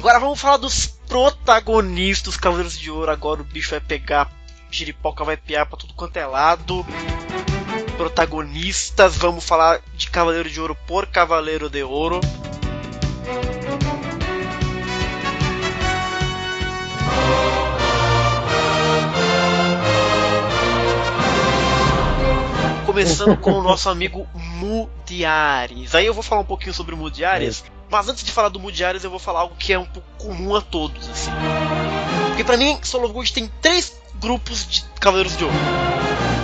Agora vamos falar dos protagonistas dos Cavaleiros de Ouro. Agora o bicho vai pegar, giripoca vai piar pra tudo quanto é lado. Protagonistas, vamos falar de Cavaleiro de Ouro por Cavaleiro de Ouro. Começando com o nosso amigo Mudiares. Aí eu vou falar um pouquinho sobre o Mudiares, mas antes de falar do Mudiares eu vou falar algo que é um pouco comum a todos, assim. Porque pra mim, Soul of Gold tem 3 grupos de Cavaleiros de Ouro.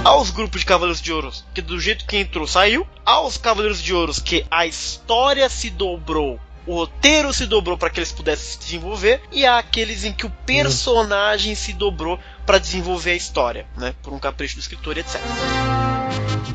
Há os grupos de Cavaleiros de Ouro que do jeito que entrou, saiu. Há os Cavaleiros de Ouro que a história se dobrou, o roteiro se dobrou para que eles pudessem se desenvolver. E há aqueles em que o personagem se dobrou para desenvolver a história, né? Por um capricho do escritor e etc.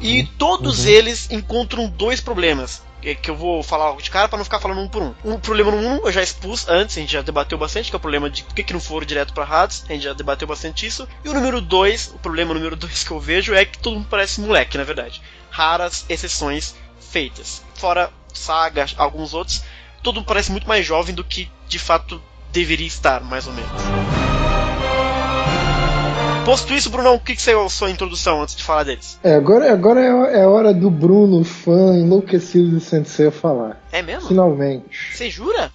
E todos eles encontram 2 problemas, que eu vou falar logo de cara para não ficar falando um por um. O problema número 1 eu já expus antes, a gente já debateu bastante, que é o problema de por que não foram direto para Hades, a gente já debateu bastante isso. E o número 2, o problema número 2 que eu vejo é que todo mundo parece moleque, na verdade. Raras exceções feitas. Fora Saga, alguns outros, todo mundo parece muito mais jovem do que de fato deveria estar, mais ou menos. Posto isso, Brunão, o que é a sua introdução antes de falar deles? Agora é a hora do Bruno, fã enlouquecido de Sensei, falar. É mesmo? Finalmente. Você jura?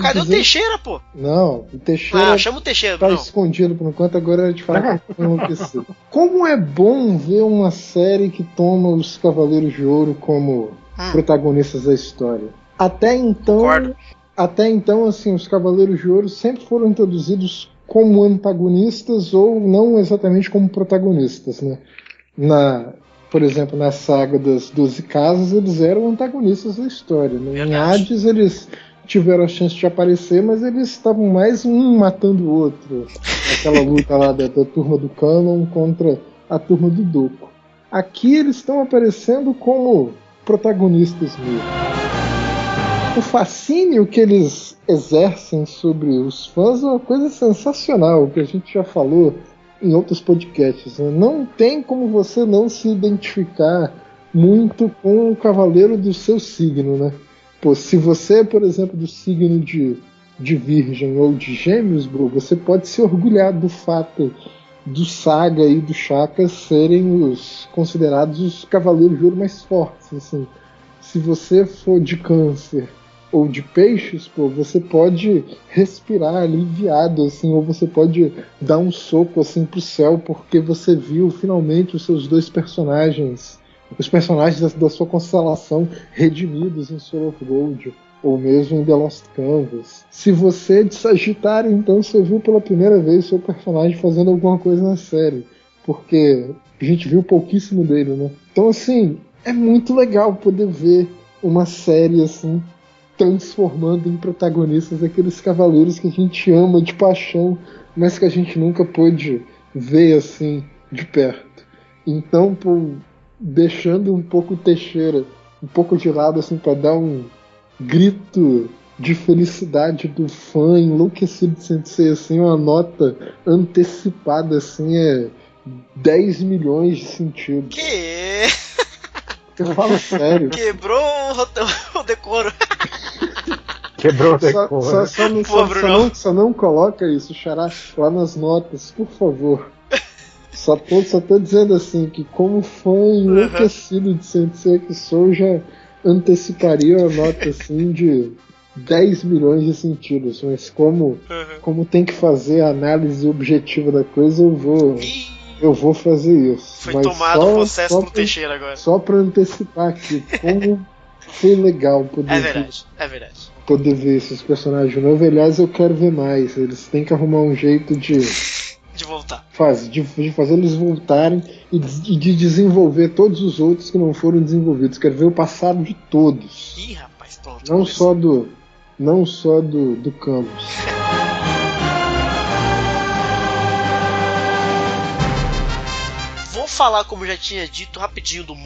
Cadê o Teixeira, pô? Não, o Teixeira. Chama o Teixeira, tá Bruno. Escondido por enquanto, agora é de falar que eu tô enlouquecido. Como é bom ver uma série que toma os Cavaleiros de Ouro como protagonistas da história. Até então, assim, os Cavaleiros de Ouro sempre foram introduzidos como antagonistas ou não exatamente como protagonistas, né? Por exemplo, na saga das 12 Casas, eles eram antagonistas da história, né? Em Hades, eles tiveram a chance de aparecer, mas eles estavam mais um matando o outro. Aquela luta lá da turma do Canon contra a turma do Doku. Aqui eles estão aparecendo como protagonistas mesmo. O fascínio que eles exercem sobre os fãs é uma coisa sensacional, que a gente já falou em outros podcasts, né? Não tem como você não se identificar muito com o cavaleiro do seu signo, né? Pô, se você, por exemplo, do signo de Virgem ou de Gêmeos, bro, você pode se orgulhar do fato do Saga e do Shaka serem os considerados os cavaleiros de ouro mais fortes, assim. Se você for de Câncer ou de Peixes, pô, você pode respirar aliviado, assim, ou você pode dar um soco assim pro céu porque você viu finalmente os seus 2 personagens, os personagens da sua constelação redimidos em Soul of Gold, ou mesmo em The Lost Canvas. Se você é de Sagitário, então você viu pela primeira vez seu personagem fazendo alguma coisa na série, porque a gente viu pouquíssimo dele, né? Então, assim, é muito legal poder ver uma série assim transformando em protagonistas aqueles cavaleiros que a gente ama de paixão, mas que a gente nunca pôde ver assim de perto. Então, deixando um pouco o Teixeira um pouco de lado assim para dar um grito de felicidade do fã enlouquecido de Sensei, assim, uma nota antecipada assim é 10 milhões de sentidos. Que? Eu falo sério. Quebrou o decoro. Quebrou o decoro. Só não coloca isso, Xará, lá nas notas, por favor. Só tô dizendo assim, que como fã enlouquecido de Sensei que sou, já anteciparia a nota assim de 10 milhões de sentidos. Mas como tem que fazer a análise objetiva da coisa, eu vou fazer isso. Foi mas tomado o processo pro Teixeira agora. Só pra antecipar aqui, como foi legal poder É verdade. Poder ver esses personagens de novo. Aliás, eu quero ver mais. Eles têm que arrumar um jeito de voltar. De fazer eles voltarem e de desenvolver todos os outros que não foram desenvolvidos. Quero ver o passado de todos. Ih, rapaz, pronto. Não só do Camus. Vou falar, como já tinha dito, rapidinho do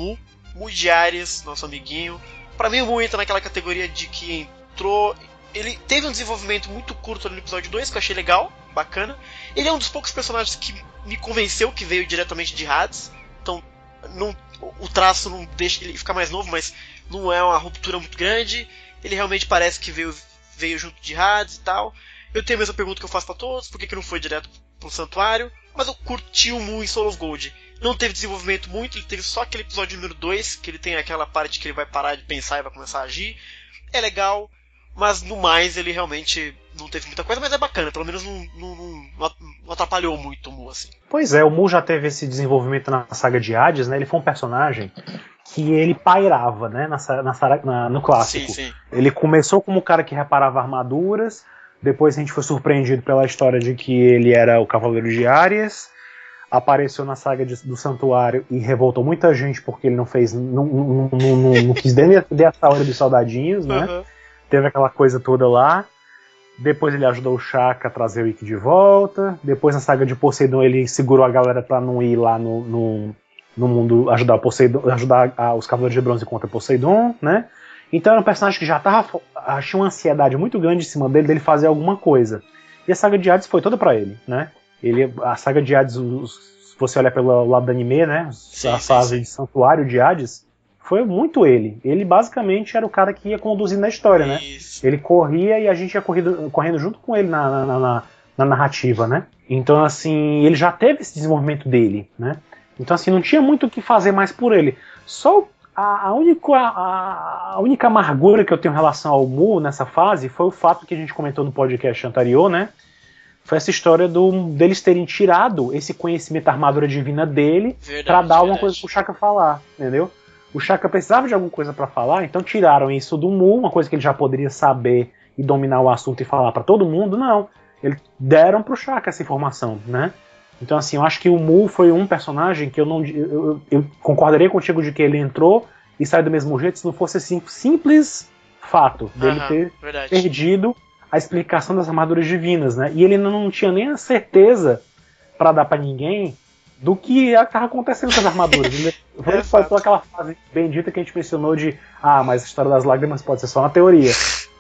Mudiares, nosso amiguinho. Pra mim o Mu entra naquela categoria de que entrou... Ele teve um desenvolvimento muito curto no episódio 2, que eu achei legal, bacana. Ele é um dos poucos personagens que me convenceu que veio diretamente de Hades. Então, o traço não deixa ele ficar mais novo, mas não é uma ruptura muito grande. Ele realmente parece que veio veio junto de Hades e tal. Eu tenho a mesma pergunta que eu faço pra todos, por que não foi direto pro Santuário? Mas eu curti o Mu em Soul of Gold. Não teve desenvolvimento muito, ele teve só aquele episódio número 2, que ele tem aquela parte que ele vai parar de pensar e vai começar a agir. É legal, mas no mais ele realmente não teve muita coisa, mas é bacana, pelo menos não atrapalhou muito o Mu, assim. Pois é, o Mu já teve esse desenvolvimento na saga de Hades, né? Ele foi um personagem que ele pairava, né, no clássico. Sim. Ele começou como um cara que reparava armaduras, depois a gente foi surpreendido pela história de que ele era o Cavaleiro de Ares, apareceu na saga do Santuário e revoltou muita gente porque ele não quis dar essa hora dos soldadinhos, né? Uhum. Teve aquela coisa toda lá. Depois ele ajudou o Shaka a trazer o Ikki de volta. Depois na saga de Poseidon ele segurou a galera pra não ir lá no mundo ajudar os Cavaleiros de Bronze contra Poseidon, né? Então era um personagem que já tinha uma ansiedade muito grande em cima dele fazer alguma coisa. E a saga de Hades foi toda pra ele, né? A saga de Hades, se você olhar pelo lado do anime, né? A fase de Santuário de Hades, foi muito ele. Ele basicamente era o cara que ia conduzindo a história, né? Ele corria e a gente ia correndo junto com ele na narrativa, né? Então, assim, ele já teve esse desenvolvimento dele, né? Então, assim, não tinha muito o que fazer mais por ele. Só a única amargura que eu tenho em relação ao Mu nessa fase foi o fato que a gente comentou no podcast anterior, né? Foi essa história deles terem tirado esse conhecimento da armadura divina dele para dar alguma coisa pro Shaka falar, entendeu? O Shaka precisava de alguma coisa para falar, então tiraram isso do Mu, uma coisa que ele já poderia saber e dominar o assunto e falar para todo mundo. Não, eles deram pro Shaka essa informação, né? Então, assim, eu acho que o Mu foi um personagem que eu concordaria contigo de que ele entrou e saiu do mesmo jeito se não fosse esse simples fato dele ter perdido a explicação das armaduras divinas, né? E ele não tinha nem a certeza para dar para ninguém do que estava acontecendo com as armaduras. Ele faltou aquela fase bendita que a gente mencionou de mas a história das lágrimas pode ser só na teoria,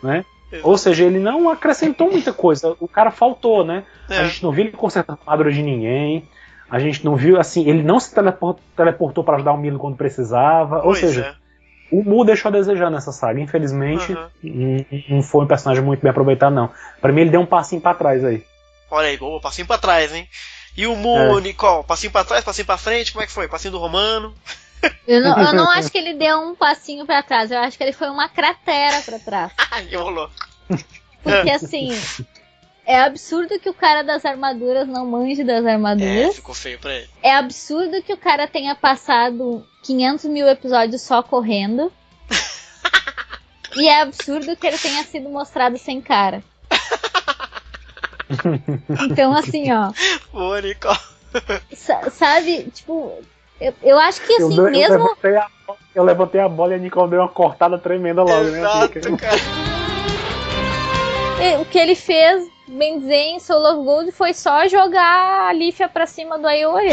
né? Ou seja, ele não acrescentou muita coisa. O cara faltou, né? A gente não viu ele consertar a armadura de ninguém. A gente não viu, assim, ele não se teleportou para ajudar o Milo quando precisava. Ou seja, o Mu deixou a desejar nessa saga. Infelizmente, não foi um personagem muito bem aproveitado, não. Pra mim, ele deu um passinho pra trás aí. Olha aí, boa, passinho pra trás, hein? E o Mu, Nicole, passinho pra trás, passinho pra frente, como é que foi? Passinho do Romano? Eu não acho que ele deu um passinho pra trás, eu acho que ele foi uma cratera pra trás. Que rolou. Porque assim, é absurdo que o cara das armaduras não manje das armaduras. Ficou feio pra ele. É absurdo que o cara tenha passado 500 mil episódios só correndo. E é absurdo que ele tenha sido mostrado sem cara. Então assim, ó. Boa, Nicole. Sabe, tipo, eu acho que assim, eu levantei a bola e a Nicole deu uma cortada tremenda logo, Exato, né? cara. O que ele fez, bem dizer, em Soul of Gold foi só jogar a Lífia pra cima do Ayori.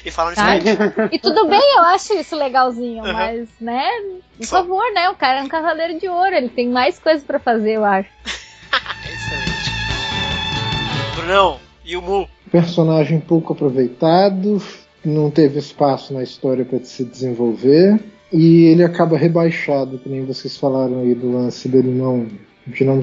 E falando isso E tudo bem, eu acho isso legalzinho, mas, né, por favor, né, o cara é um cavaleiro de ouro, ele tem mais coisas pra fazer, eu acho. Excelente. Brunão, e o Mu? Personagem pouco aproveitado, não teve espaço na história para se desenvolver, e ele acaba rebaixado, que nem vocês falaram aí do lance dele de não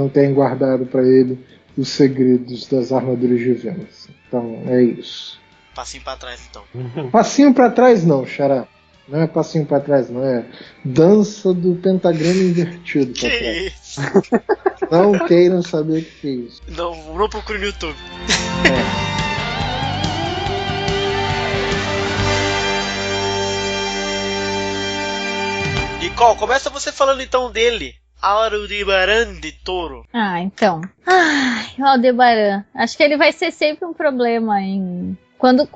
terem guardado para ele os segredos das armaduras divinas. Então é isso. Passinho pra trás, então. Passinho pra trás não, Xará. Não é passinho pra trás, não. É dança do pentagrama invertido pra trás. Isso? Não queiram saber o que é isso. Não procure no YouTube. Nicole, começa você falando então dele. Aldebaran de Touro. Então. O Aldebaran. Acho que ele vai ser sempre um problema Quando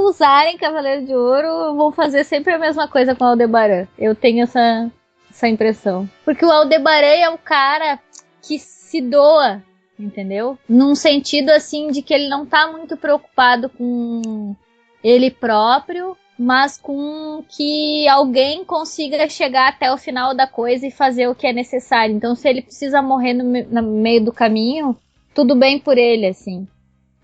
usarem Cavaleiro de Ouro, vão fazer sempre a mesma coisa com o Aldebaran. Eu tenho essa impressão. Porque o Aldebaran é o cara que se doa, entendeu? Num sentido assim de que ele não tá muito preocupado com ele próprio, mas com que alguém consiga chegar até o final da coisa e fazer o que é necessário. Então, se ele precisa morrer no meio do caminho, tudo bem por ele, assim.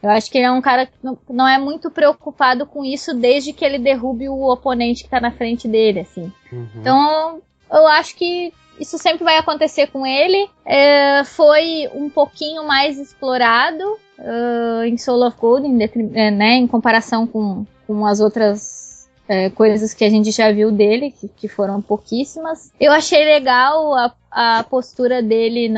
Eu acho que ele é um cara que não é muito preocupado com isso desde que ele derrube o oponente que tá na frente dele, assim. Então, eu acho que isso sempre vai acontecer com ele. Foi um pouquinho mais explorado em Soul of Gold, em comparação com as outras coisas que a gente já viu dele, que foram pouquíssimas. Eu achei legal a postura dele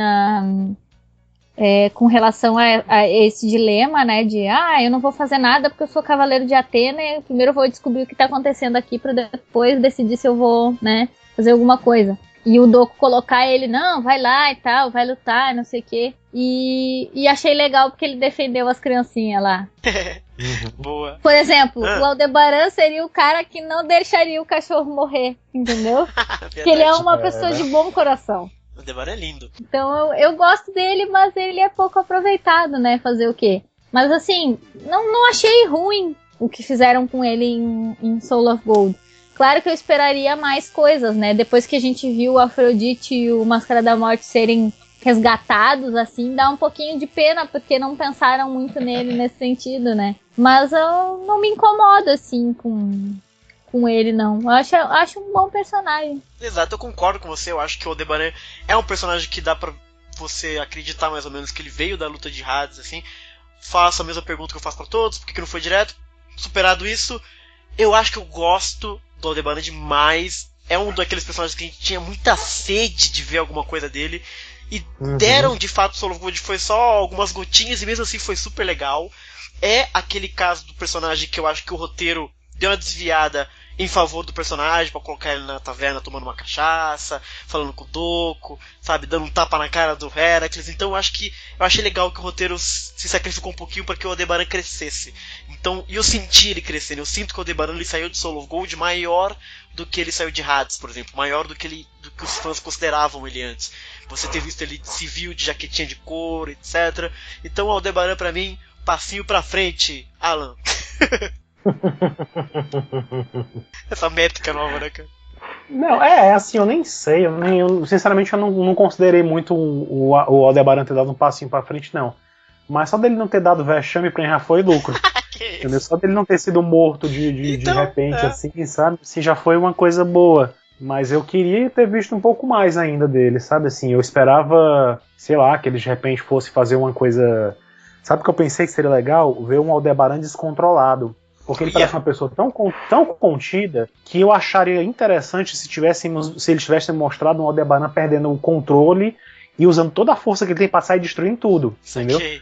com relação a esse dilema, né, de eu não vou fazer nada porque eu sou cavaleiro de Atena e primeiro eu vou descobrir o que tá acontecendo aqui pra depois decidir se eu vou, né, fazer alguma coisa. E o Doku colocar ele, não, vai lá e tal, vai lutar, não sei o quê. E achei legal porque ele defendeu as criancinhas lá. Boa. Por exemplo, o Aldebaran seria o cara que não deixaria o cachorro morrer, entendeu? Porque ele é uma pessoa de bom coração. O Aldebaran é lindo. Então eu gosto dele, mas ele é pouco aproveitado, né? Fazer o quê? Mas assim, não achei ruim o que fizeram com ele em Soul of Gold. Claro que eu esperaria mais coisas, né? Depois que a gente viu o Afrodite e o Máscara da Morte serem resgatados, assim, dá um pouquinho de pena, porque não pensaram muito nele nesse sentido, né? Mas eu não me incomodo, assim, com ele, não. Eu acho um bom personagem. Exato, eu concordo com você. Eu acho que o Aldebaran é um personagem que dá pra você acreditar mais ou menos que ele veio da luta de Hades, assim. Faço a mesma pergunta que eu faço pra todos, por que não foi direto? Superado isso, eu acho que eu gosto do Aldebaran demais. É um daqueles personagens que a gente tinha muita sede de ver alguma coisa dele. E deram, de fato, Soul of Gold foi só algumas gotinhas e mesmo assim foi super legal. É aquele caso do personagem que eu acho que o roteiro deu uma desviada em favor do personagem, pra colocar ele na taverna tomando uma cachaça, falando com o Doku, sabe, dando um tapa na cara do Heracles. Então eu achei legal que o roteiro se sacrificou um pouquinho para que o Aldebaran crescesse. Então, e eu senti ele crescendo, eu sinto que o Aldebaran ele saiu de Soul of Gold maior do que ele saiu de Hades, por exemplo, maior do que os fãs consideravam ele antes. Você ter visto ele civil, de jaquetinha de couro, etc. Então o Aldebaran pra mim, passinho pra frente, Alan. Essa métrica nova, né, cara? Não, assim, eu nem sei. Sinceramente, eu não considerei muito o Aldebaran ter dado um passinho pra frente, não. Mas só dele não ter dado vexame pra mim já foi lucro. Entendeu? Só dele não ter sido morto de repente, assim, sabe? Assim, já foi uma coisa boa. Mas eu queria ter visto um pouco mais ainda dele, sabe? Assim, eu esperava, sei lá, que ele de repente fosse fazer uma coisa. Se que eu pensei que seria legal? Ver um Aldebaran descontrolado. Porque ele parece uma pessoa tão contida que eu acharia interessante se ele tivesse mostrado um Aldebaran perdendo o controle e usando toda a força que ele tem pra sair destruindo tudo, entendeu? Okay.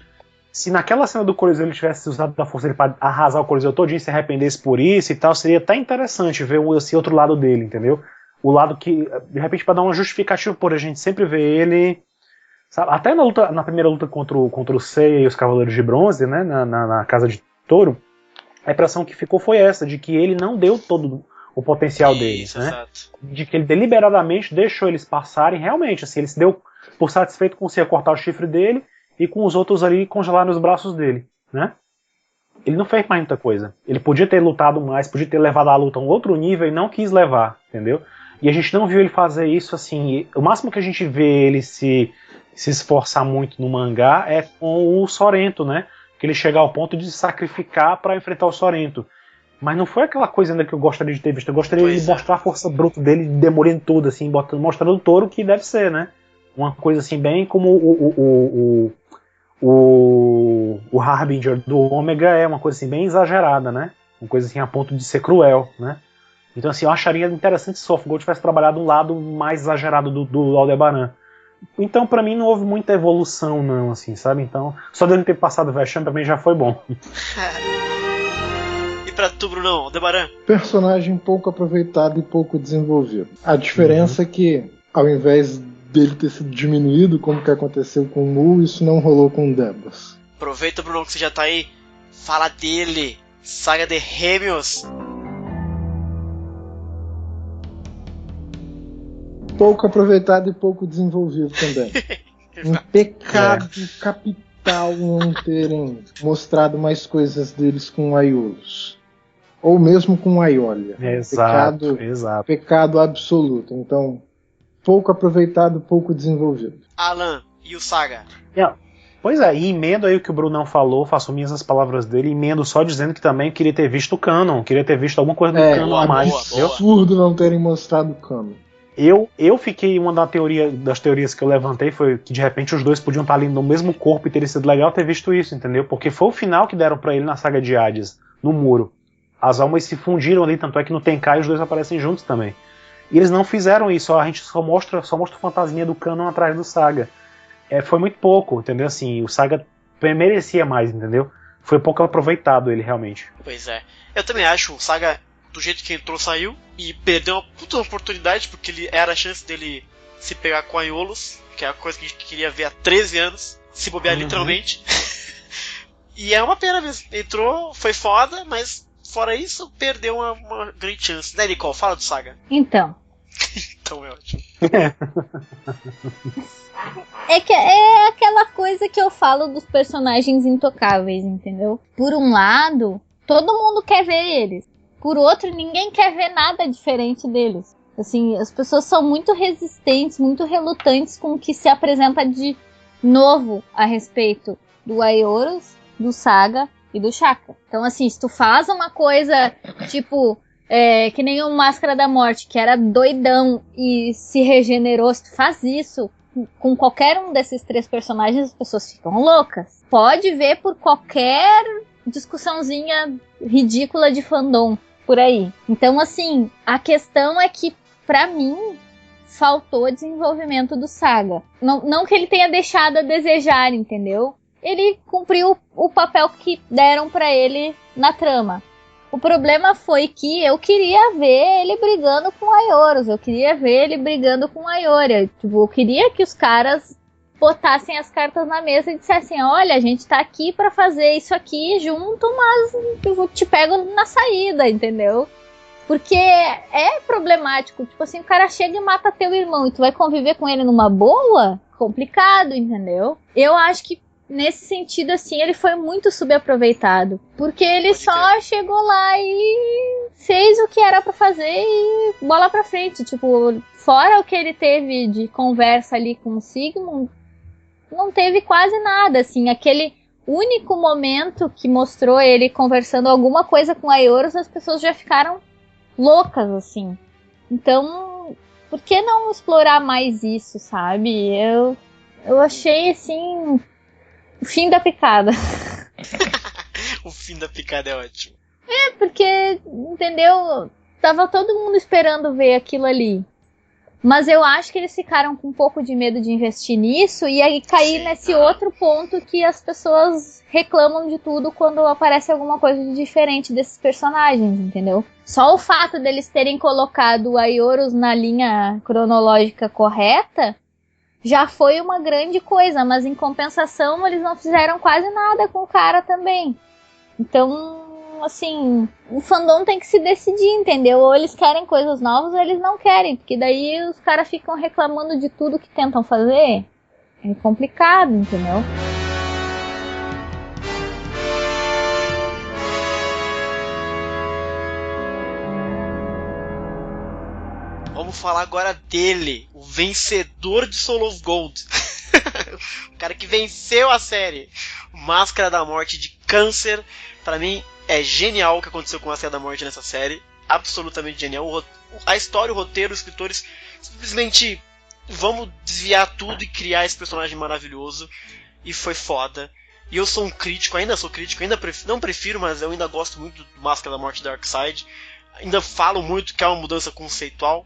Se naquela cena do Coliseu ele tivesse usado da força dele pra arrasar o Coliseu todinho e se arrependesse por isso e tal, seria até interessante ver esse outro lado dele, entendeu? O lado que, de repente, pra dar uma justificativa por a gente sempre ver ele, sabe? Até na primeira luta contra o Seiya e os Cavaleiros de Bronze, né, na Casa de Touro, a impressão que ficou foi essa, de que ele não deu todo o potencial deles, né? Exato. De que ele deliberadamente deixou eles passarem, realmente, assim, ele se deu por satisfeito com você cortar o chifre dele e com os outros ali congelar nos braços dele, né? Ele não fez mais muita coisa. Ele podia ter lutado mais, podia ter levado a luta a um outro nível e não quis levar, entendeu? E a gente não viu ele fazer isso, assim, o máximo que a gente vê ele se esforçar muito no mangá é com o Sorrento, né? Que ele chega ao ponto de se sacrificar para enfrentar o Sorrento. Mas não foi aquela coisa ainda que eu gostaria de ter visto. Eu gostaria de mostrar a força bruta dele, demolindo tudo, assim, mostrando o touro que deve ser, né? Uma coisa assim, bem como o Harbinger do Ômega é uma coisa assim, bem exagerada, né? Uma coisa assim, a ponto de ser cruel, né? Então, assim, eu acharia interessante se o Soul of Gold tivesse trabalhado um lado mais exagerado do Aldebaran. Então, pra mim, não houve muita evolução, não, assim, sabe? Então, só dele ter passado o vexame, pra mim já foi bom. E pra tu, Brunão, Aldebaran? Personagem pouco aproveitado e pouco desenvolvido. A diferença é que, ao invés dele ter sido diminuído, como que aconteceu com o Mu, isso não rolou com o Debus. Aproveita, Brunão, que você já tá aí. Fala dele. Saga de Remios. Pouco aproveitado e pouco desenvolvido também. Um pecado capital não terem mostrado mais coisas deles com o Aiolus. Ou mesmo com o Aiolia. Exato. Pecado absoluto. Então, pouco aproveitado, pouco desenvolvido. Alan, e o Saga? Pois é, e emendo aí o que o Brunão falou, faço minhas as palavras dele, emendo só dizendo que também queria ter visto o Canon, queria ter visto alguma coisa do Canon a mais. É absurdo não terem mostrado o Canon. Eu fiquei, das teorias que eu levantei foi que de repente os dois podiam estar ali no mesmo corpo e teria sido legal ter visto isso, entendeu? Porque foi o final que deram pra ele na saga de Hades, no muro. As almas se fundiram ali, tanto é que no Tenkai os dois aparecem juntos também. E eles não fizeram isso, a gente só mostra a fantasia do Canon atrás do Saga. Foi muito pouco, entendeu? Assim, o Saga merecia mais, entendeu? Foi pouco aproveitado ele, realmente. Pois é. Eu também acho, o Saga, do jeito que entrou, saiu, e perdeu uma puta oportunidade, porque ele era a chance dele se pegar com a Aiolos, que é a coisa que a gente queria ver há 13 anos, se bobear literalmente. E é uma pena mesmo. Entrou, foi foda, mas fora isso, perdeu uma grande chance. Né, Nicole? Fala do Saga. Então. Então é ótimo. É aquela coisa que eu falo dos personagens intocáveis, entendeu? Por um lado, todo mundo quer ver eles. Por outro, ninguém quer ver nada diferente deles. Assim, as pessoas são muito resistentes, muito relutantes com o que se apresenta de novo a respeito do Aioros, do Saga e do Shaka. Então, assim, se tu faz uma coisa, tipo, que nem o Máscara da Morte, que era doidão e se regenerou, se tu faz isso com qualquer um desses 3 personagens, as pessoas ficam loucas. Pode ver por qualquer discussãozinha ridícula de fandom por aí. Então, assim, a questão é que, pra mim, faltou desenvolvimento do Saga. Não que ele tenha deixado a desejar, entendeu? Ele cumpriu o papel que deram pra ele na trama. O problema foi que eu queria ver ele brigando com Aioros, eu queria ver ele brigando com Aioria. Tipo, eu queria que os caras botassem as cartas na mesa e dissessem, olha, a gente tá aqui pra fazer isso aqui junto, mas eu te pego na saída, entendeu? Porque é problemático, tipo assim, o cara chega e mata teu irmão e tu vai conviver com ele numa boa? Complicado, entendeu? Eu acho que nesse sentido, assim, ele foi muito subaproveitado. Porque ele só chegou lá e fez o que era pra fazer e bola pra frente. Tipo, fora o que ele teve de conversa ali com o Sigmund, não teve quase nada, assim. Aquele único momento que mostrou ele conversando alguma coisa com a Aioros, as pessoas já ficaram loucas, assim. Então, por que não explorar mais isso, sabe? Eu achei, assim, o fim da picada. O fim da picada é ótimo. Porque, entendeu? Tava todo mundo esperando ver aquilo ali. Mas eu acho que eles ficaram com um pouco de medo de investir nisso e aí cair nesse outro ponto que as pessoas reclamam de tudo quando aparece alguma coisa de diferente desses personagens, entendeu? Só o fato deles terem colocado o Aioros na linha cronológica correta já foi uma grande coisa, mas em compensação eles não fizeram quase nada com o cara também. Então, assim, o fandom tem que se decidir, entendeu? Ou eles querem coisas novas ou eles não querem, porque daí os caras ficam reclamando de tudo que tentam fazer. É complicado, entendeu? Vamos falar agora dele, o vencedor de Soul of Gold. O cara que venceu a série. Máscara da Morte de Câncer. Pra mim é genial o que aconteceu com Máscara da Morte nessa série. Absolutamente genial. A história, o roteiro, os escritores simplesmente vamos desviar tudo e criar esse personagem maravilhoso. E foi foda. E eu sou um crítico, ainda sou crítico, não prefiro, mas eu ainda gosto muito do Máscara da Morte Darkseid. Ainda falo muito que é uma mudança conceitual,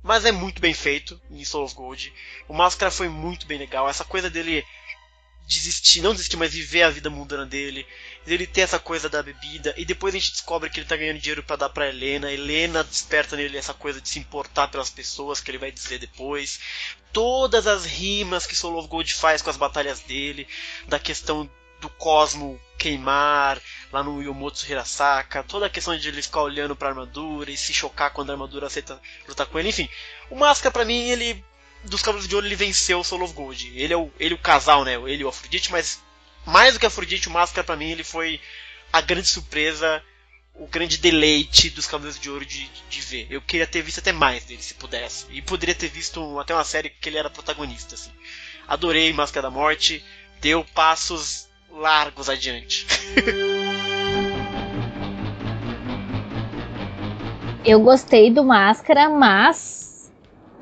mas é muito bem feito em Soul of Gold. O Máscara foi muito bem legal. Essa coisa dele não desistir, mas viver a vida mundana dele. Ele ter essa coisa da bebida. E depois a gente descobre que ele tá ganhando dinheiro pra dar pra Helena. Helena desperta nele essa coisa de se importar pelas pessoas, que ele vai dizer depois. Todas as rimas que Soul of Gold faz com as batalhas dele. Da questão do Cosmo queimar lá no Yomotsu Hirasaka, toda a questão de ele ficar olhando pra armadura e se chocar quando a armadura aceita lutar com ele, enfim. O Máscara, pra mim, ele dos Cavaleiros de Ouro, ele venceu o Soul of Gold. Ele é o casal, né? Ele e o Afrodite, mas mais do que a Afrodite, o Máscara, pra mim, ele foi a grande surpresa, o grande deleite dos Cavaleiros de Ouro de ver. Eu queria ter visto até mais dele, se pudesse. E poderia ter visto até uma série que ele era protagonista, assim. Adorei Máscara da Morte, deu passos largos adiante. Eu gostei do Máscara, mas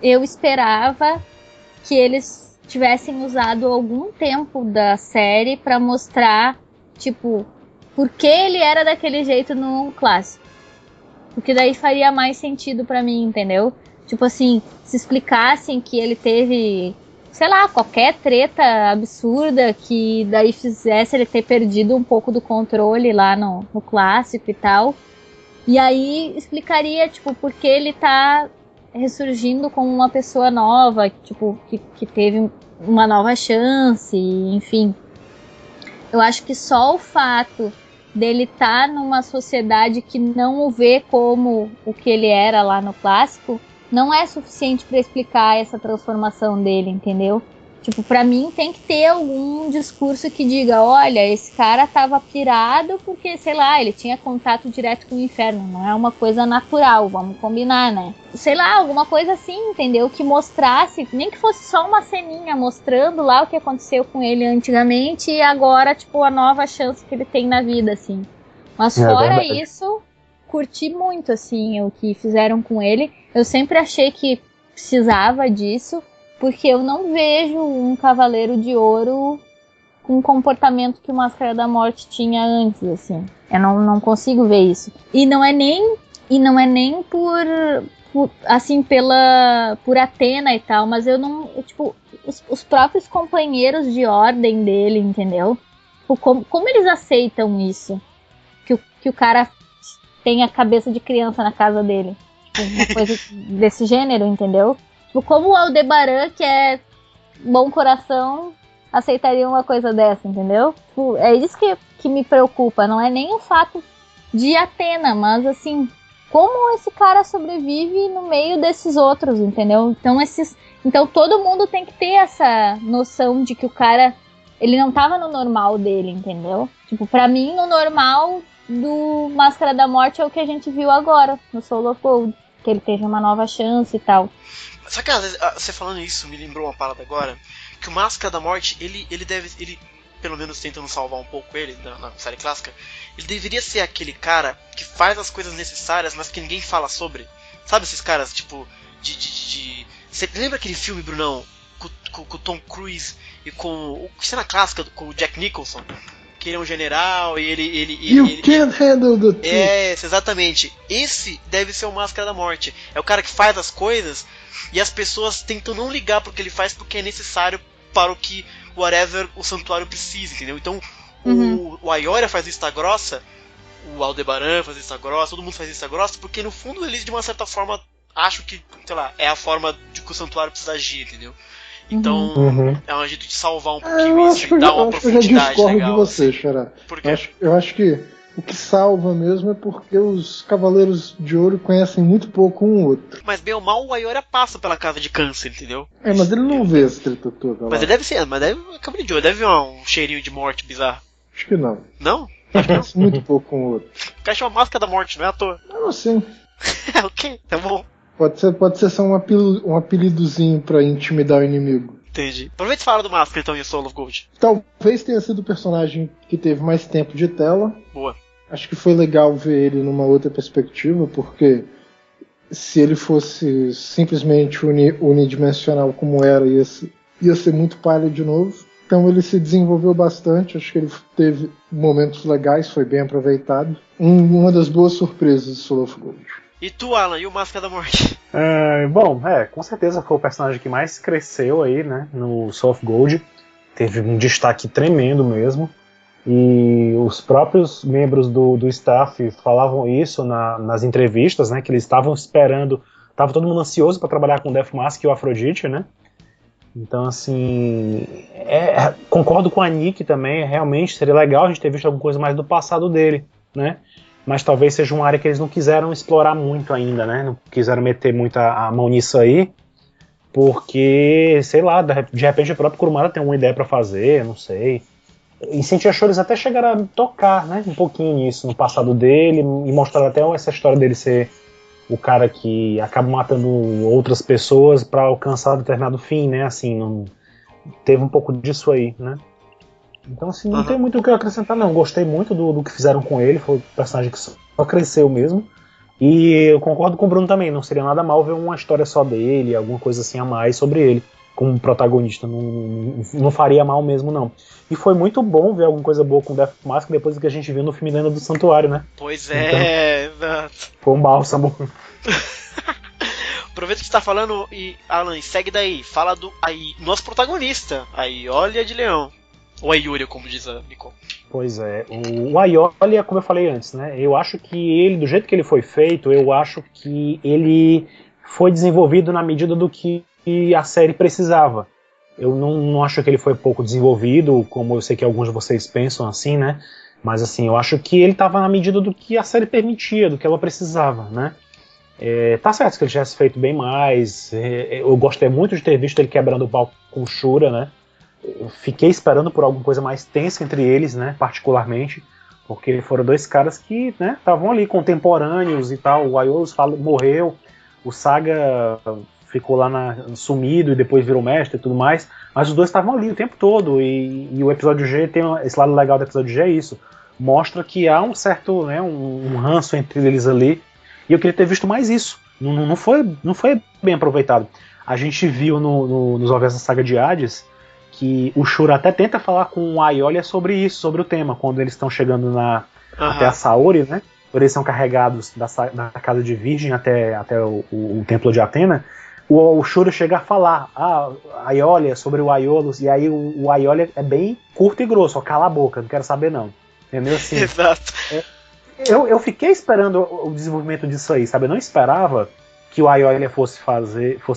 eu esperava que eles tivessem usado algum tempo da série pra mostrar, tipo, por que ele era daquele jeito no clássico. Porque daí faria mais sentido pra mim, entendeu? Tipo assim, se explicassem que ele teve, sei lá, qualquer treta absurda que daí fizesse ele ter perdido um pouco do controle lá no clássico e tal. E aí explicaria, tipo, por que ele tá ressurgindo como uma pessoa nova, tipo, que teve uma nova chance, enfim. Eu acho que só o fato dele estar numa sociedade que não o vê como o que ele era lá no clássico, não é suficiente para explicar essa transformação dele, entendeu? Tipo, pra mim tem que ter algum discurso que diga, olha, esse cara tava pirado porque, sei lá, ele tinha contato direto com o inferno, não é uma coisa natural, vamos combinar, né? Sei lá, alguma coisa assim, entendeu? Que mostrasse, nem que fosse só uma ceninha mostrando lá o que aconteceu com ele antigamente e agora, tipo, a nova chance que ele tem na vida, assim. Mas fora isso, curti muito, assim, o que fizeram com ele. Eu sempre achei que precisava disso, porque eu não vejo um Cavaleiro de Ouro com o comportamento que o Máscara da Morte tinha antes, assim. Eu não consigo ver isso. E não é nem por assim, por Athena e tal, mas eu não, tipo, os próprios companheiros de ordem dele, entendeu? Como eles aceitam isso? Que o cara tem a cabeça de criança na casa dele. Uma coisa desse gênero, entendeu? Como o Aldebaran, que é bom coração, aceitaria uma coisa dessa, entendeu? É isso que me preocupa, não é nem o fato de Athena, mas assim, como esse cara sobrevive no meio desses outros, entendeu? Então todo mundo tem que ter essa noção de que o cara, ele não tava no normal dele, entendeu? Tipo, pra mim, o normal do Máscara da Morte é o que a gente viu agora, no Soul of Gold, que ele teve uma nova chance e tal. Só que você falando isso me lembrou uma parada agora, que o Máscara da Morte, ele pelo menos tentando salvar um pouco ele na série clássica, ele deveria ser aquele cara que faz as coisas necessárias, mas que ninguém fala sobre. Sabe esses caras, tipo, Você lembra aquele filme, Brunão, com o Tom Cruise e com cena clássica com o Jack Nicholson? Que ele é um general e ele can't handle the truth. Exatamente. Esse deve ser o Máscara da Morte. É o cara que faz as coisas e as pessoas tentam não ligar pro que ele faz porque é necessário para o que whatever o santuário precisa, entendeu? Então o Aioria faz vista grossa, o Aldebaran faz vista grossa, todo mundo faz vista grossa, porque no fundo eles de uma certa forma acham que, sei lá, é a forma de que o santuário precisa agir, entendeu? Então é um jeito de salvar um pouquinho isso e dar uma profundidade legal. Eu discordo de você, Xará. Por quê? Eu acho que o que salva mesmo é porque os Cavaleiros de Ouro conhecem muito pouco um outro. Mas bem ou mal o Aioria passa pela casa de câncer, entendeu? Mas ele não vê essa treta toda lá. Mas ele deve ser, Cavaleiro de Ouro deve ver um cheirinho de morte bizarro. Acho que não. Não? Conhece muito pouco um outro. O cara chama Máscara da Morte, não é à toa. Não, assim. Ok, tá bom. Pode ser só um apelidozinho pra intimidar o inimigo. Entendi. Aproveita e fala do Máscara então em Soul of Gold. Talvez tenha sido o personagem que teve mais tempo de tela. Boa. Acho que foi legal ver ele numa outra perspectiva, porque se ele fosse simplesmente unidimensional como era, ia ser muito palha de novo. Então ele se desenvolveu bastante, acho que ele teve momentos legais, foi bem aproveitado. Uma das boas surpresas de Soul of Gold. E tu, Alan, e o Máscara da Morte? Com certeza foi o personagem que mais cresceu aí, né, no Soul of Gold. Teve um destaque tremendo mesmo. E os próprios membros do staff falavam isso nas entrevistas, né, que eles estavam esperando, estava todo mundo ansioso para trabalhar com o Death Mask e o Afrodite, né. Então, assim, concordo com a Nick também, realmente seria legal a gente ter visto alguma coisa mais do passado dele, né. Mas talvez seja uma área que eles não quiseram explorar muito ainda, né? Não quiseram meter muito a mão nisso aí, porque, sei lá, de repente o próprio Kurumada tem uma ideia pra fazer, não sei. Em Sentia Show eles até chegaram a tocar, né, um pouquinho nisso, no passado dele, e mostraram até essa história dele ser o cara que acaba matando outras pessoas pra alcançar determinado fim, né? Assim, não teve um pouco disso aí, né? Então, assim, não tem muito o que eu acrescentar, não. Gostei muito do que fizeram com ele. Foi um personagem que só cresceu mesmo. E eu concordo com o Bruno também, não seria nada mal ver uma história só dele, alguma coisa assim a mais sobre ele como protagonista, não faria mal mesmo não. E foi muito bom ver alguma coisa boa com o Death Mask depois do que a gente viu no filme Lenda do Santuário, né? Pois é, então, exato. Foi um bálsamo. Aproveita que você tá falando e, Alan, segue daí, fala do nosso protagonista, a Aiolia de Leão. Ou a Yuria, como diz a Nicole. Pois é, o Aiolia, como eu falei antes, né? Eu acho que ele, do jeito que ele foi feito, eu acho que ele foi desenvolvido na medida do que a série precisava. Eu não acho que ele foi pouco desenvolvido, como eu sei que alguns de vocês pensam assim, né? Mas assim, eu acho que ele estava na medida do que a série permitia, do que ela precisava, né? Tá certo que ele tivesse feito bem mais. Eu gostei muito de ter visto ele quebrando o pau com o Shura, né? Eu fiquei esperando por alguma coisa mais tensa entre eles, né? Particularmente, porque foram dois caras que estavam ali contemporâneos e tal. O Aiolos morreu, o Saga ficou lá sumido e depois virou mestre e tudo mais, mas os dois estavam ali o tempo todo, e o episódio G tem esse lado legal do episódio G, é isso, mostra que há um certo, um ranço entre eles ali, e eu queria ter visto mais isso, não foi bem aproveitado. A gente viu nos OVAs da saga de Hades que o Shura até tenta falar com o Aiolia sobre isso, sobre o tema, quando eles estão chegando até a Saori, né? Eles são carregados da casa de Virgem até o templo de Atena. O Shura chega a falar a Aiolia sobre o Aiolos, e aí o Aiolia é bem curto e grosso, ó, cala a boca, não quero saber não. Entendeu? Assim, exato. Eu fiquei esperando o desenvolvimento disso aí, sabe? Eu não esperava que o Aiolia fosse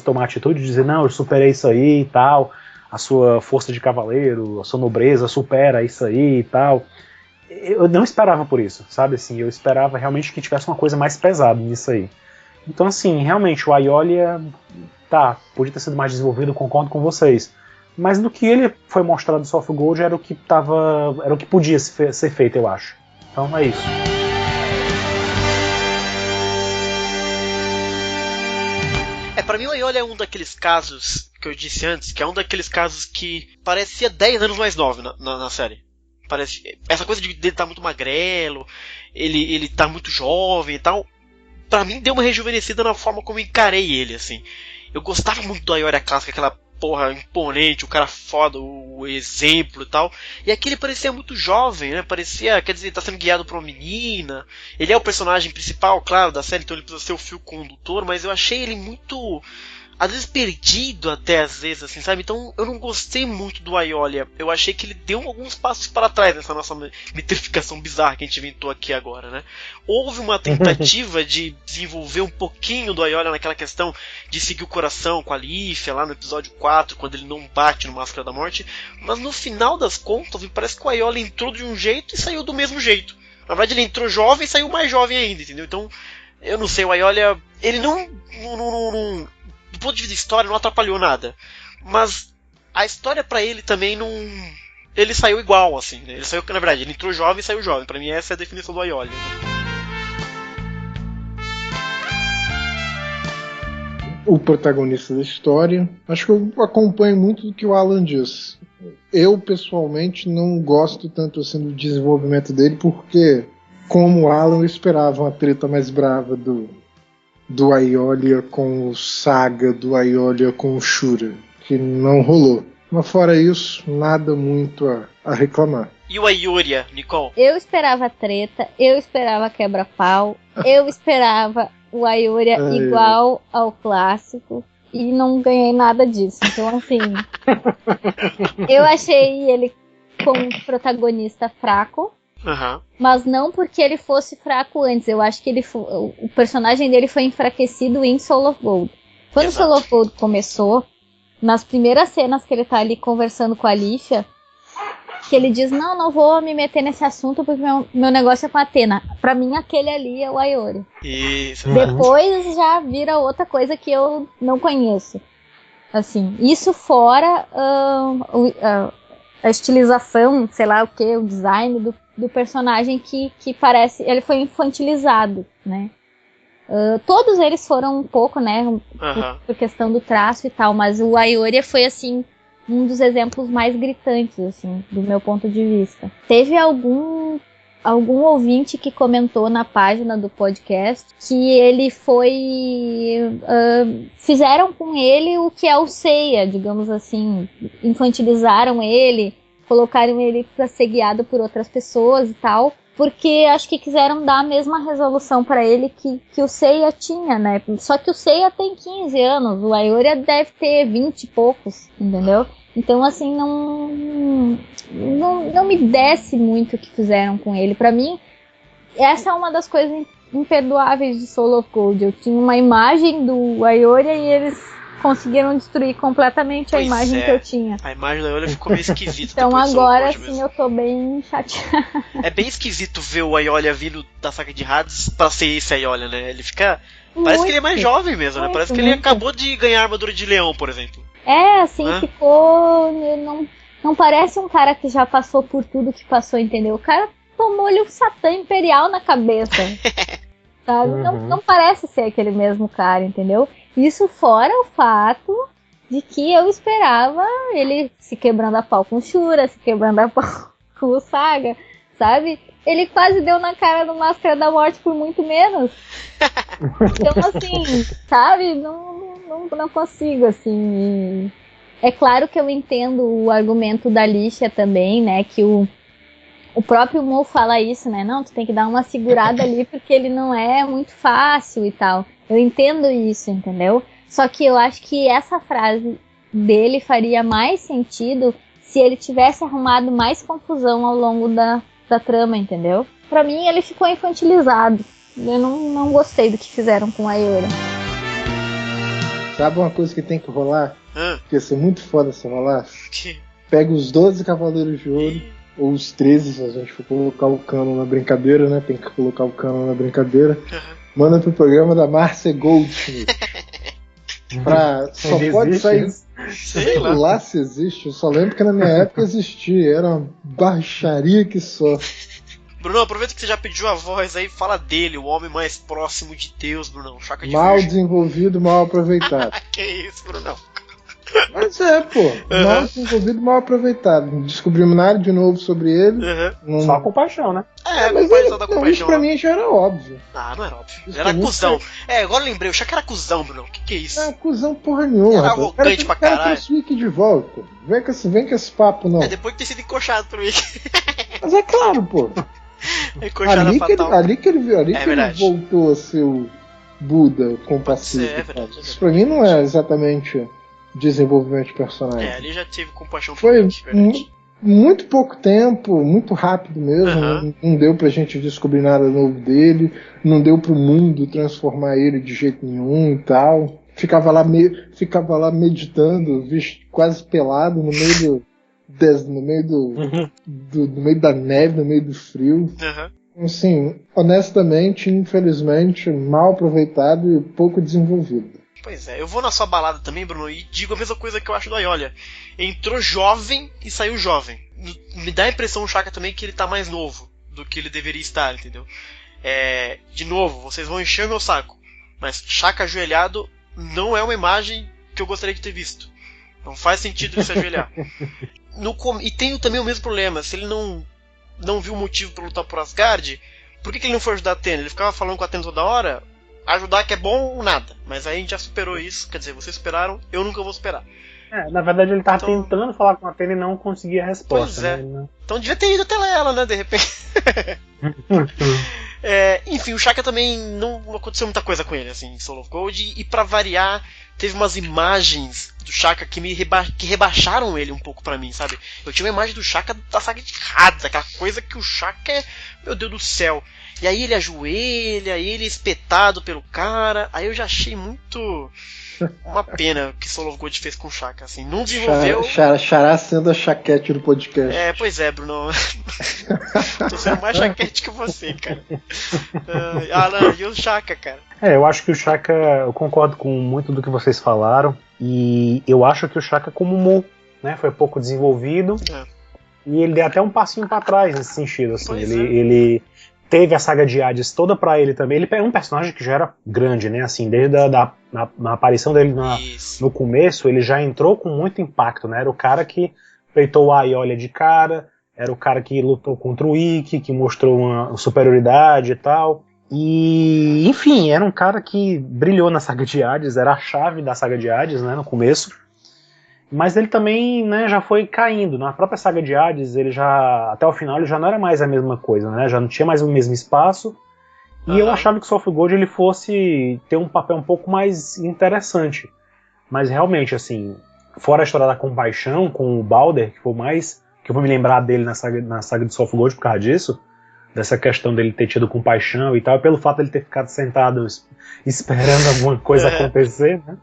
tomar atitude de dizer, não, eu superei isso aí e tal, a sua força de cavaleiro, a sua nobreza supera isso aí e tal. Eu não esperava por isso, sabe? Assim, eu esperava realmente que tivesse uma coisa mais pesada nisso aí. Então, assim, realmente, o Aiolia, podia ter sido mais desenvolvido, concordo com vocês. Mas no que ele foi mostrado no Soft Gold era o que podia ser feito, eu acho. Então, é isso. Pra mim o Aiolia é um daqueles casos que eu disse antes, que é um daqueles casos que parecia 10 anos mais novo na série. Parece, essa coisa de ele tá muito magrelo, ele tá muito jovem e tal. Pra mim deu uma rejuvenescida na forma como eu encarei ele, assim. Eu gostava muito do Aiolia clássico, aquela porra imponente, o cara foda, o exemplo e tal. E aqui ele parecia muito jovem, né? Parecia, quer dizer, ele tá sendo guiado por uma menina. Ele é o personagem principal, claro, da série, então ele precisa ser o fio condutor, mas eu achei ele muito, às vezes, perdido até às vezes, assim, sabe? Então eu não gostei muito do Aiolia. Eu achei que ele deu alguns passos para trás nessa nossa metrificação bizarra que a gente inventou aqui agora, né? Houve uma tentativa de desenvolver um pouquinho do Aiolia naquela questão de seguir o coração com a Lífia, lá no episódio 4, quando ele não bate no Máscara da Morte, mas no final das contas, me parece que o Aiolia entrou de um jeito e saiu do mesmo jeito. Na verdade, ele entrou jovem e saiu mais jovem ainda, entendeu? Então, eu não sei, o Aiolia, ele não do ponto de vista da história, não atrapalhou nada. Mas a história pra ele também não... Ele saiu igual, assim, né? Ele saiu, na verdade, ele entrou jovem e saiu jovem. Pra mim essa é a definição do Aiolia. O protagonista da história, acho que eu acompanho muito do que o Alan diz. Eu, pessoalmente, não gosto tanto assim do desenvolvimento dele, porque, como o Alan, eu esperava uma treta mais brava do Aiolia com o Saga, do Aiolia com o Shura, que não rolou. Mas fora isso, nada muito a reclamar. E o Yuria, Nicole? Eu esperava treta, eu esperava quebra-pau, eu esperava o Aiolia igual ao clássico e não ganhei nada disso. Então, assim, eu achei ele como protagonista fraco. Uhum. Mas não porque ele fosse fraco antes. Eu acho que o personagem dele foi enfraquecido em Soul of Gold. Quando Soul of Gold começou, nas primeiras cenas que ele tá ali conversando com a Lífia, que ele diz, não vou me meter nesse assunto porque meu negócio é com a Athena. Pra mim, aquele ali é o Aiolia. Isso. Depois já vira outra coisa que eu não conheço. Assim, isso fora a estilização, sei lá o que, o design do personagem que parece... Ele foi infantilizado, né? Todos eles foram um pouco, né? Por questão do traço e tal, mas o Aiolia foi, assim, um dos exemplos mais gritantes, assim, do meu ponto de vista. Teve algum algum ouvinte que comentou na página do podcast que ele foi... fizeram com ele o que é o Seiya, digamos assim. Infantilizaram ele, colocaram ele para ser guiado por outras pessoas e tal. Porque acho que quiseram dar a mesma resolução para ele que o Seiya tinha, né? Só que o Seiya tem 15 anos, o Ayoria deve ter 20 e poucos, entendeu? Então, assim, não me desce muito o que fizeram com ele. Pra mim, essa é uma das coisas imperdoáveis de Soul of Gold. Eu tinha uma imagem do Ayoria e eles conseguiram destruir completamente a imagem que eu tinha. A imagem da Ayolia ficou meio esquisita. Então agora sim eu tô bem chateada. É bem esquisito ver o Ayolia vindo da saga de Hades pra ser esse Ayolia, né? Ele fica... Parece que ele é mais jovem mesmo, né? Parece que ele acabou de ganhar a armadura de leão, por exemplo. É, assim, ficou... Não parece um cara que já passou por tudo que passou, entendeu? O cara tomou-lhe um Satã Imperial na cabeça. Sabe? Não parece ser aquele mesmo cara, entendeu? Isso fora o fato de que eu esperava ele se quebrando a pau com o Shura, se quebrando a pau com o Saga, sabe? Ele quase deu na cara do Máscara da Morte por muito menos. Então, assim, sabe? Não consigo, assim. É claro que eu entendo o argumento da Lixa também, né? Que o próprio Mo fala isso, né? Não, tu tem que dar uma segurada ali porque ele não é muito fácil e tal. Eu entendo isso, entendeu? Só que eu acho que essa frase dele faria mais sentido se ele tivesse arrumado mais confusão ao longo da trama, entendeu? Pra mim, ele ficou infantilizado. Eu não gostei do que fizeram com a Ayoria. Sabe uma coisa que tem que rolar? Que ia ser muito foda se rolar? Que? Pega os 12 Cavaleiros de Ouro, ou os 13, se a gente for colocar o cano na brincadeira, né? Tem que colocar o cano na brincadeira. Manda pro programa da Márcia Goldschmidt. Só pode sair. Sei lá se existe. Eu só lembro que na minha época existia. Era uma baixaria que só. Bruno, aproveita que você já pediu a voz aí, fala dele, o homem mais próximo de Deus, Bruno. Chaka de mal virgem. Desenvolvido, mal aproveitado. Que isso, Bruno? Mas mal desenvolvido, mal aproveitado. Não descobrimos nada de novo sobre ele. Só a compaixão, né? Mas isso pra mim já era óbvio. Não era óbvio. Ele era cuzão. Agora eu lembrei, o Chaka era cuzão, Bruno. Que é isso? Cuzão porra nenhuma. Era arrogante pra caralho. Cara, trouxe o Wiki de volta. Vem com esse papo, não. Depois de ter sido encoxado pro Wiki. Mas é claro, pô. Ali que ele voltou a ser o Buda compassivo. É verdade. Isso pra mim não é exatamente desenvolvimento de personagem. Ali já teve compaixão. Foi muito pouco tempo, muito rápido mesmo. Não deu pra gente descobrir nada novo dele. Não deu pro mundo transformar ele de jeito nenhum e tal. Ficava lá meditando, quase pelado no meio no meio da neve, no meio do frio. Assim, honestamente, infelizmente, mal aproveitado e pouco desenvolvido. Pois é, eu vou na sua balada também, Bruno, e digo a mesma coisa que eu acho do Ayolia. Entrou jovem e saiu jovem. Me dá a impressão, o Chaka, também, que ele tá mais novo do que ele deveria estar, entendeu? De novo, vocês vão encher o meu saco, mas Chaka ajoelhado não é uma imagem que eu gostaria de ter visto. Não faz sentido ele se ajoelhar. E tem também o mesmo problema, se ele não viu motivo pra lutar por Asgard, por que ele não foi ajudar a Athena? Ele ficava falando com a Athena toda hora. Ajudar que é bom, nada. Mas aí a gente já superou isso. Quer dizer, vocês superaram, eu nunca vou superar. Na verdade ele tava tentando falar com a Athena e não conseguia a resposta. Pois é. Né? Então devia ter ido até ela, né, de repente. Enfim, o Chaka também não aconteceu muita coisa com ele, assim, em Soul of Gold. E pra variar, teve umas imagens do Chaka que que rebaixaram ele um pouco pra mim, sabe? Eu tinha uma imagem do Chaka da saga de Hades, aquela coisa que o Chaka é... Meu Deus do céu. E aí ele ajoelha, aí ele é espetado pelo cara. Aí eu já achei muito... uma pena o que Soul of Gold fez com o Chaka, assim. Não desenvolveu... Xará sendo a chaquete do podcast. Pois é, Bruno. Tô sendo mais chaquete que você, cara. Alan, e o Chaka, cara? Eu acho que o Chaka... Eu concordo com muito do que vocês falaram. E eu acho que o Chaka, como Mu, né, foi pouco desenvolvido. E ele deu até um passinho pra trás nesse sentido, assim. Ele teve a saga de Hades toda pra ele também. Ele é um personagem que já era grande, né? Assim, desde na aparição dele no começo, ele já entrou com muito impacto, né? Era o cara que peitou a Ayolia de cara, era o cara que lutou contra o Ikki, que mostrou uma superioridade e tal. E, enfim, era um cara que brilhou na saga de Hades, era a chave da saga de Hades, né, no começo. Mas ele também, né, já foi caindo. Na própria saga de Hades, ele já, até o final, ele já não era mais a mesma coisa, né, já não tinha mais o mesmo espaço. E eu achava que o Soul of Gold ele fosse ter um papel um pouco mais interessante. Mas realmente, assim, fora a história da compaixão com o Balder, que foi mais que eu vou me lembrar dele na saga de Soul of Gold por causa disso, dessa questão dele ter tido compaixão e tal, e pelo fato dele ter ficado sentado esperando alguma coisa acontecer, né?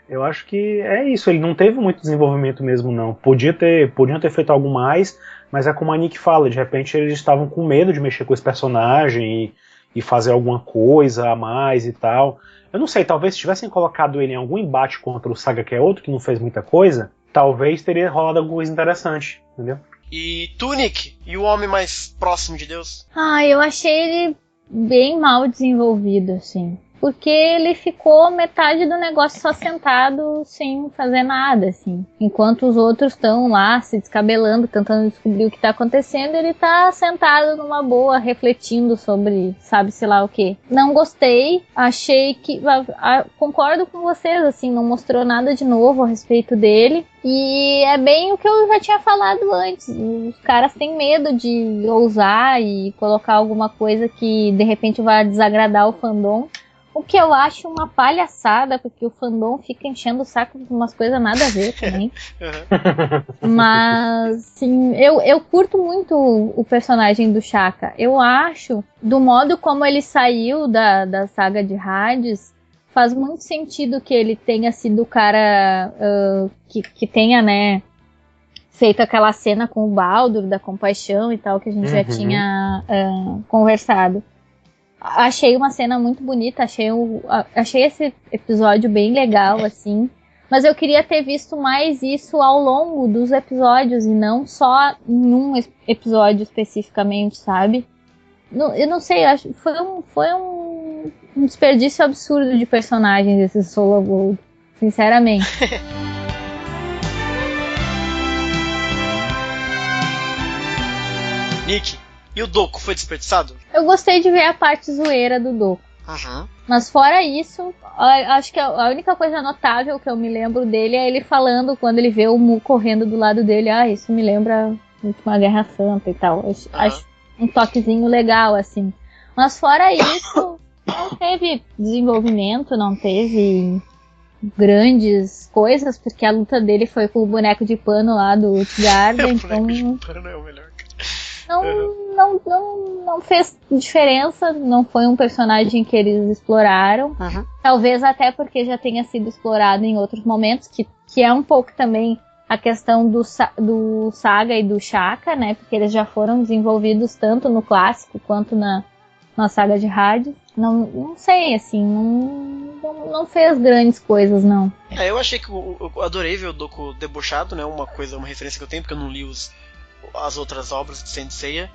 Eu acho que é isso, ele não teve muito desenvolvimento mesmo, não. Podiam ter feito algo mais, mas é como a Nick fala, de repente eles estavam com medo de mexer com esse personagem e fazer alguma coisa a mais e tal. Eu não sei, talvez se tivessem colocado ele em algum embate contra o Saga Keoto, que não fez muita coisa, talvez teria rolado alguma coisa interessante, entendeu? E tu, Nick, e o homem mais próximo de Deus? Eu achei ele bem mal desenvolvido, assim. Porque ele ficou metade do negócio só sentado, sem fazer nada, assim. Enquanto os outros estão lá se descabelando, tentando descobrir o que tá acontecendo, ele tá sentado numa boa, refletindo sobre sabe-se lá o quê. Não gostei, achei que... concordo com vocês, assim, não mostrou nada de novo a respeito dele. E é bem o que eu já tinha falado antes. Os caras têm medo de ousar e colocar alguma coisa que, de repente, vai desagradar o fandom. O que eu acho uma palhaçada, porque o fandom fica enchendo o saco de umas coisas nada a ver também. Mas, sim, eu curto muito o personagem do Shaka. Eu acho, do modo como ele saiu da saga de Hades, faz muito sentido que ele tenha sido o cara que tenha, né, feito aquela cena com o Baldur, da compaixão e tal, que a gente já tinha conversado. Achei uma cena muito bonita, achei esse episódio bem legal, assim. Mas eu queria ter visto mais isso ao longo dos episódios e não só em um episódio especificamente, sabe? Eu não sei, acho foi um desperdício absurdo de personagens esse Soul of Gold, sinceramente. Nick, e o Doku foi desperdiçado? Eu gostei de ver a parte zoeira do Doku. Mas fora isso, acho que a única coisa notável que eu me lembro dele é ele falando quando ele vê o Mu correndo do lado dele. Isso me lembra uma Guerra Santa e tal. Acho um toquezinho legal, assim. Mas fora isso, não teve desenvolvimento, não teve grandes coisas, porque a luta dele foi com o boneco de pano lá do Utgarda, então... O boneco de pano é o melhor. Não fez diferença, não foi um personagem que eles exploraram. Talvez até porque já tenha sido explorado em outros momentos, que é um pouco também a questão do Saga e do Shaka, né? Porque eles já foram desenvolvidos tanto no clássico quanto na saga de Hades. Não sei, assim, não fez grandes coisas, não. Eu achei que eu adorei ver o Doku debochado, né? Uma referência que eu tenho, porque eu não li as outras obras de Saint Seiya.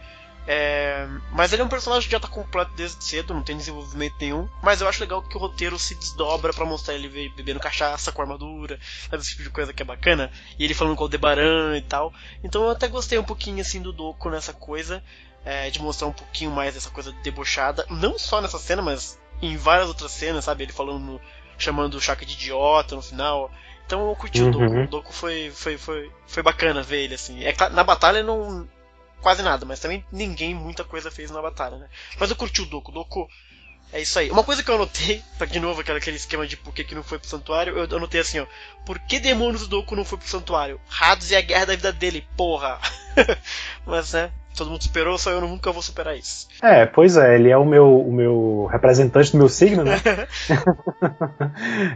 Mas ele é um personagem que já tá completo desde cedo, não tem desenvolvimento nenhum. Mas eu acho legal que o roteiro se desdobra pra mostrar ele bebendo cachaça com armadura, sabe, esse tipo de coisa que é bacana. E ele falando com o Aldebaran e tal. Então eu até gostei um pouquinho assim do Doku nessa coisa, de mostrar um pouquinho mais dessa coisa debochada. Não só nessa cena, mas em várias outras cenas, sabe? Ele falando, chamando o Shaka de idiota no final. Então eu curti o Doku. O Doku foi bacana ver ele, assim. Na batalha não... quase nada, mas também muita coisa fez na batalha, né? Mas eu curti o Doku. Doku é isso aí. Uma coisa que eu anotei, de novo aquele esquema de por que não foi pro santuário, eu anotei assim, ó. Por que demônios o Doku não foi pro santuário? Hades é a guerra da vida dele, porra! Mas, né? Todo mundo superou, só eu nunca vou superar isso. Pois é, ele é o meu representante do meu signo, né?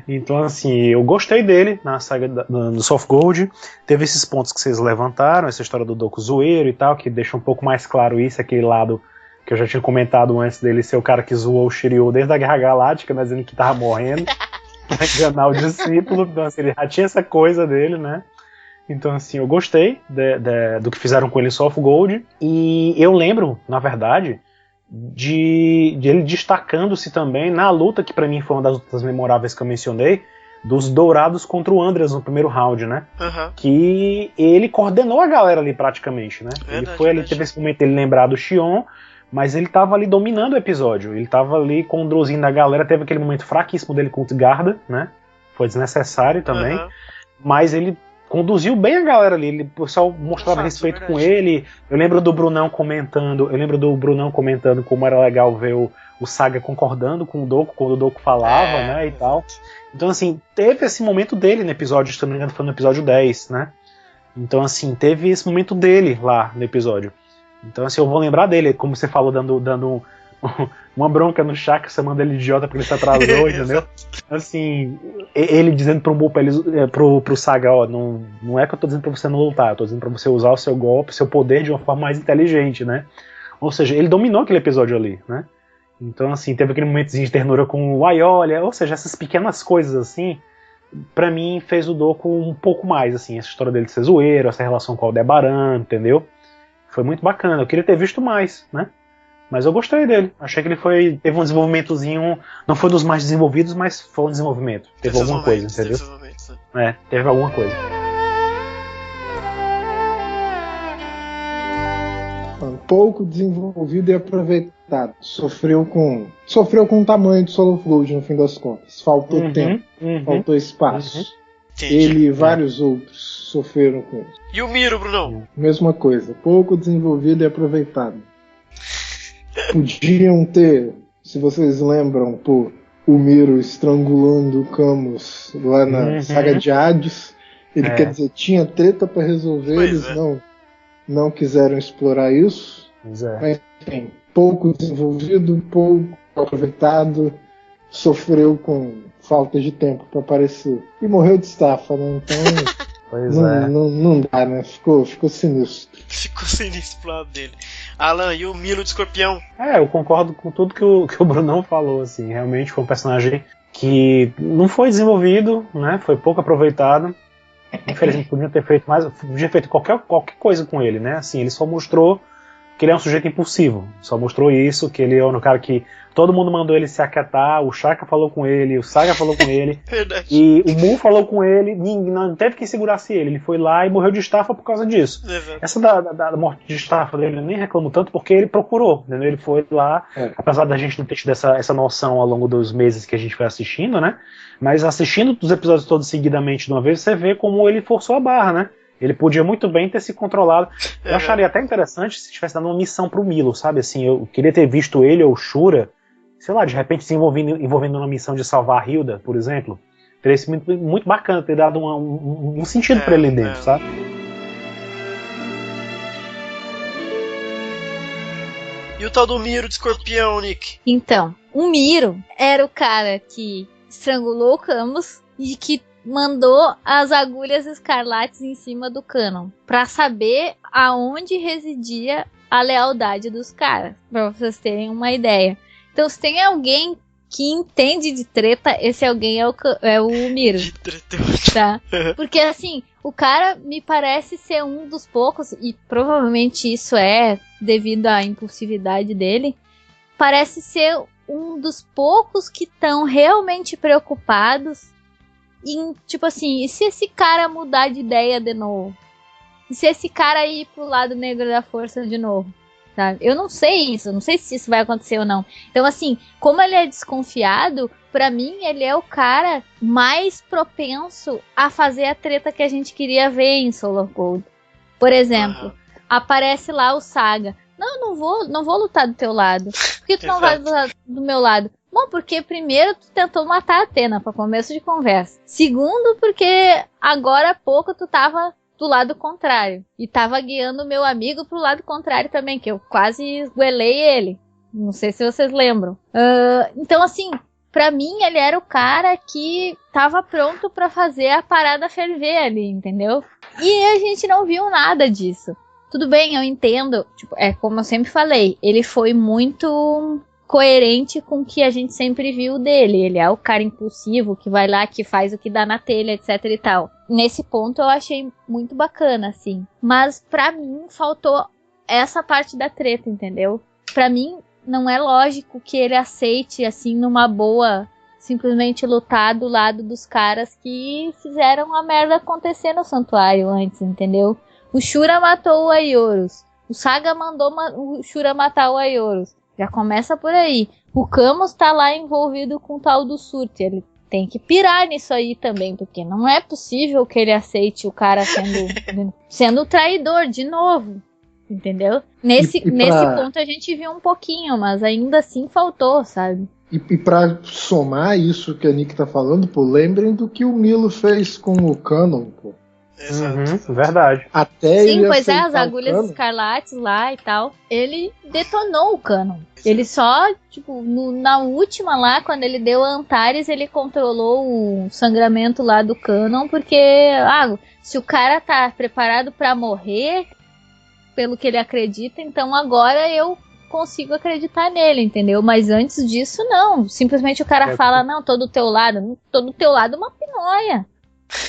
Então, assim, eu gostei dele na saga do Soul of Gold. Teve esses pontos que vocês levantaram, essa história do Doku zoeiro e tal, que deixa um pouco mais claro isso, aquele lado que eu já tinha comentado antes dele ser o cara que zoou o Shiryu desde a Guerra Galáctica, né, dizendo que tava morrendo, pra enganar o discípulo. Então, assim, ele já tinha essa coisa dele, né? Então, assim, eu gostei do que fizeram com ele em Soul of Gold. E eu lembro, na verdade, de ele destacando-se também na luta, que pra mim foi uma das lutas memoráveis que eu mencionei, dos Dourados contra o Andreas no primeiro round, né? Uhum. Que ele coordenou a galera ali praticamente, né? Ele foi ali, teve esse momento ele lembrar do Xion, mas ele tava ali dominando o episódio. Ele tava ali conduzindo a galera, teve aquele momento fraquíssimo dele com o Utgarda, né? Foi desnecessário também. Mas ele conduziu bem a galera ali, o pessoal mostrava respeito com ele. Eu lembro do Brunão comentando como era legal ver o Saga concordando com o Doku quando o Doku falava, né, e tal. Então, assim, teve esse momento dele no episódio, se não me engano, foi no episódio 10, né? Então, assim, teve esse momento dele lá no episódio. Então, assim, eu vou lembrar dele, como você falou, dando uma bronca no Shaka, chamando ele de idiota porque ele se atrasou, entendeu? Assim, ele dizendo pro Saga, ó, não é que eu tô dizendo pra você não lutar, eu tô dizendo pra você usar o seu golpe, o seu poder de uma forma mais inteligente, né? Ou seja, ele dominou aquele episódio ali, né? Então, assim, teve aquele momentozinho de ternura com o Aiolha, ou seja, essas pequenas coisas, assim, pra mim fez o Doku um pouco mais, assim, essa história dele de ser zoeiro, essa relação com o Aldebaran, entendeu? Foi muito bacana, eu queria ter visto mais, né? Mas eu gostei dele, achei que ele teve um desenvolvimentozinho, não foi dos mais desenvolvidos, mas foi um desenvolvimento, teve alguma coisa, entendeu? Teve alguma coisa. Pouco desenvolvido e aproveitado. Sofreu com o tamanho do Soul of Gold no fim das contas. Faltou tempo, faltou espaço. Ele e vários outros sofreram com isso. E o Miro, Brunão? Mesma coisa, pouco desenvolvido e aproveitado. Podiam ter, se vocês lembram, o Miro estrangulando o Camus lá na saga de Hades. Ele quer dizer, tinha treta para resolver, eles não quiseram explorar isso. Mas, enfim, pouco desenvolvido, pouco aproveitado, sofreu com falta de tempo para aparecer. E morreu de estafa, né? Então não dá, né? Ficou sinistro. Ficou sinistro pro lado dele. Alan, e o Milo de Escorpião? Eu concordo com tudo que o Brunão falou, assim. Realmente foi um personagem que não foi desenvolvido, né? Foi pouco aproveitado. Infelizmente podia ter feito mais, podia ter feito qualquer coisa com ele, né? Assim, ele só mostrou que ele é um sujeito impulsivo. Só mostrou isso, que ele é um cara que todo mundo mandou ele se aquietar, o Shaka falou com ele, o Saga falou com ele, Verdade. E o Mu falou com ele, não teve que segurar-se ele foi lá e morreu de estafa por causa disso. Exato. Essa da morte de estafa dele eu nem reclamo tanto porque ele procurou, entendeu? Ele foi lá, apesar da gente não ter tido essa noção ao longo dos meses que a gente foi assistindo, né? Mas assistindo os episódios todos seguidamente de uma vez, você vê como ele forçou a barra, né? Ele podia muito bem ter se controlado. Eu acharia até interessante se tivesse dado uma missão pro Milo, sabe? Assim, eu queria ter visto ele ou Shura, sei lá, de repente se envolvendo numa missão de salvar a Hilda, por exemplo. Teria sido muito bacana ter dado um sentido pra ele dentro, sabe? E o tal do Miro de Escorpião, Nick? Então, o Miro era o cara que estrangulou o Camus e que mandou as agulhas escarlates em cima do Canon pra saber aonde residia a lealdade dos caras, pra vocês terem uma ideia. Então, se tem alguém que entende de treta, esse alguém é o Miro. De treta, tá? Porque, assim, o cara me parece ser um dos poucos, e provavelmente isso é devido à impulsividade dele, parece ser um dos poucos que estão realmente preocupados em, tipo assim, e se esse cara mudar de ideia de novo? E se esse cara ir pro lado negro da força de novo? Sabe? Eu não sei isso, não sei se isso vai acontecer ou não. Então, assim, como ele é desconfiado, pra mim ele é o cara mais propenso a fazer a treta que a gente queria ver em Soul of Gold. Por exemplo, aparece lá o Saga. Não vou lutar do teu lado. Por que tu não vai lutar do meu lado? Bom, porque primeiro tu tentou matar a Athena, pra começo de conversa. Segundo, porque agora há pouco tu tava do lado contrário. E tava guiando o meu amigo pro lado contrário também, que eu quase esguelei ele. Não sei se vocês lembram. Então, assim, pra mim ele era o cara que tava pronto pra fazer a parada ferver ali, entendeu? E a gente não viu nada disso. Tudo bem, eu entendo. Tipo, é como eu sempre falei, ele foi muito coerente com o que a gente sempre viu dele. Ele é o cara impulsivo que vai lá, que faz o que dá na telha, etc e tal. Nesse ponto eu achei muito bacana, assim. Mas pra mim faltou essa parte da treta, entendeu? Pra mim não é lógico que ele aceite, assim, numa boa, simplesmente lutar do lado dos caras que fizeram a merda acontecer no santuário antes, entendeu? O Shura matou o Aioros. O Saga mandou o Shura matar o Aioros. Já começa por aí. O Camus tá lá envolvido com o tal do Surte. Ele tem que pirar nisso aí também, porque não é possível que ele aceite o cara sendo traidor de novo. Entendeu? Nesse ponto a gente viu um pouquinho, mas ainda assim faltou, sabe? E pra somar isso que a Nick tá falando, pô, lembrem do que o Milo fez com o Canon, pô. Exato. Verdade. Até Sim, ele pois é, aceitar as o agulhas Canon. escarlates lá e tal. Ele detonou o Canon. Ele só, tipo, na última lá, quando ele deu a Antares, ele controlou o sangramento lá do Canon, porque, se o cara tá preparado pra morrer, pelo que ele acredita, então agora eu consigo acreditar nele, entendeu? Mas antes disso, não. Simplesmente o cara fala, não, tô do teu lado é uma pinóia.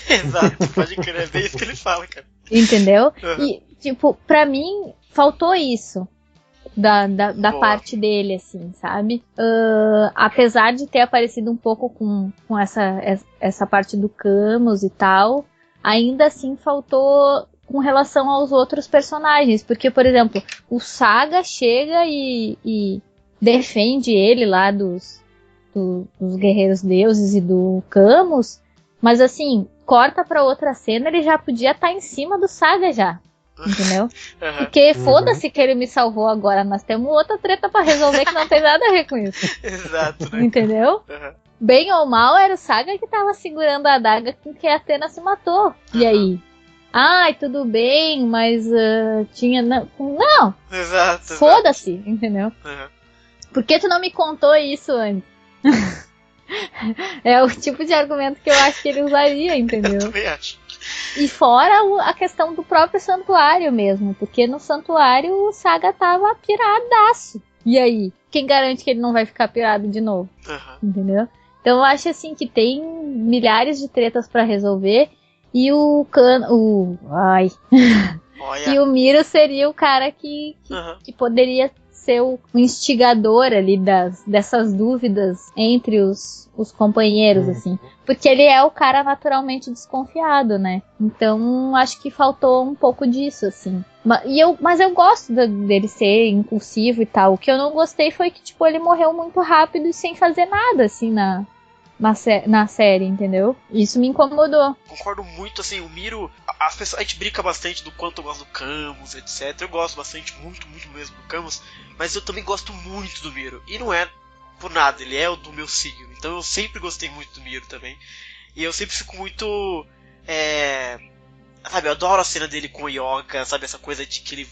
Exato, pode crer, é bem isso que ele fala, cara. Entendeu? Uhum. E, tipo, pra mim, faltou isso da parte dele, assim, sabe? Apesar de ter aparecido um pouco com essa parte do Camus e tal, ainda assim faltou com relação aos outros personagens. Porque, por exemplo, o Saga chega e defende ele lá dos Guerreiros Deuses e do Camus. Mas assim, corta pra outra cena, ele já podia estar em cima do Saga já. Entendeu? Uhum. Porque foda-se que ele me salvou agora. Nós temos outra treta pra resolver que não tem nada a ver com isso. Exato, né? Entendeu? Uhum. Bem ou mal, era o Saga que tava segurando a adaga com que a Athena se matou. E aí? Ai, tudo bem, mas tinha... Não! Exato. Foda-se, entendeu? Uhum. Por que tu não me contou isso antes? É o tipo de argumento que eu acho que ele usaria, entendeu? Eu também acho. E fora a questão do próprio santuário mesmo, porque no santuário o Saga tava piradaço. E aí? Quem garante que ele não vai ficar pirado de novo? Uhum. Entendeu? Então eu acho assim que tem milhares de tretas pra resolver e Olha. E o Miro seria o cara que poderia ser o instigador ali dessas dúvidas entre os companheiros, assim. Porque ele é o cara naturalmente desconfiado, né? Então, acho que faltou um pouco disso, assim. Mas eu gosto dele ser impulsivo e tal. O que eu não gostei foi que, tipo, ele morreu muito rápido e sem fazer nada, assim, na série, entendeu? Isso me incomodou. Concordo muito, assim, o Miro... a gente brinca bastante do quanto eu gosto do Camus, etc. Eu gosto bastante, muito, muito mesmo do Camus. Mas eu também gosto muito do Miro. E não é por nada, ele é o do meu signo. Então eu sempre gostei muito do Miro também. E eu sempre fico muito... sabe, eu adoro a cena dele com o Yoga, sabe? Essa coisa de que ele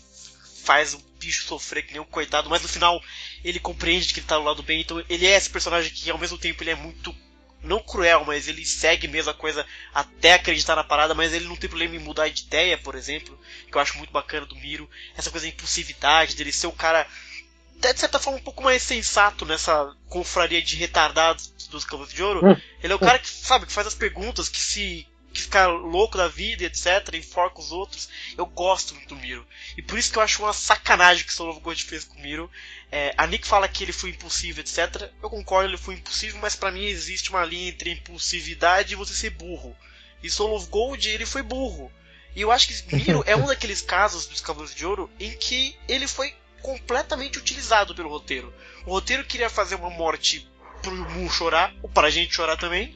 faz o bicho sofrer que nem um coitado. Mas no final ele compreende que ele tá do lado bem. Então ele é esse personagem que ao mesmo tempo ele é muito... não cruel, mas ele segue mesmo a coisa até acreditar na parada, mas ele não tem problema em mudar de ideia, por exemplo, que eu acho muito bacana do Miro, essa coisa da impulsividade, dele ser um cara, até de certa forma, um pouco mais sensato nessa confraria de retardados dos Cavaleiros de Ouro. Ele é o cara que, sabe, que faz as perguntas, que fica louco da vida, etc, enforca os outros. Eu gosto muito do Miro. E por isso que eu acho uma sacanagem que o Soul of Gold fez com o Miro. A Nick fala que ele foi impulsivo, etc. Eu concordo, ele foi impulsivo, mas pra mim existe uma linha entre impulsividade e você ser burro. E Soul of Gold, ele foi burro. E eu acho que Miro é um daqueles casos dos Cavaleiros de Ouro em que ele foi completamente utilizado pelo roteiro. O roteiro queria fazer uma morte pro Mu chorar, ou pra gente chorar também.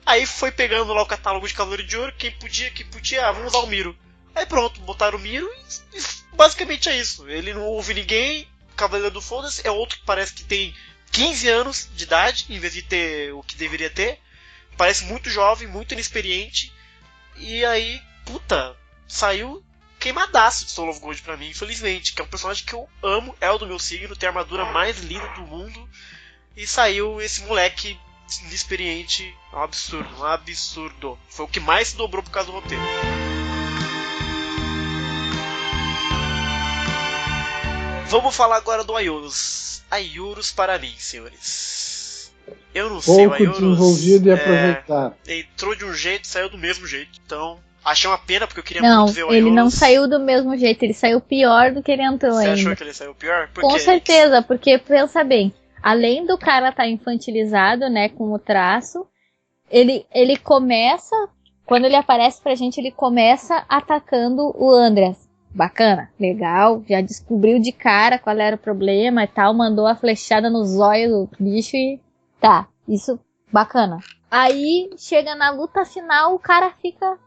Aí foi pegando lá o catálogo de Cavaleiro de Ouro, quem podia, vamos usar o Miro. Aí pronto, botaram o Miro e basicamente é isso. Ele não ouve ninguém, Cavaleiro do Foda-se, é outro que parece que tem 15 anos de idade, em vez de ter o que deveria ter. Parece muito jovem, muito inexperiente. E aí, puta, saiu queimadaço de Soul of Gold pra mim, infelizmente. Que é um personagem que eu amo, é o do meu signo, tem a armadura mais linda do mundo. E saiu esse moleque inexperiente, um absurdo. Foi o que mais se dobrou por causa do roteiro. Vamos falar agora do Aioros. Aioros para mim, senhores. Eu não sei, o Aioros... pouco desenvolvido e aproveitado. Entrou de um jeito, saiu do mesmo jeito. Então, achei uma pena, porque eu queria muito ver o Aioros. Não, ele não saiu do mesmo jeito, ele saiu pior do que ele entrou ainda. Você achou que ele saiu pior? Por Com quê? certeza, porque, pensa bem, além do cara estar infantilizado, né, com o traço, ele começa, quando ele aparece pra gente, ele começa atacando o Andreas. Bacana, legal, já descobriu de cara qual era o problema e tal, mandou a flechada no zóio do bicho e tá, isso, bacana. Aí, chega na luta final, o cara fica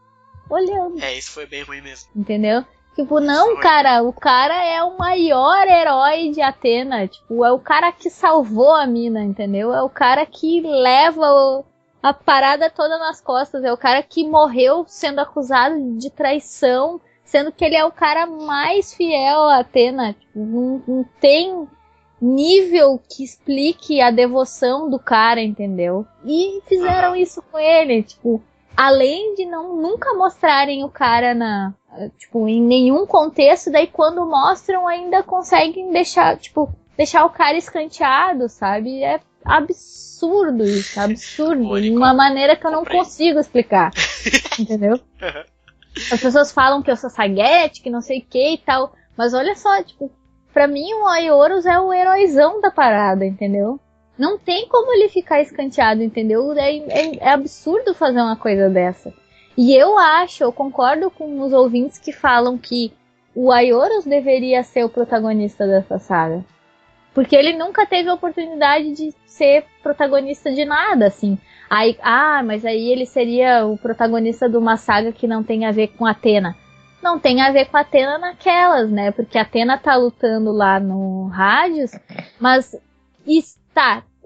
olhando. Isso foi bem ruim mesmo. Entendeu? Tipo, não, cara, o cara é o maior herói de Atena, tipo, é o cara que salvou a mina, entendeu? É o cara que leva a parada toda nas costas, é o cara que morreu sendo acusado de traição, sendo que ele é o cara mais fiel a Atena. Tipo, não tem nível que explique a devoção do cara, entendeu? E fizeram isso com ele, tipo, além de nunca mostrarem o cara em nenhum contexto, daí quando mostram ainda conseguem deixar o cara escanteado, sabe? É absurdo isso, absurdo, de uma maneira que eu não consigo explicar, entendeu? As pessoas falam que eu sou saguete, que não sei o que e tal, mas olha só, tipo, pra mim o Aioros é o heróizão da parada, entendeu? Não tem como ele ficar escanteado, entendeu? É absurdo fazer uma coisa dessa. E eu concordo com os ouvintes que falam que o Aioros deveria ser o protagonista dessa saga. Porque ele nunca teve a oportunidade de ser protagonista de nada, assim. Mas aí ele seria o protagonista de uma saga que não tem a ver com Atena. Não tem a ver com Atena naquelas, né? Porque Atena tá lutando lá no Hades, mas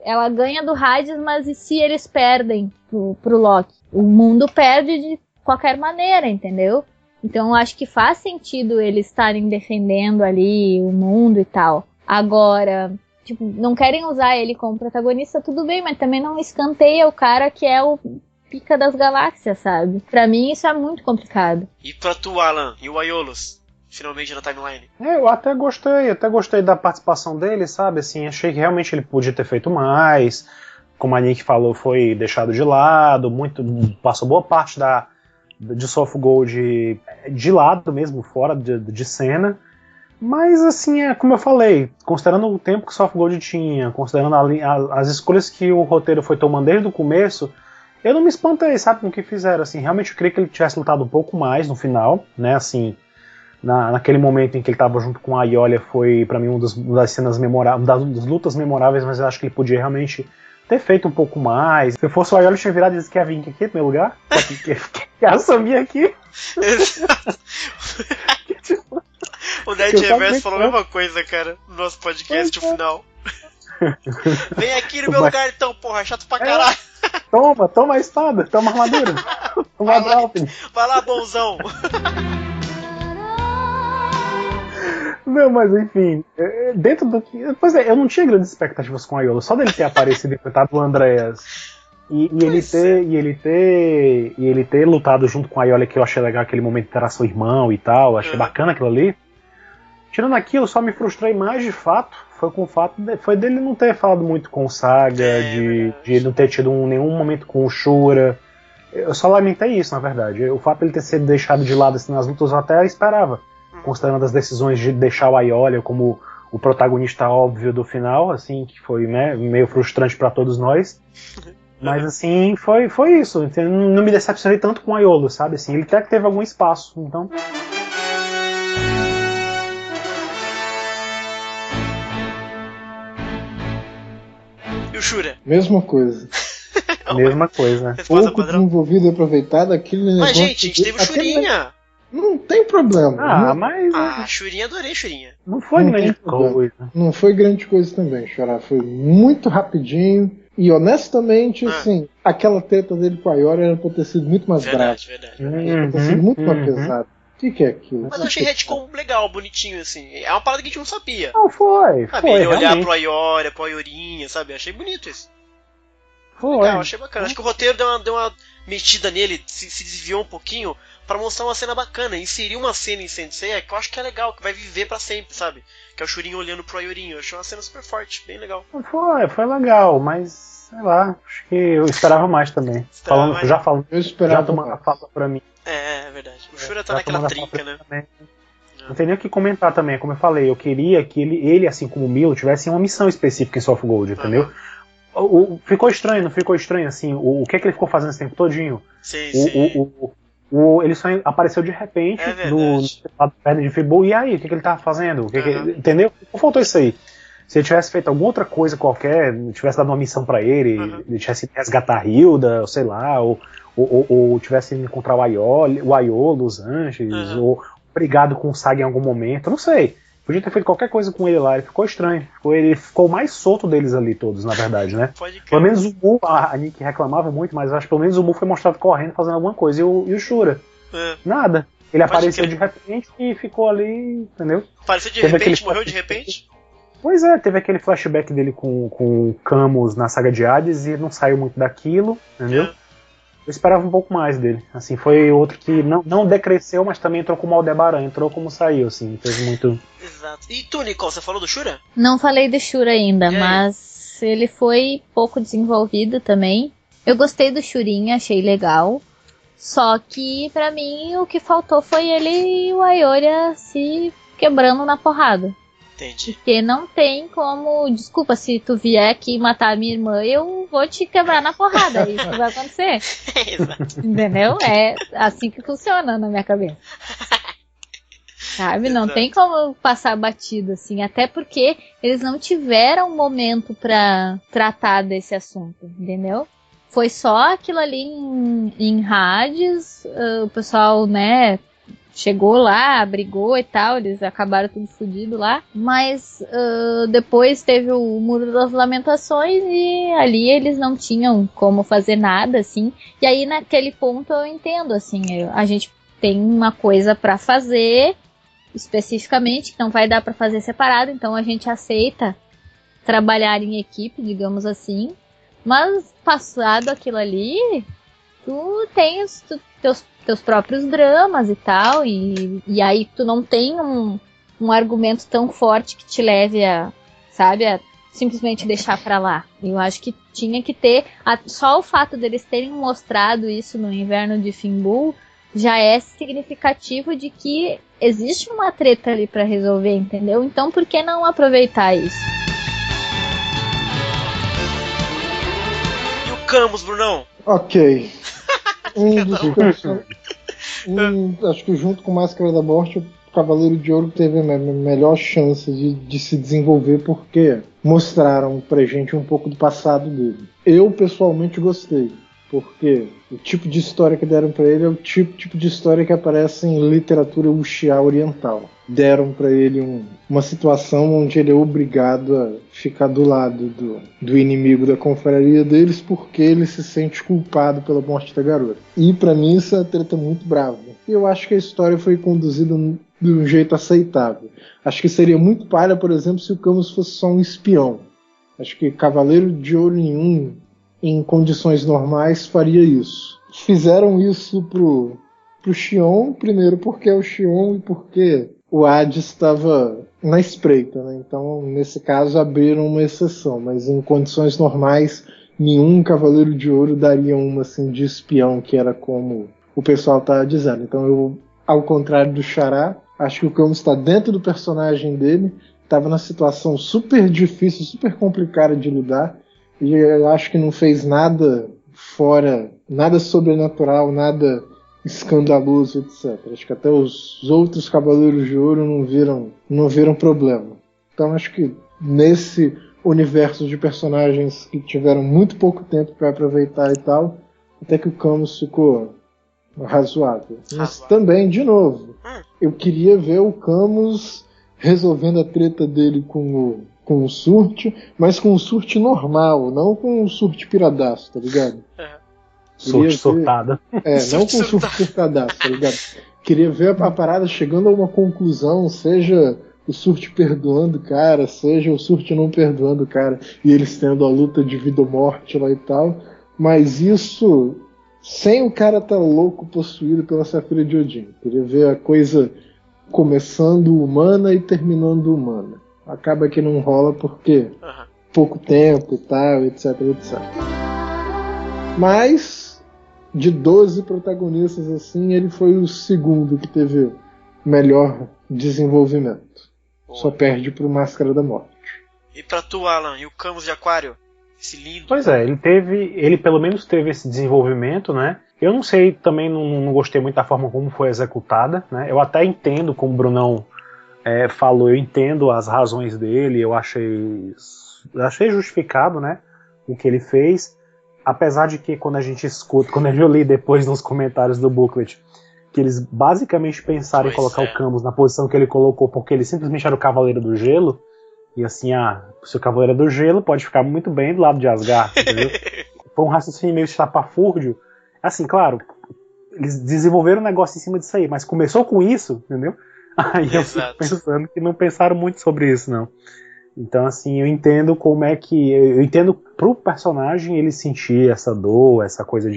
ela ganha do Hades, mas e se eles perdem pro Loki? O mundo perde de qualquer maneira, entendeu? Então eu acho que faz sentido eles estarem defendendo ali o mundo e tal. Agora, tipo, não querem usar ele como protagonista, tudo bem, mas também não escanteia o cara que é o pica das galáxias, sabe? Pra mim isso é muito complicado. E pra tu, Alan, e o Aiolos? Finalmente na timeline. Eu até gostei da participação dele, sabe? Assim, achei que realmente ele podia ter feito mais. Como a Nick falou, foi deixado de lado, passou boa parte de SoftGold de lado mesmo, fora de cena. Mas assim, como eu falei, considerando o tempo que SoftGold tinha, considerando as escolhas que o roteiro foi tomando desde o começo, eu não me espantei, sabe, com o que fizeram. Assim, realmente eu queria que ele tivesse lutado um pouco mais no final, né, assim, naquele momento em que ele estava junto com a Iolia, foi pra mim uma das cenas memoráveis, das lutas memoráveis, mas eu acho que ele podia realmente ter feito um pouco mais. Se eu fosse o Iolia, eu tinha virado e disse que ia vir aqui no meu lugar, que assumir aqui. O Nerd Reverso falou a mesma coisa, cara, no nosso podcast no final. Vem aqui no meu lugar então, porra, chato pra caralho. Toma a espada, toma a armadura. Vai lá, bonzão. Não, mas enfim, dentro do que. Pois é, eu não tinha grandes expectativas com a Aiolos, só dele ter aparecido e coitado do Andreas. E ele ter lutado junto com a Iolia, que eu achei legal aquele momento que era seu irmão e tal, achei bacana aquilo ali. Tirando aquilo, só me frustrei mais de fato, foi dele não ter falado muito com o Saga, de não ter tido nenhum momento com o Shura. Eu só lamentei isso, na verdade. O fato de ele ter sido deixado de lado assim, nas lutas eu até esperava, considerando as decisões de deixar o Aiolia como o protagonista óbvio do final, assim, que foi, né, meio frustrante para todos nós. Mas assim, foi isso. Não me decepcionei tanto com o Aiolos, sabe? Assim, ele até que teve algum espaço, então. E o Shura? Mesma coisa. Mesma coisa. Pouco desenvolvido e aproveitado aquele negócio. Mas gente, a gente teve o Shurinha. Não tem problema. Shurinha, adorei Shurinha. Não foi grande coisa. Não foi grande coisa também, Chorar. Foi muito rapidinho. E honestamente, assim, aquela treta dele com a Ioria era pra ter sido muito mais brava. Verdade. Era pra ter sido muito mais pesado. O que é aquilo? Mas eu achei retcon legal, bonitinho, assim. É uma parada que a gente não sabia. Não, foi. Ele olhar pro Aioria, pro Aiorinha, sabe? Achei bonito isso. Foi. Legal, achei bacana. Acho que o roteiro deu uma metida nele, se desviou um pouquinho pra mostrar uma cena bacana. Inserir uma cena em Sensei que eu acho que é legal, que vai viver pra sempre, sabe? Que é o Shurin olhando pro Aiorinho. Eu achei uma cena super forte, bem legal. Foi legal, mas sei lá, acho que eu esperava mais também. Eu esperava já tomando a fala pra mim. É verdade. O Shura tá naquela trinca, né? Não tem nem o que comentar também, como eu falei, eu queria que ele assim como o Milo, tivesse uma missão específica em Soft Gold, entendeu? Ficou estranho, não ficou estranho, assim, o que é que ele ficou fazendo esse tempo todinho? Sim. Ele só apareceu de repente no perna de Fibu, e aí, o que ele tava fazendo? Entendeu? Faltou isso aí. Se ele tivesse feito alguma outra coisa qualquer, tivesse dado uma missão pra ele, ele tivesse ido resgatar a Hilda, sei lá, ou tivesse ido encontrar o Aiolo, os Anjos, ou brigado com o Saga em algum momento, eu não sei. Podia ter feito qualquer coisa com ele lá, ele ficou estranho. Ele ficou mais solto deles ali todos, na verdade, né? Pelo menos o Mu, a Nick reclamava muito, mas eu acho que pelo menos o Mu foi mostrado correndo, fazendo alguma coisa. E o Shura? Nada. Ele apareceu de repente e ficou ali, entendeu? Apareceu de repente, morreu de repente? Pois é, teve aquele flashback dele com o Camus na saga de Hades e não saiu muito daquilo, entendeu? Eu esperava um pouco mais dele. Assim, foi outro que não decresceu, mas também entrou como Aldebaran, entrou como saiu, assim, fez muito... Exato. E tu, Nicole, você falou do Shura? Não falei do Shura ainda, mas ele foi pouco desenvolvido também. Eu gostei do Shurinha, achei legal. Só que, pra mim, o que faltou foi ele e o Aioria se quebrando na porrada. Entendi. Porque não tem como... Desculpa, se tu vier aqui matar a minha irmã, eu vou te quebrar na porrada. É isso que vai acontecer. Exato. Entendeu? É assim que funciona na minha cabeça. Sabe? Não tem como passar batido, assim. Até porque eles não tiveram momento pra tratar desse assunto. Entendeu? Foi só aquilo ali em Hades. O pessoal, né... Chegou lá, brigou e tal, eles acabaram tudo fodido lá, mas depois teve o Muro das Lamentações e ali eles não tinham como fazer nada, assim, e aí naquele ponto eu entendo, assim, a gente tem uma coisa pra fazer especificamente, que não vai dar pra fazer separado, então a gente aceita trabalhar em equipe, digamos assim, mas passado aquilo ali, tu tem os teus próprios dramas e tal, e aí tu não tem um argumento tão forte que te leve a, sabe, a simplesmente deixar pra lá. Eu acho que tinha que ter, só o fato deles terem mostrado isso no Inverno de Fimbul já é significativo de que existe uma treta ali pra resolver, entendeu? Então por que não aproveitar isso? E o Camus, Brunão? Ok. Acho que junto com Máscara da Morte, o Cavaleiro de Ouro teve a melhor chance de se desenvolver porque mostraram pra gente um pouco do passado dele. Eu pessoalmente gostei, porque o tipo de história que deram pra ele é o tipo de história que aparece em literatura wuxia oriental. Deram pra ele uma situação onde ele é obrigado a ficar do lado do inimigo da confraria deles porque ele se sente culpado pela morte da garota. E pra mim isso é uma treta muito brava. E eu acho que a história foi conduzida de um jeito aceitável. Acho que seria muito palha, por exemplo, se o Camus fosse só um espião. Acho que Cavaleiro de Ouro nenhum, em condições normais, faria isso. Fizeram isso pro Xion, primeiro porque é o Xion e porque o Hades estava na espreita, né? Então, nesse caso, abriram uma exceção, mas em condições normais, nenhum Cavaleiro de Ouro daria uma assim, de espião, que era como o pessoal estava dizendo. Então, eu, ao contrário do Xará, acho que o Camus está dentro do personagem dele, estava na situação super difícil, super complicada de lidar, e eu acho que não fez nada fora, nada sobrenatural, nada escandaloso, etc. Acho que até os outros Cavaleiros de Ouro não viram problema. Então acho que nesse universo de personagens que tiveram muito pouco tempo para aproveitar e tal, até que o Camus ficou razoável. Mas também, de novo, eu queria ver o Camus resolvendo a treta dele com o Surt, mas com o Surt normal, não com o Surt piradaço, tá ligado? Surt surtada. Não com o Surt surtadaço, tá ligado? Queria ver a parada chegando a uma conclusão, seja o Surt perdoando o cara, seja o Surt não perdoando o cara, e eles tendo a luta de vida ou morte lá e tal, mas isso sem o cara tá louco, possuído pela Safira de Odin. Queria ver a coisa começando humana e terminando humana. Acaba que não rola porque pouco tempo e tal, etc, etc. Mas de 12 protagonistas assim, ele foi o segundo que teve melhor desenvolvimento. Boa. Só perde pro Máscara da Morte. E pra tu, Alan, e o Camus de Aquário? Esse lindo. Pois é, ele pelo menos teve esse desenvolvimento, né? Eu não sei, também não gostei muito da forma como foi executada, né? Eu até entendo, como o Brunão falou, eu entendo as razões dele, eu achei justificado, né? O que ele fez, apesar de que quando eu li depois nos comentários do booklet, que eles basicamente pensaram em colocar o Camus na posição que ele colocou, porque ele simplesmente era o Cavaleiro do Gelo, e assim, se o Cavaleiro do Gelo pode ficar muito bem do lado de Asgard, entendeu? Foi um raciocínio meio estapafúrdio. Assim, claro, eles desenvolveram um negócio em cima disso aí, mas começou com isso, entendeu? Aí eu fico pensando que não pensaram muito sobre isso, não. Então, assim, eu entendo eu entendo pro personagem ele sentir essa dor, essa coisa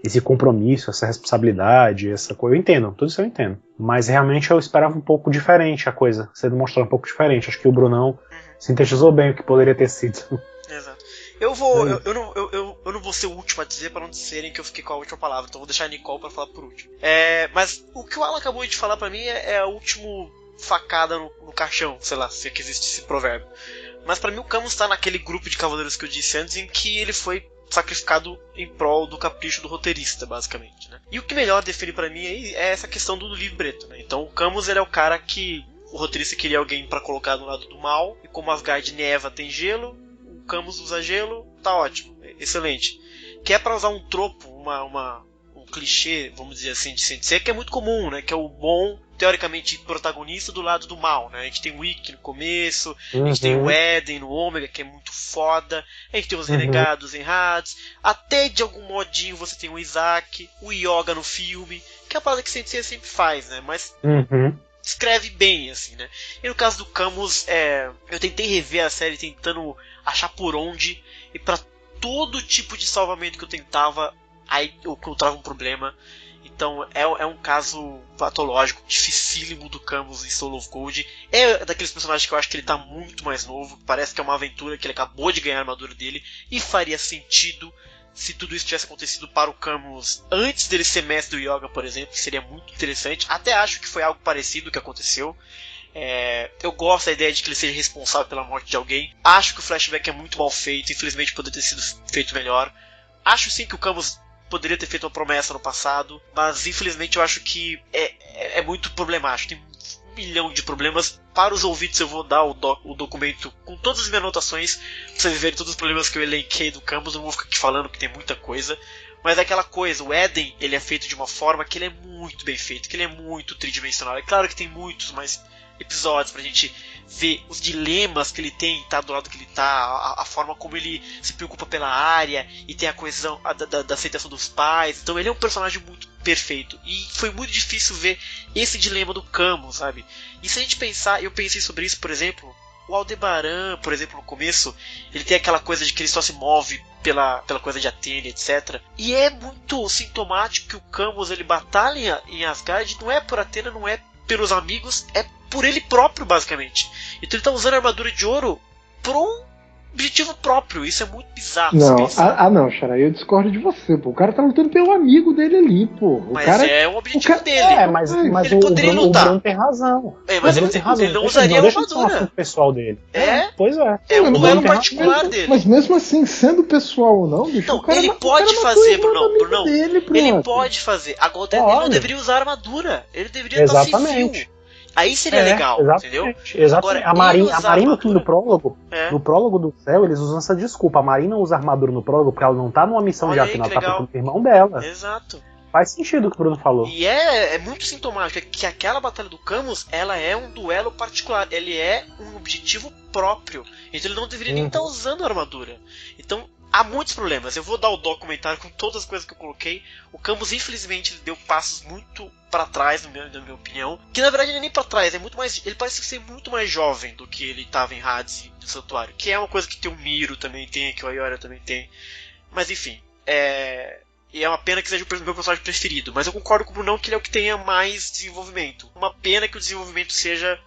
esse compromisso, essa responsabilidade, essa coisa. Eu entendo, tudo isso eu entendo. Mas realmente eu esperava um pouco diferente a coisa, sendo mostrada um pouco diferente. Acho que o Brunão sintetizou bem o que poderia ter sido. Exato. Eu não vou ser o último a dizer para não disserem que eu fiquei com a última palavra, então vou deixar a Nicole para falar por último. Mas o que o Alan acabou de falar para mim é a última facada no caixão, sei lá, se é que existe esse provérbio. Mas pra mim o Camus tá naquele grupo de cavaleiros que eu disse antes, em que ele foi sacrificado em prol do capricho do roteirista, basicamente, né? E o que melhor define pra mim é essa questão do livreto, né? Então o Camus, ele é o cara que o roteirista queria alguém pra colocar do lado do mal, e como Asgard neva tem gelo, o Camus usa gelo, tá ótimo, excelente. Que é pra usar um tropo, um clichê, vamos dizer assim, de Sensei, que é muito comum, né? Que é o bom, teoricamente, protagonista do lado do mal, né? A gente tem o Ikki no começo, a gente tem o Eden no Ômega, que é muito foda, a gente tem os Renegados em Hades, até de algum modinho você tem o Isaac, o Yoga no filme, que é a parada que Sensei sempre faz, né? Mas escreve bem, assim, né? E no caso do Camus, eu tentei rever a série tentando achar por onde, e pra todo tipo de salvamento que eu tentava, aí eu encontrava um problema. Então é um caso patológico, dificílimo do Camus em Soul of Gold. É daqueles personagens que eu acho que ele tá muito mais novo. Parece que é uma aventura que ele acabou de ganhar a armadura dele. E faria sentido se tudo isso tivesse acontecido para o Camus antes dele ser mestre do Yoga, por exemplo. Que seria muito interessante. Até acho que foi algo parecido que aconteceu. Eu gosto da ideia de que ele seja responsável pela morte de alguém. Acho que o flashback é muito mal feito. Infelizmente poderia ter sido feito melhor. Acho sim que o Camus poderia ter feito uma promessa no passado, mas infelizmente eu acho que é muito problemático. Tem 1 milhão de problemas. Para os ouvintes eu vou dar o documento com todas as minhas anotações, pra vocês verem todos os problemas que eu elenquei do Camus. Eu não vou ficar aqui falando que tem muita coisa, mas é aquela coisa, o Eden ele é feito de uma forma que ele é muito bem feito, que ele é muito tridimensional. É claro que tem muitos mais episódios pra gente ver os dilemas que ele tem, tá do lado que ele tá, a forma como ele se preocupa pela área e tem a coesão da aceitação dos pais. Então ele é um personagem muito perfeito e foi muito difícil ver esse dilema do Camus, sabe? E se a gente pensar, eu pensei sobre isso, por exemplo, o Aldebaran, por exemplo, no começo, ele tem aquela coisa de que ele só se move pela coisa de Atene, etc. E é muito sintomático que o Camus ele batalha em Asgard, não é por Atena, não é pelos amigos, é por ele próprio, basicamente. Então ele tá usando a armadura de ouro por um objetivo próprio. Isso é muito bizarro. Não, Xará, eu discordo de você, pô. O cara tá lutando pelo amigo dele ali, pô. Mas é o objetivo dele. Mas ele poderia lutar. O Bruno tem razão. Mas ele não usaria a armadura. Pessoal dele. Pois é. É um duelo particular dele. Mas mesmo assim, sendo pessoal ou não, bicho, então, ele pode fazer, Brunão. Ele pode fazer. Agora ele não deveria usar a armadura. Ele deveria estar civil. Aí seria legal, entendeu? Exatamente. Agora, a Marina no fim do prólogo, no prólogo do céu, eles usam essa desculpa. A Marina usa armadura no prólogo porque ela não tá numa missão de Atena, ela tá procurando o irmão dela. Exato. Faz sentido o que o Bruno falou. E é muito sintomático que aquela batalha do Camus, ela é um duelo particular. Ele é um objetivo próprio. Então ele não deveria nem estar usando a armadura. Então há muitos problemas. Eu vou dar o documentário com todas as coisas que eu coloquei. O Camus, infelizmente, ele deu passos muito para trás, na minha opinião. Que na verdade não é nem para trás, é muito mais. Ele parece ser muito mais jovem do que ele estava em Hades e no Santuário. Que é uma coisa que tem o Miro também tem, que o Ayora também tem. Mas enfim, e é uma pena que seja o meu personagem preferido. Mas eu concordo com o Brunão que ele é o que tenha mais desenvolvimento. Uma pena que o desenvolvimento seja,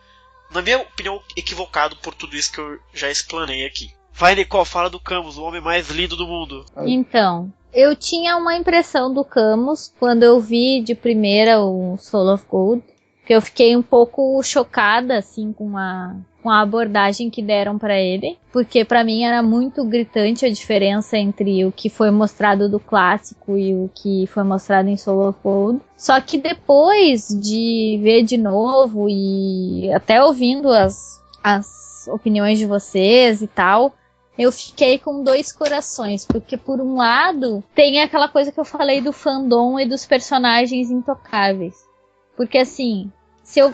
na minha opinião, equivocado por tudo isso que eu já explanei aqui. Vai, Nicole, fala do Camus, o homem mais lindo do mundo. Então, eu tinha uma impressão do Camus quando eu vi de primeira o Soul of Gold. Porque eu fiquei um pouco chocada, assim, com a abordagem que deram pra ele. Porque pra mim era muito gritante a diferença entre o que foi mostrado do clássico e o que foi mostrado em Soul of Gold. Só que depois de ver de novo e até ouvindo as opiniões de vocês e tal, eu fiquei com dois corações. Porque por um lado, tem aquela coisa que eu falei do fandom e dos personagens intocáveis. Porque assim, se eu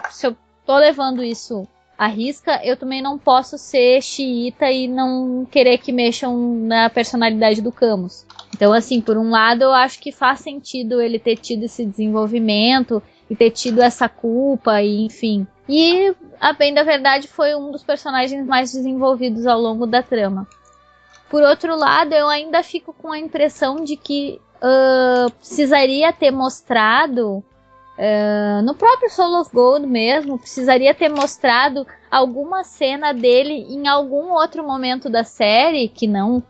tô levando isso à risca, eu também não posso ser xiita e não querer que mexam na personalidade do Camus. Então assim, por um lado eu acho que faz sentido ele ter tido esse desenvolvimento e ter tido essa culpa e enfim. E, a bem da verdade, foi um dos personagens mais desenvolvidos ao longo da trama. Por outro lado, eu ainda fico com a impressão de que precisaria ter mostrado no próprio Soul of Gold mesmo, precisaria ter mostrado alguma cena dele em algum outro momento da série, que não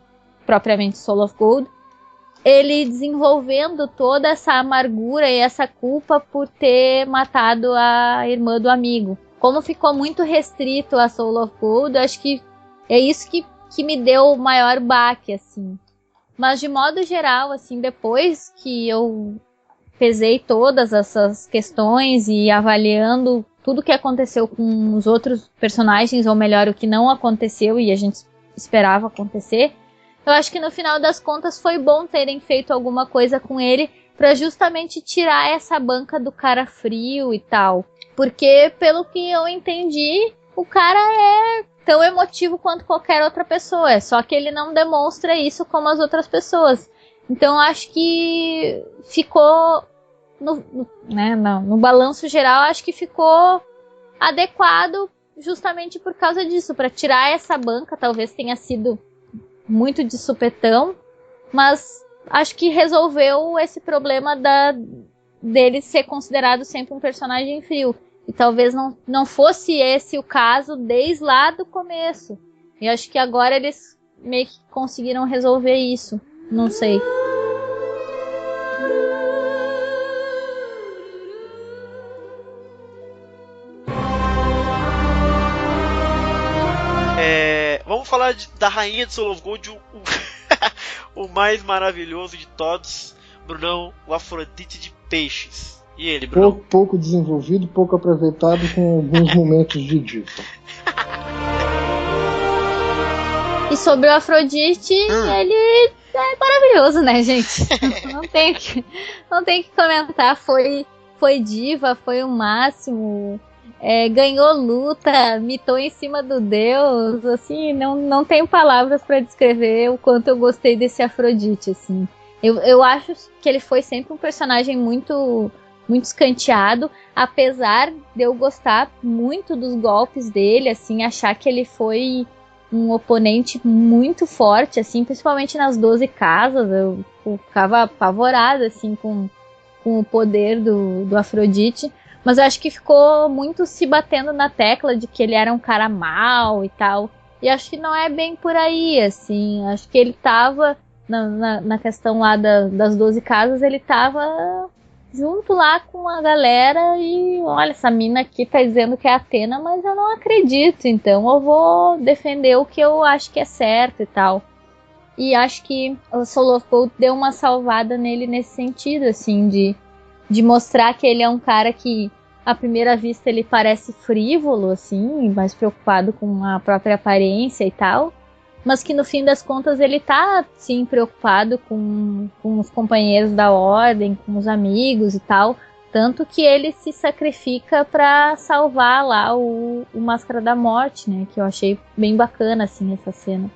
propriamente Soul of Gold, ele desenvolvendo toda essa amargura e essa culpa por ter matado a irmã do amigo. Como ficou muito restrito a Soul of Gold, acho que é isso que me deu o maior baque, assim. Mas de modo geral, assim, depois que eu pesei todas essas questões e avaliando tudo o que aconteceu com os outros personagens, ou melhor, o que não aconteceu e a gente esperava acontecer, eu acho que no final das contas foi bom terem feito alguma coisa com ele pra justamente tirar essa banca do cara frio e tal. Porque, pelo que eu entendi, o cara é tão emotivo quanto qualquer outra pessoa. É só que ele não demonstra isso como as outras pessoas. Então, acho que ficou no balanço geral, acho que ficou adequado justamente por causa disso, para tirar essa banca. Talvez tenha sido muito de supetão, mas acho que resolveu esse problema dele ser considerado sempre um personagem frio. E talvez não fosse esse o caso desde lá do começo. E acho que agora eles meio que conseguiram resolver isso. Não sei. Vamos falar da rainha de Soul of Gold, o mais maravilhoso de todos, Brunão, o Afrodite de Peixes. E ele, Brunão? Pouco desenvolvido, pouco aproveitado, com alguns momentos de diva. E sobre o Afrodite, ele é maravilhoso, né, gente? Não tem que comentar. Foi diva, foi o máximo. Ganhou luta, mitou em cima do deus, assim, não tenho palavras para descrever o quanto eu gostei desse Afrodite, assim. Eu acho que ele foi sempre um personagem muito, muito escanteado, apesar de eu gostar muito dos golpes dele, assim, achar que ele foi um oponente muito forte, assim, principalmente nas 12 casas, eu ficava apavorada, assim, com o poder do Afrodite. Mas eu acho que ficou muito se batendo na tecla de que ele era um cara mau e tal. E acho que não é bem por aí, assim. Acho que ele tava, na questão lá das 12 casas, ele tava junto lá com a galera e, olha, essa mina aqui tá dizendo que é Atena, mas eu não acredito, então eu vou defender o que eu acho que é certo e tal. E acho que o Soul of Gold deu uma salvada nele nesse sentido, assim, de mostrar que ele é um cara que, à primeira vista, ele parece frívolo, assim, mais preocupado com a própria aparência e tal, mas que no fim das contas ele tá, sim, preocupado com os companheiros da ordem, com os amigos e tal, tanto que ele se sacrifica pra salvar lá o Máscara da Morte, né, que eu achei bem bacana, assim, essa cena.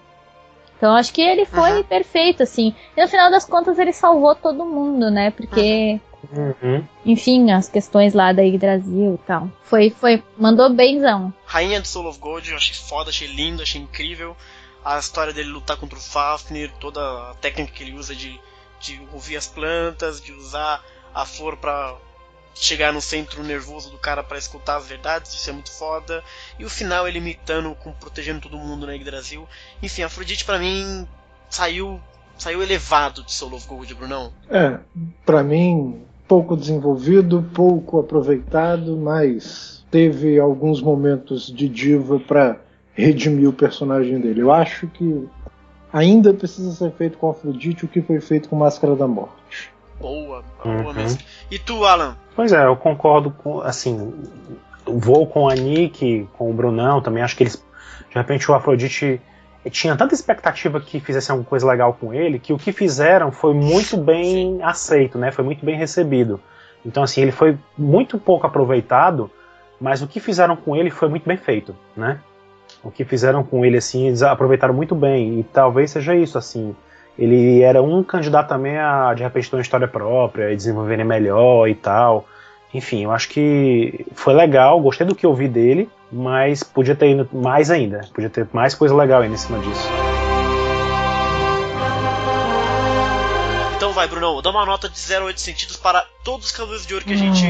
Então acho que ele foi perfeito, assim, e no final das contas ele salvou todo mundo, né, porque... Enfim, as questões lá da Yggdrasil e tal. Mandou benzão. Rainha do Soul of Gold, eu achei foda, achei lindo, achei incrível. A história dele lutar contra o Fafnir, toda a técnica que ele usa de ouvir as plantas, de usar a flor pra chegar no centro nervoso do cara pra escutar as verdades, isso é muito foda. E o final ele imitando, protegendo todo mundo na Yggdrasil. Enfim, Afrodite pra mim saiu elevado de Soul of Gold, Brunão. Pra mim, pouco desenvolvido, pouco aproveitado, mas teve alguns momentos de diva para redimir o personagem dele. Eu acho que ainda precisa ser feito com Afrodite o que foi feito com Máscara da Morte. Boa mesmo. E tu, Alan? Pois é, eu concordo com, assim, vou com a Nick, com o Brunão, também acho que eles, de repente o Afrodite tinha tanta expectativa que fizessem alguma coisa legal com ele, que o que fizeram foi muito bem aceito, né? Foi muito bem recebido. Então, assim, ele foi muito pouco aproveitado, mas o que fizeram com ele foi muito bem feito, né? O que fizeram com ele, assim, eles aproveitaram muito bem, e talvez seja isso, assim, ele era um candidato também a, de repente, ter uma história própria, e desenvolver melhor e tal. Enfim, eu acho que foi legal, gostei do que eu vi dele, mas podia ter ido mais ainda, podia ter mais coisa legal ainda em cima disso. Então vai, Brunão, dá uma nota de 0 a 8 sentidos para todos os Cavaleiros de Ouro que a gente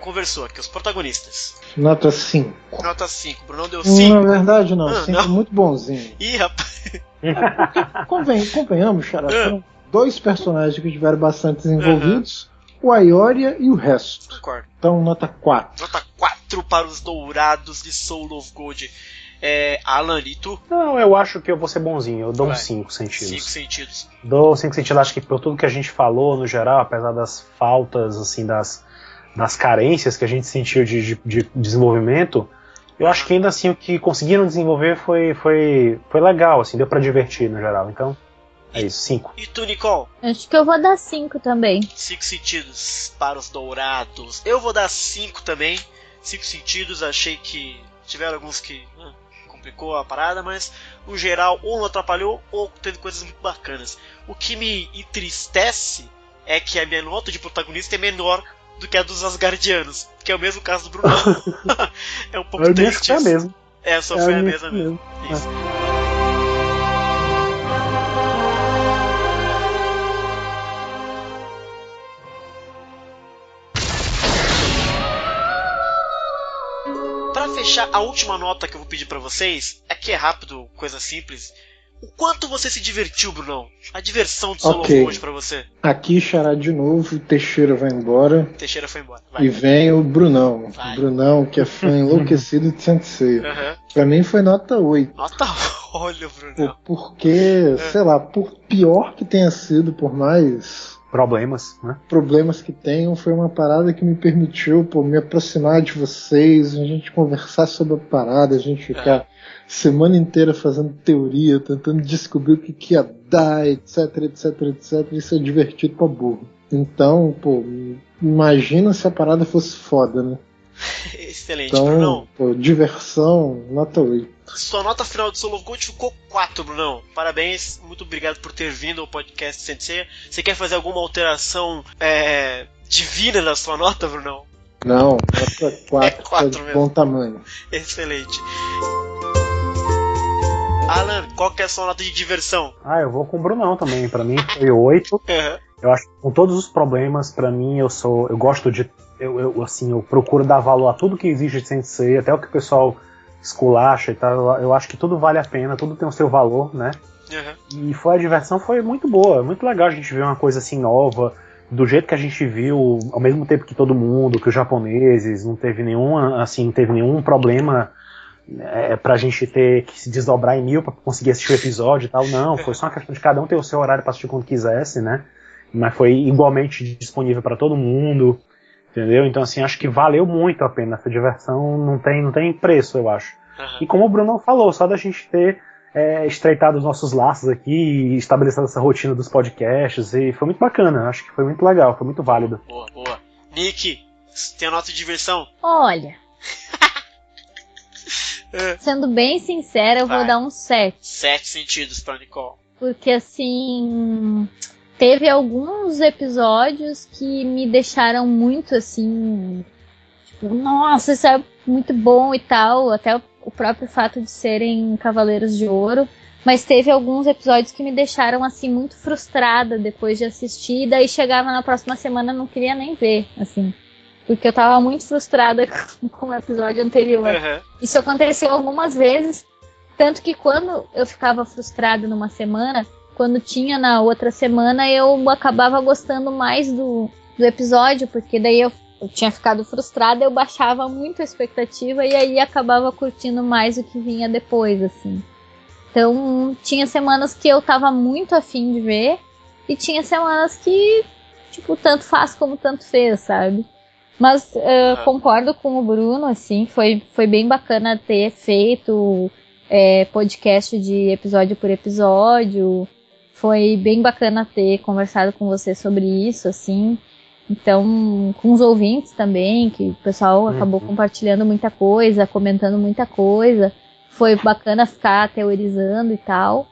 conversou aqui, os protagonistas. Nota 5. Nota 5, Brunão deu 5. Na verdade não, 5 é muito bonzinho. Ih, rapaz. Convenhamos, Xará, foram 2 personagens que tiveram bastante desenvolvidos, o Aioria e o resto. Concordo. Então, nota 4. Nota 4 para os dourados de Soul of Gold. Alan, e tu? Não, eu acho que eu vou ser bonzinho, eu dou uns 5 sentidos. 5 sentidos. Dou 5 sentidos, acho que por tudo que a gente falou, no geral, apesar das faltas, assim, das carências que a gente sentiu de desenvolvimento, eu acho que ainda assim o que conseguiram desenvolver foi legal, assim, deu pra divertir no geral, então é isso, 5. E tu, Nicole? Acho que eu vou dar 5 também. 5 sentidos para os dourados. Eu vou dar 5 também. 5 sentidos, achei que tiveram alguns que complicou a parada, mas no geral ou não atrapalhou ou teve coisas muito bacanas. O que me entristece é que a minha nota de protagonista é menor do que a dos Asgardianos, que é o mesmo caso do Bruno. É um pouco triste. É mesmo. Só foi a mesma mesmo. Isso. Para fechar, a última nota que eu vou pedir pra vocês, aqui é rápido, coisa simples. O quanto você se divertiu, Brunão? A diversão do Soul of Gold pra você. Aqui, Xará de novo, Teixeira vai embora. Teixeira foi embora. Vai. E vem o Brunão. Vai. O Brunão, que é fã enlouquecido de Sensei. Pra mim foi nota 8. Nota 8, Brunão. Porque, sei lá, por pior que tenha sido, por mais problemas que tenham, foi uma parada que me permitiu me aproximar de vocês, a gente conversar sobre a parada, a gente ficar semana inteira fazendo teoria, tentando descobrir o que ia dar, etc, isso é divertido pra burro. Então, imagina se a parada fosse foda, né? Excelente, então, Brunão. Diversão, nota 8. Sua nota final de Soul of Gold ficou 4, Brunão. Parabéns, muito obrigado por ter vindo ao podcast Sensei. Você quer fazer alguma alteração divina na sua nota, Brunão? Não, nota 4, 4 de mesmo. bom tamanho. Excelente. Alan, qual que é a sua nota de diversão? Eu vou com o Brunão também, pra mim foi 8. Eu acho que com todos os problemas, pra mim, eu gosto de... Eu procuro dar valor a tudo que existe de Sensei, até o que o pessoal esculacha e tal. Eu acho que tudo vale a pena, tudo tem o seu valor, né? E a diversão foi muito boa, muito legal a gente ver uma coisa assim nova, do jeito que a gente viu, ao mesmo tempo que todo mundo, que os japoneses, não teve nenhum problema pra gente ter que se desdobrar em 1000 pra conseguir assistir o episódio e tal. Não, foi só uma questão de cada um ter o seu horário pra assistir quando quisesse, né? Mas foi igualmente disponível pra todo mundo. Entendeu? Então, assim, acho que valeu muito a pena. Essa diversão não tem preço, eu acho. E como o Bruno falou, só da gente ter estreitado os nossos laços aqui e estabelecido essa rotina dos podcasts, e foi muito bacana. Acho que foi muito legal, foi muito válido. Boa. Nick, tem a nota de diversão? Olha, sendo bem sincera, eu vou dar um 7. 7 sentidos pra Nicole. Porque, assim... Teve alguns episódios que me deixaram muito assim, tipo, nossa, isso é muito bom e tal, até o próprio fato de serem Cavaleiros de Ouro, mas teve alguns episódios que me deixaram assim muito frustrada depois de assistir, e daí chegava na próxima semana e não queria nem ver, assim, porque eu tava muito frustrada com o episódio anterior. Isso aconteceu algumas vezes, tanto que quando eu ficava frustrada numa semana, quando tinha na outra semana, eu acabava gostando mais do episódio, porque daí eu tinha ficado frustrada, eu baixava muito a expectativa e aí acabava curtindo mais o que vinha depois, assim. Então, tinha semanas que eu tava muito afim de ver e tinha semanas que, tipo, tanto faz como tanto fez, sabe? Mas concordo com o Bruno, assim, foi bem bacana ter feito podcast de episódio por episódio. Foi bem bacana ter conversado com você sobre isso, assim. Então, com os ouvintes também, que o pessoal acabou compartilhando muita coisa, comentando muita coisa. Foi bacana ficar teorizando e tal.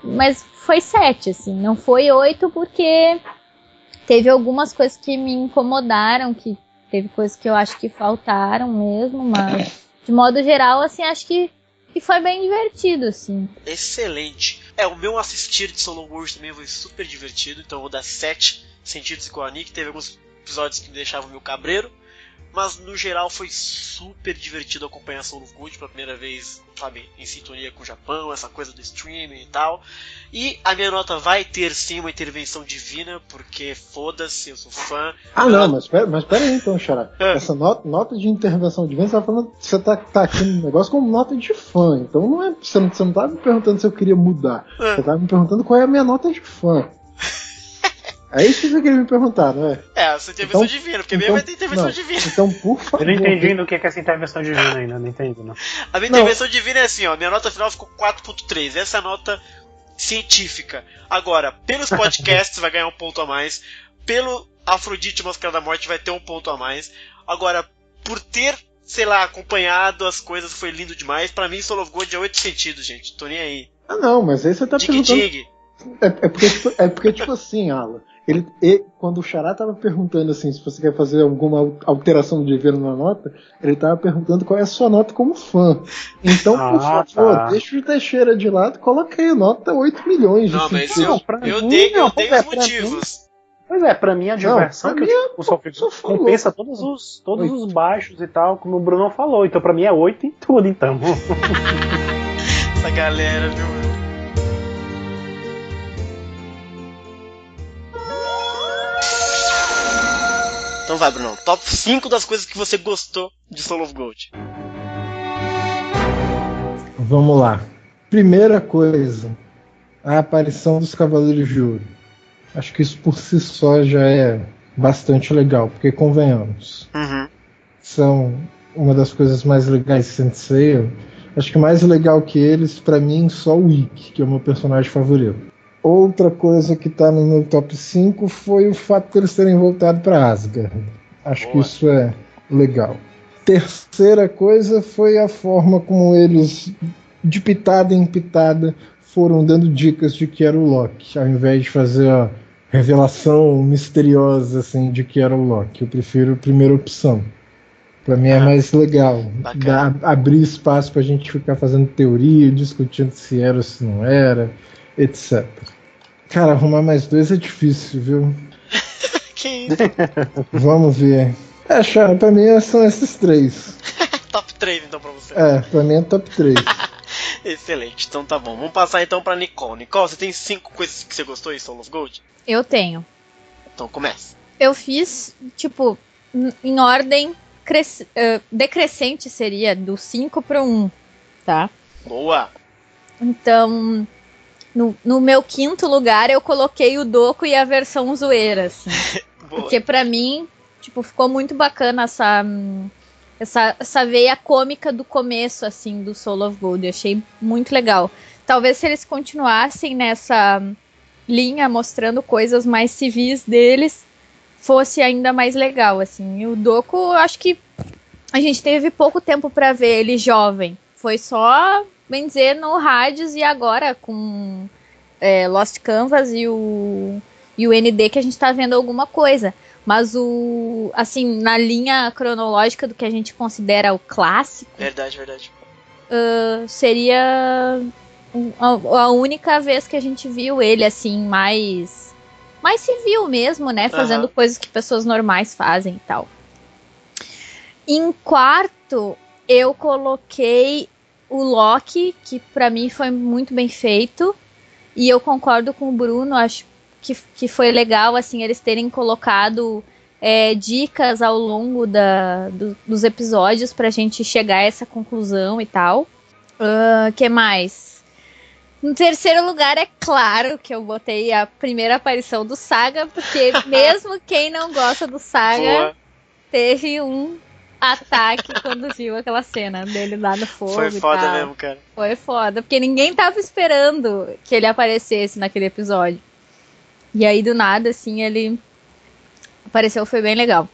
Mas foi 7, assim. Não foi 8 porque teve algumas coisas que me incomodaram, que teve coisas que eu acho que faltaram mesmo, mas de modo geral, assim, acho que foi bem divertido, assim. Excelente. O meu assistir de Solo World também foi super divertido, então eu vou dar 7 sentidos igual a Nick. Teve alguns episódios que me deixavam meio cabreiro, mas no geral foi super divertido acompanhar Soul of Gold pela primeira vez, sabe, em sintonia com o Japão, essa coisa do streaming e tal. E a minha nota vai ter sim uma intervenção divina, porque foda-se, eu sou fã. Não, mas pera aí então, Xará. Essa nota de intervenção divina, você tá aqui no negócio como nota de fã, então não é, você não tá me perguntando se eu queria mudar, você tá me perguntando qual é a minha nota de fã. É isso que você queria me perguntar, não é? Essa intervenção divina, porque a minha vai ter intervenção divina. Então, por favor. Eu não entendi no que é essa intervenção divina ainda, não entendo, não. A minha intervenção divina é assim, ó, minha nota final ficou 4.3, essa é a nota científica. Agora, pelos podcasts vai ganhar um ponto a mais, pelo Afrodite Máscara da Morte vai ter um ponto a mais. Agora, por ter, sei lá, acompanhado as coisas, foi lindo demais. Pra mim, Soul of Gold é 8 sentidos, gente, tô nem aí. Não, mas aí você tá perguntando... Dig. É porque, tipo assim, Alan, quando o Xará tava perguntando assim, se você quer fazer alguma alteração de ver na nota, ele tava perguntando qual é a sua nota como fã. Então, por favor, deixa o Teixeira de lado, coloca aí a nota 8 milhões. Não, mas eu dei os motivos. Pois é, pra mim a diversão que eu compensa todos os baixos e tal, como o Bruno falou. Então pra mim é 8 em tudo, então. Essa galera, viu? Então vai, Bruno. Top 5 das coisas que você gostou de Soul of Gold. Vamos lá. Primeira coisa, a aparição dos Cavaleiros de Ouro. Acho que isso por si só já é bastante legal, porque convenhamos. São uma das coisas mais legais de Saint Seiya. Acho que mais legal que eles, pra mim, só o Ikki, que é o meu personagem favorito. Outra coisa que tá no meu top 5 foi o fato de eles terem voltado para Asgard. Acho que isso é legal. Terceira coisa foi a forma como eles, de pitada em pitada, foram dando dicas de que era o Loki, ao invés de fazer a revelação misteriosa assim, de que era o Loki. Eu prefiro a primeira opção. Pra mim é mais legal. Abrir espaço pra gente ficar fazendo teoria, discutindo se era ou se não era, etc. Cara, arrumar mais 2 é difícil, viu? Que isso? Vamos ver. Chara, pra mim são esses 3. Top 3 então pra você. Pra mim é top 3. Excelente, então tá bom. Vamos passar então pra Nicole. Nicole, você tem 5 coisas que você gostou em Soul of Gold? Eu tenho. Então comece. Eu fiz, tipo, em ordem decrescente seria, do 5 pro 1, tá? Boa! Então... No meu 5º lugar, eu coloquei o Doku e a versão zoeira, assim. Porque pra mim, tipo, ficou muito bacana essa veia cômica do começo, assim, do Soul of Gold. Eu achei muito legal. Talvez se eles continuassem nessa linha, mostrando coisas mais civis deles, fosse ainda mais legal, assim. E o Doku, eu acho que a gente teve pouco tempo pra ver ele jovem. Foi só... bem dizer, no Hades e agora com Lost Canvas e o ND que a gente tá vendo alguma coisa. Mas assim, na linha cronológica do que a gente considera o clássico... Verdade. Seria a única vez que a gente viu ele, assim, mais civil mesmo, né? Fazendo coisas que pessoas normais fazem e tal. Em 4º, eu coloquei... o Loki, que pra mim foi muito bem feito, e eu concordo com o Bruno, acho que foi legal, assim, eles terem colocado dicas ao longo dos episódios pra gente chegar a essa conclusão e tal. Que mais? No terceiro lugar, é claro que eu botei a primeira aparição do Saga, porque mesmo quem não gosta do Saga teve um ataque quando viu aquela cena dele lá no fogo. Foi foda tal. mesmo, cara. Foi foda, porque ninguém tava esperando que ele aparecesse naquele episódio. E aí, do nada, assim, ele apareceu, foi bem legal.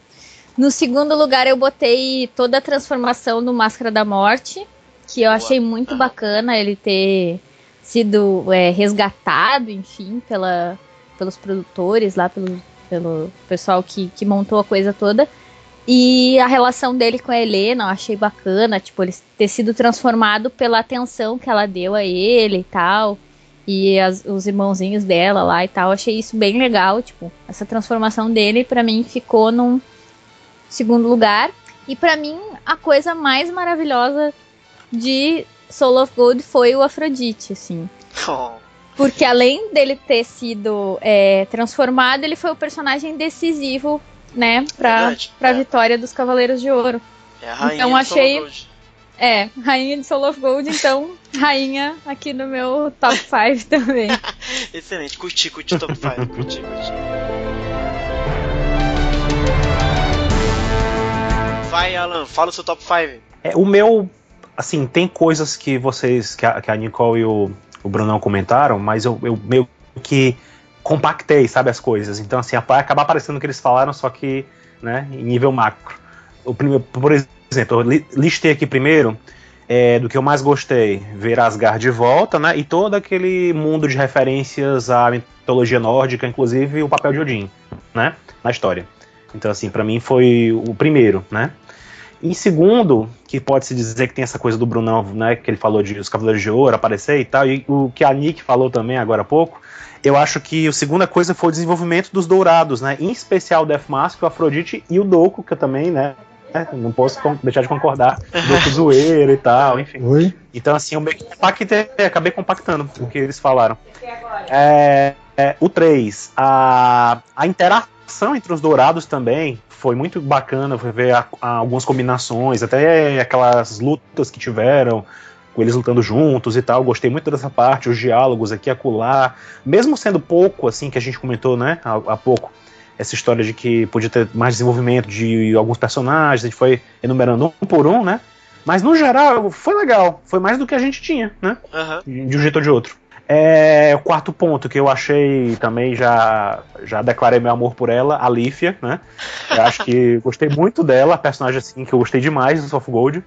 No segundo lugar, eu botei toda a transformação do Máscara da Morte, que eu achei muito bacana ele ter sido resgatado, enfim, pelos produtores lá, pelo pessoal que montou a coisa toda. E a relação dele com a Helena, eu achei bacana, tipo, ele ter sido transformado pela atenção que ela deu a ele e tal, e os irmãozinhos dela lá e tal, eu achei isso bem legal, tipo, essa transformação dele pra mim ficou num segundo lugar. E pra mim, a coisa mais maravilhosa de Soul of Gold foi o Afrodite, assim. Porque além dele ter sido transformado, ele foi o personagem decisivo, né, pra vitória dos Cavaleiros de Ouro. É a rainha então, de Soul of Gold. Rainha de Soul of Gold, então, rainha aqui no meu top 5 também. Excelente, curti o top 5, curti. Vai, Alan, fala o seu top 5. O meu, assim, tem coisas que que a Nicole e o Brunão comentaram, mas eu meio que compactei, sabe, as coisas. Então, assim, vai acabar aparecendo o que eles falaram, só que, né, em nível macro. Por exemplo, eu listei aqui primeiro do que eu mais gostei, ver Asgard de volta, né, e todo aquele mundo de referências à mitologia nórdica, inclusive o papel de Odin, né, na história. Então, assim, pra mim foi o primeiro, né. Em segundo, que pode-se dizer que tem essa coisa do Brunão, né, que ele falou de os Cavaleiros de Ouro aparecer e tal, e o que a Nick falou também agora há pouco, eu acho que a segunda coisa foi o desenvolvimento dos Dourados, né, em especial o Death Mask, o Afrodite e o Doku, que eu também, né, não posso deixar de concordar, Doku zoeiro e tal, enfim. Oi? Então, assim, eu meio que acabei compactando o que eles falaram. O 3, a interação entre os Dourados também foi muito bacana, foi ver algumas combinações, até aquelas lutas que tiveram, com eles lutando juntos e tal, gostei muito dessa parte, os diálogos aqui, acolá, mesmo sendo pouco, assim, que a gente comentou, né, há pouco, essa história de que podia ter mais desenvolvimento de alguns personagens, a gente foi enumerando um por um, né, mas no geral foi legal, foi mais do que a gente tinha, né, de um jeito ou de outro. O quarto ponto que eu achei também, já declarei meu amor por ela, a Lífia, né? Eu acho que gostei muito dela, a personagem assim que eu gostei demais do Soul of Gold.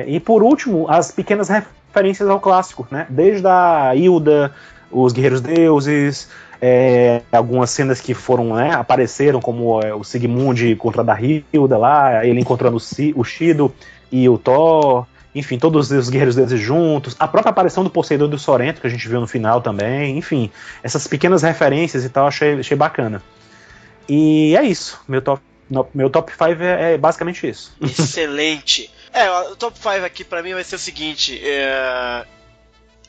E por último, as pequenas referências ao clássico, né? Desde a Hilda, os Guerreiros Deuses, algumas cenas que foram, né, apareceram, como o Sigmund contra a da Hilda lá, ele encontrando o Shido e o Thor. Enfim, todos os guerreiros deles juntos, a própria aparição do Poseidon e do Sorrento, que a gente viu no final também, enfim, essas pequenas referências e tal, achei bacana. E é isso, meu top 5 é basicamente isso. Excelente. O top 5 aqui pra mim vai ser o seguinte,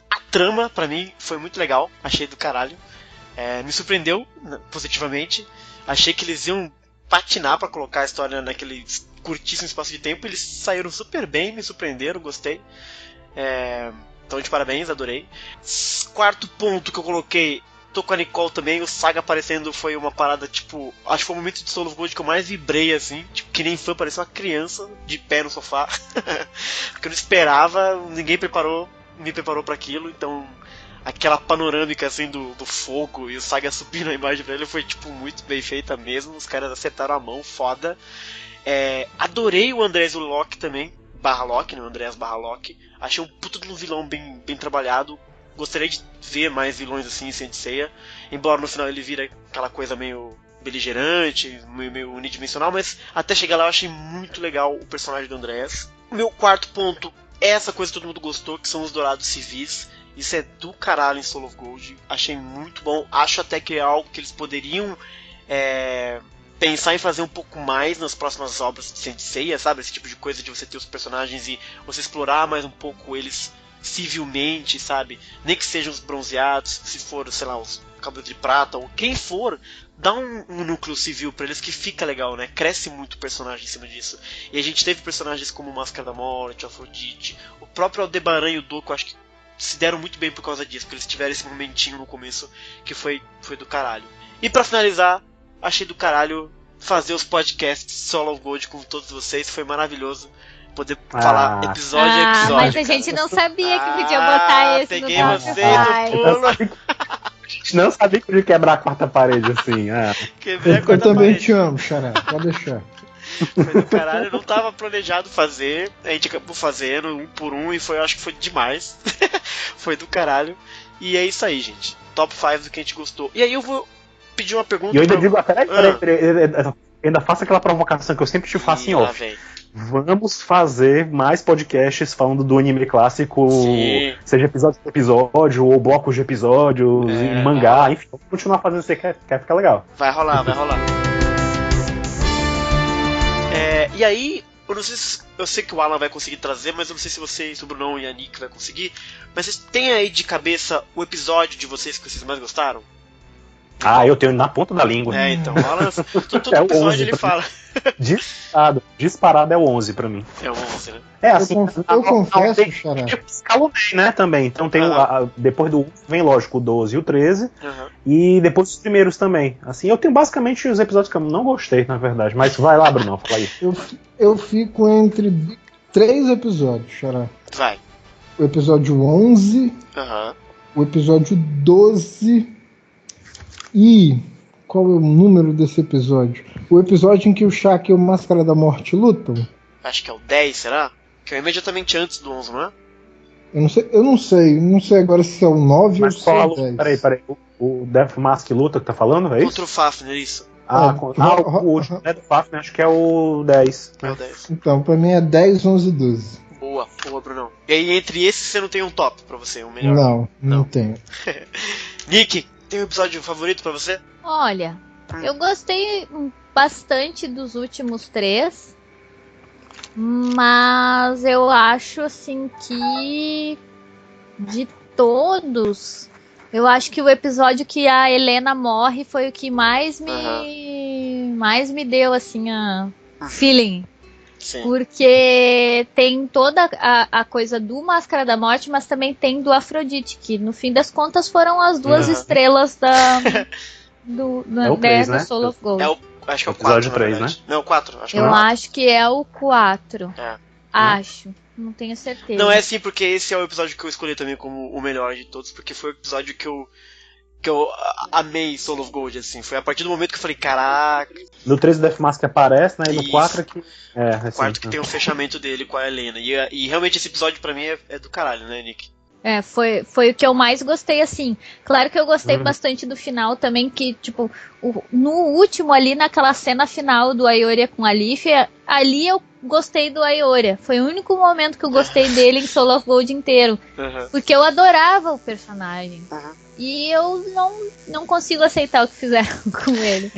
a trama pra mim foi muito legal, achei do caralho, me surpreendeu positivamente, achei que eles iam patinar pra colocar a história naquele curtíssimo espaço de tempo, eles saíram super bem, me surpreenderam, gostei. Então, de parabéns, adorei. Quarto ponto que eu coloquei, tô com a Nicole também, o Saga aparecendo foi uma parada, tipo, acho que foi o momento de Soul of Gold que eu mais vibrei, assim, tipo, que nem fã, parecia uma criança de pé no sofá. Porque eu não esperava, ninguém me preparou pra aquilo, então aquela panorâmica assim do fogo e o Saga subindo a imagem pra ele foi tipo muito bem feita mesmo, os caras acertaram a mão, foda. Adorei o Andrés Locke também, /Locke, né, o Andrés /Locke, achei um puto de um vilão bem trabalhado, gostaria de ver mais vilões assim em Saint Seiya, embora no final ele vira aquela coisa meio beligerante, meio unidimensional, mas até chegar lá eu achei muito legal o personagem do Andrés. O meu quarto ponto é essa coisa que todo mundo gostou, que são os Dourados Civis. Isso é do caralho em Soul of Gold. Achei muito bom. Acho até que é algo que eles poderiam pensar em fazer um pouco mais nas próximas obras de Saint Seiya, sabe? Esse tipo de coisa de você ter os personagens e você explorar mais um pouco eles civilmente, sabe? Nem que sejam os bronzeados, se for, sei lá, os Cabelo de Prata, ou quem for, dá um núcleo civil pra eles que fica legal, né? Cresce muito o personagem em cima disso. E a gente teve personagens como Máscara da Morte, Afrodite, o próprio Aldebaran e o Doku, acho que se deram muito bem por causa disso, porque eles tiveram esse momentinho no começo que foi do caralho. E pra finalizar, achei do caralho fazer os podcasts Soul of Gold com todos vocês, foi maravilhoso poder falar episódio a episódio. Mas a gente não sabia que podia botar esse no peguei vocês no pulo. A gente não sabia que podia quebrar a quarta parede assim. Quebrei a Eu quarta também parede. te amo, Xará, pode deixar. Foi do caralho, não tava planejado fazer, a gente acabou fazendo um por um e acho que foi demais. Foi do caralho. E é isso aí, gente. Top 5 do que a gente gostou. E aí eu vou pedir uma pergunta. E eu ainda digo, peraí, ainda faço aquela provocação que eu sempre te faço em off. Vamos fazer mais podcasts falando do anime clássico, sim, seja episódio por episódio, ou blocos de episódios, em mangá, enfim, vamos continuar fazendo isso aí, quer ficar legal. Vai rolar. E aí, eu sei que o Alan vai conseguir trazer, mas eu não sei se vocês, o Brunão e a Nick vai conseguir, mas vocês têm aí de cabeça o episódio de vocês que vocês mais gostaram? Eu tenho na ponta da língua. Então, o Alan, todo episódio 11, ele fala. Disparado é o 11 pra mim. É o 11, né? Assim, eu confesso, Xará. Eu escalonei, né, também. Então tem depois do 11 vem, lógico, o 12 e o 13. E depois os primeiros também. Assim, eu tenho basicamente os episódios que eu não gostei, na verdade. Mas vai lá, Bruno, fala aí. Eu fico entre 3 episódios, Xará. Vai. O episódio 11, o episódio 12 e... Qual é o número desse episódio? O episódio em que o Shaq e o Máscara da Morte lutam? Acho que é o 10, será? Que é imediatamente antes do 11, não é? Eu não sei agora se é o 9 ou se é o 10. Peraí. O Death Mask luta que tá falando, é isso? Contra o Fafnir, isso. O último do Fafnir, acho que é o 10. É o 10. Então, pra mim é 10, 11 12. Boa, Brunão. E aí, entre esses, você não tem um top pra você, um melhor? Não tenho. Nick, tem um episódio favorito pra você? Olha, eu gostei bastante dos últimos 3, mas eu acho assim que de todos, eu acho que o episódio que a Helena morre foi o que mais me deu assim a feeling. Sim. Porque tem toda a coisa do Máscara da Morte, mas também tem do Afrodite, que no fim das contas foram as duas estrelas do 3, né? Soul of Gold. Acho que é o 4, episódio 3, né? Não, o 4. Acho que é o 4. Acho. Não tenho certeza. Não, é sim, porque esse é o episódio que eu escolhi também como o melhor de todos, porque foi o episódio que eu amei Soul of Gold, assim. Foi a partir do momento que eu falei, caraca. No 3 o Death Mask aparece, né? E no 4 aqui. O 4 que tem o fechamento dele com a Helena. E realmente esse episódio pra mim é do caralho, né, Nick? Foi o que eu mais gostei, assim. Claro que eu gostei bastante do final também, que, tipo, no último ali, naquela cena final do Aioria com a Lífia, ali eu gostei do Aioria. Foi o único momento que eu gostei dele em Soul of Gold inteiro. Porque eu adorava o personagem. E eu não consigo aceitar o que fizeram com ele.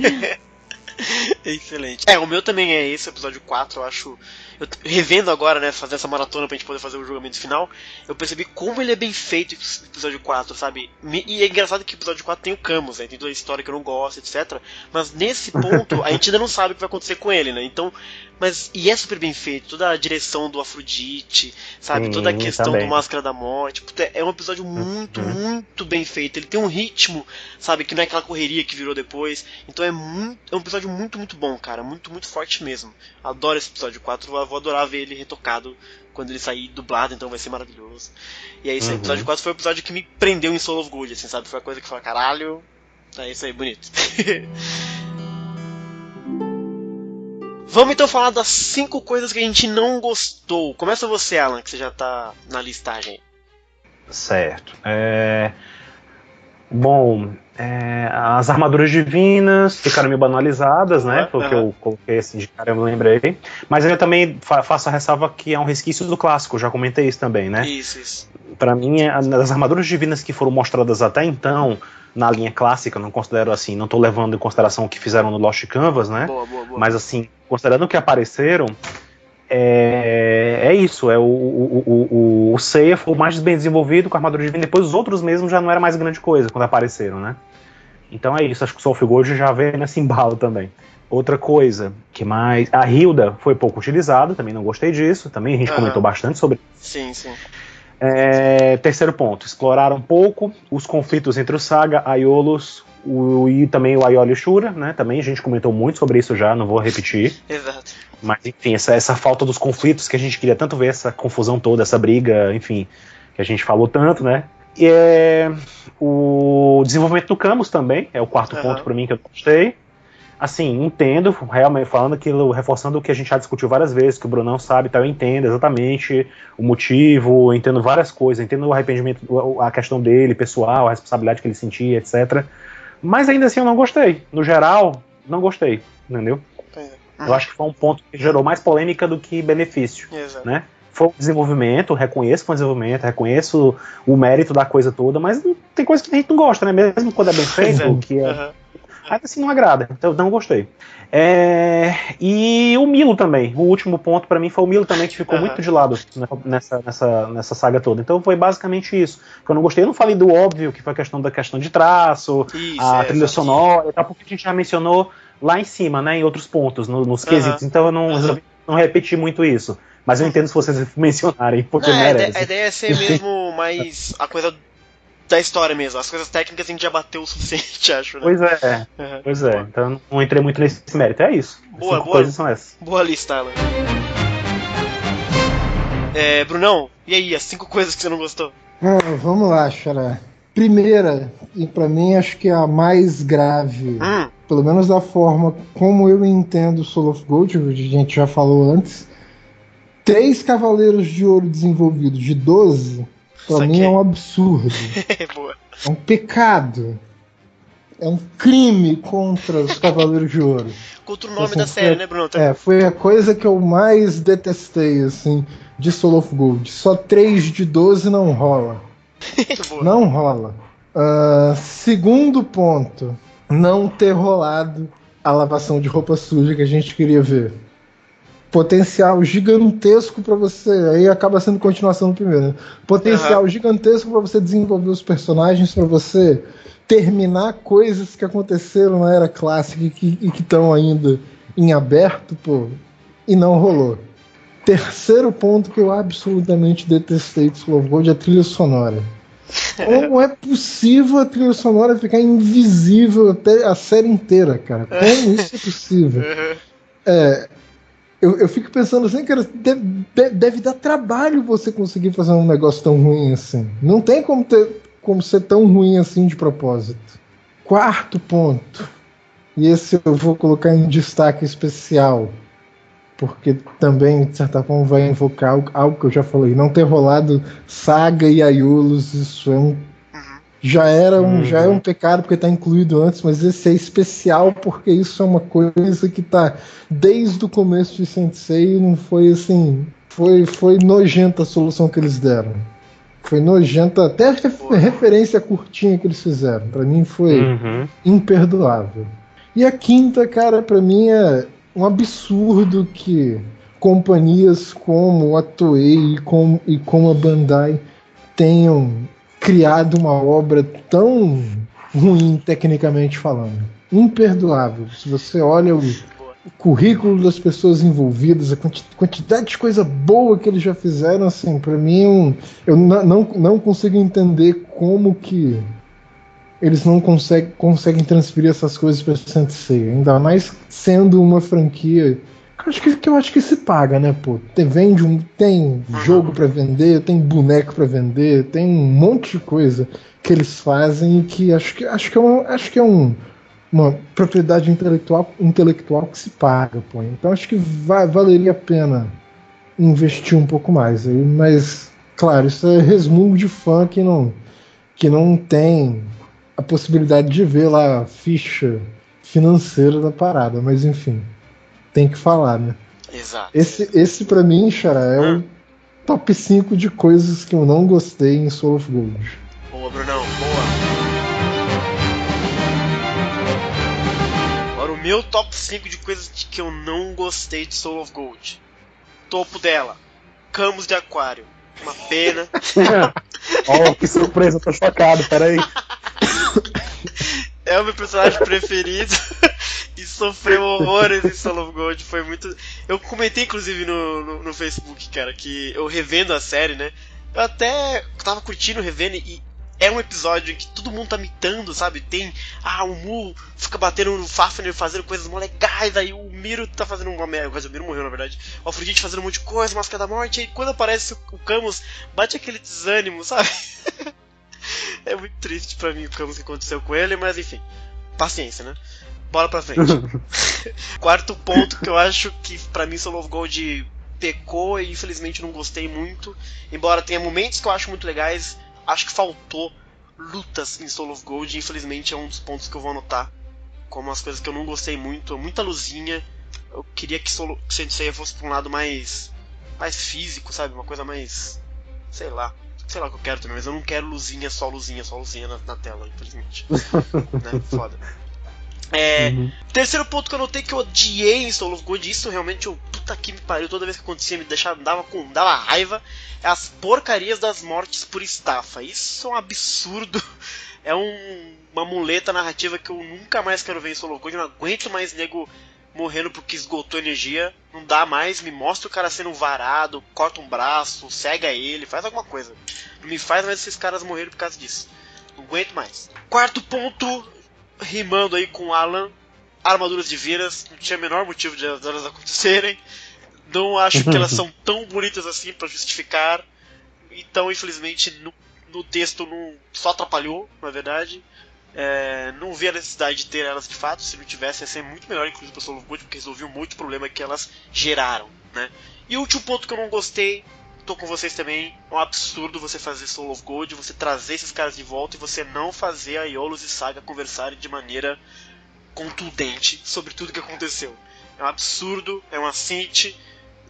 Excelente. O meu também é esse, episódio 4, eu acho. Eu revendo agora, né, fazer essa maratona pra gente poder fazer o julgamento final, eu percebi como ele é bem feito o episódio 4, sabe? E é engraçado que o episódio 4 tem o Camus, né, tem toda a história que eu não gosto, etc. Mas nesse ponto, a gente ainda não sabe o que vai acontecer com ele, né? Então, e é super bem feito, toda a direção do Afrodite, sabe? Toda a questão do Máscara da Morte. É um episódio muito, muito bem feito. Ele tem um ritmo, sabe? Que não é aquela correria que virou depois. Então é um episódio muito, muito bom, cara. Muito, muito forte mesmo. Adoro esse episódio 4. Vou adorar ver ele retocado quando ele sair dublado, então vai ser maravilhoso. E é isso aí. O episódio 4 foi o episódio que me prendeu em Soul of Gold, assim, sabe? Foi a coisa que eu falei, caralho. É isso aí, bonito. Vamos então falar das 5 coisas que a gente não gostou. Começa você, Alan, que você já tá na listagem. Certo. As armaduras divinas ficaram meio banalizadas, né? Foi o que eu coloquei assim de cara, eu me lembrei. Mas eu também faço a ressalva que é um resquício do clássico, já comentei isso também, né? Isso. Pra mim, as armaduras divinas que foram mostradas até então, na linha clássica, não considero assim, não tô levando em consideração o que fizeram no Lost Canvas, né? Boa. Mas assim, considerando que apareceram, isso, o Seiya foi o mais bem desenvolvido com a armadura divina, depois os outros mesmo já não era mais grande coisa quando apareceram, né? Então é isso, acho que o Soul of Gold já veio nesse embalo também. Outra coisa, que mais... A Hilda foi pouco utilizada, também não gostei disso, também a gente comentou bastante sobre isso. Sim. Terceiro ponto, exploraram um pouco os conflitos entre o Saga, Aiolos e também o Aioli e o Shura, né? Também a gente comentou muito sobre isso já, não vou repetir. Exato. Mas enfim, essa falta dos conflitos que a gente queria tanto ver, essa confusão toda, essa briga, enfim, que a gente falou tanto, né? E o desenvolvimento do Camus também, é o quarto ponto pra mim que eu gostei. Assim, entendo, realmente falando aquilo, reforçando o que a gente já discutiu várias vezes, que o Brunão sabe, tá, eu entendo exatamente o motivo, eu entendo várias coisas, entendo o arrependimento, a questão dele, pessoal, a responsabilidade que ele sentia, etc. Mas ainda assim eu não gostei. No geral, não gostei, entendeu? Eu acho que foi um ponto que gerou mais polêmica do que benefício, né? Foi um desenvolvimento, reconheço o mérito da coisa toda, mas tem coisa que a gente não gosta, né? Mesmo quando é bem feito, que é... Ainda assim não agrada, então não gostei. E o Milo também, o último ponto pra mim foi o Milo também, que ficou muito de lado nessa saga toda. Então foi basicamente isso que eu não gostei. Eu não falei do óbvio, que foi a questão de traço, a trilha sonora, porque a gente já mencionou lá em cima, né, em outros pontos, nos quesitos, então eu não repeti muito isso. Mas eu entendo se vocês mencionarem, porque merece. A ideia é ser mesmo mais a coisa da história mesmo. As coisas técnicas a gente já bateu o suficiente, acho, né? Pois é. Então eu não entrei muito nesse mérito. É isso. Boa. Coisas são essas. Boa lista, Alan. Brunão, e aí, as 5 coisas que você não gostou? Vamos lá, Xará. Primeira, e pra mim acho que é a mais grave, pelo menos da forma como eu entendo Soul of Gold, a gente já falou antes, 3 Cavaleiros de Ouro desenvolvidos de 12, pra mim é um absurdo. Boa. É um pecado. É um crime contra os Cavaleiros de Ouro. Contra o nome da série, né, Bruno? Foi a coisa que eu mais detestei, assim, de Soul of Gold. Só 3 de 12 não rola. Não rola. Segundo ponto, não ter rolado a lavação de roupa suja que a gente queria ver. Potencial gigantesco pra você. Aí acaba sendo continuação do primeiro, né? Potencial gigantesco pra você desenvolver os personagens, pra você terminar coisas que aconteceram na era clássica e que estão ainda em aberto, pô, e não rolou. Terceiro ponto que eu absolutamente detestei de Soul of Gold é a trilha sonora. Como é possível a trilha sonora ficar invisível até a série inteira, cara? Como isso é possível? Eu fico pensando assim, cara, deve dar trabalho você conseguir fazer um negócio tão ruim assim. Não tem como ser tão ruim assim de propósito. Quarto ponto, e esse eu vou colocar em destaque especial, porque também, de certa forma, vai invocar algo que eu já falei. Não ter rolado Saga e Aiolos, isso já é um pecado porque está incluído antes, mas esse é especial porque isso é uma coisa que está desde o começo de Sensei, não foi assim, foi nojenta a solução que eles deram. Foi nojenta, até a referência curtinha que eles fizeram, para mim foi imperdoável. E a quinta, cara, para mim é um absurdo que companhias como a Toei e como a Bandai tenham criado uma obra tão ruim tecnicamente falando. Imperdoável. Se você olha o currículo das pessoas envolvidas, a quantidade de coisa boa que eles já fizeram, assim, pra mim eu não consigo entender como que eles não conseguem transferir essas coisas para Sensei, ainda mais sendo uma franquia que eu acho que se paga, né, pô? Tem jogo para vender, tem boneco para vender, tem um monte de coisa que eles fazem e que acho que é uma propriedade intelectual que se paga, pô. Então acho que valeria a pena investir um pouco mais. Mas, claro, isso é resmungo de fã que não tem a possibilidade de ver lá a ficha financeira da parada, mas enfim, tem que falar, né? Exato. Esse pra mim, Xará, é o top 5 de coisas que eu não gostei em Soul of Gold. Boa, Brunão, boa. Agora o meu top 5 de coisas que eu não gostei de Soul of Gold. Topo dela, Camus de Aquário. Uma pena. Oh, que surpresa, tô chocado, peraí. É o meu personagem preferido. E sofreu horrores em Soul of Gold. Foi muito. Eu comentei inclusive no Facebook, cara, que eu revendo a série, né? Eu até tava curtindo revendo e é um episódio em que todo mundo tá mitando, sabe? Tem. O Mu fica batendo no Fafnir, fazendo coisas mó legais. Aí o Miro tá fazendo uma merda. Mas o Miro morreu, na verdade. O Afrodite fazendo um monte de coisa, Máscara da Morte. E aí quando aparece o Camus, bate aquele desânimo, sabe? É muito triste pra mim o Camus que aconteceu com ele, mas enfim. Paciência, né? Bola pra frente. Quarto ponto que eu acho que pra mim Soul of Gold pecou e infelizmente não gostei muito. Embora tenha momentos que eu acho muito legais, acho que faltou lutas em Soul of Gold. Infelizmente é um dos pontos que eu vou anotar como as coisas que eu não gostei muito. Muita luzinha. Eu queria que Sensei fosse pra um lado mais físico, sabe? Uma coisa mais... sei lá o que eu quero também, mas eu não quero luzinha na tela, infelizmente. Né? Foda. Terceiro ponto que eu notei que eu odiei em Soul of Gold, isso realmente puta que me pariu, toda vez que acontecia me dava raiva, é as porcarias das mortes por estafa. Isso é um absurdo, é uma muleta narrativa que eu nunca mais quero ver em Soul of Gold. Eu não aguento mais nego morrendo porque esgotou energia, não dá mais, me mostra o cara sendo varado, corta um braço, cega ele, faz alguma coisa. Não me faz mais esses caras morrerem por causa disso, não aguento mais. Quarto ponto, rimando aí com Alan, armaduras divinas, não tinha o menor motivo de elas acontecerem, não acho que elas são tão bonitas assim pra justificar, então infelizmente no texto não, só atrapalhou, na verdade. Não vi a necessidade de ter elas de fato, se não tivesse ia ser muito melhor inclusive pra Soul of Gold, porque resolveu muito problema que elas geraram, né? E o último ponto que eu não gostei, tô com vocês também, é um absurdo você fazer Soul of Gold, você trazer esses caras de volta e você não fazer a Iolus e Saga conversarem de maneira contundente sobre tudo que aconteceu. É um absurdo, é um assinte,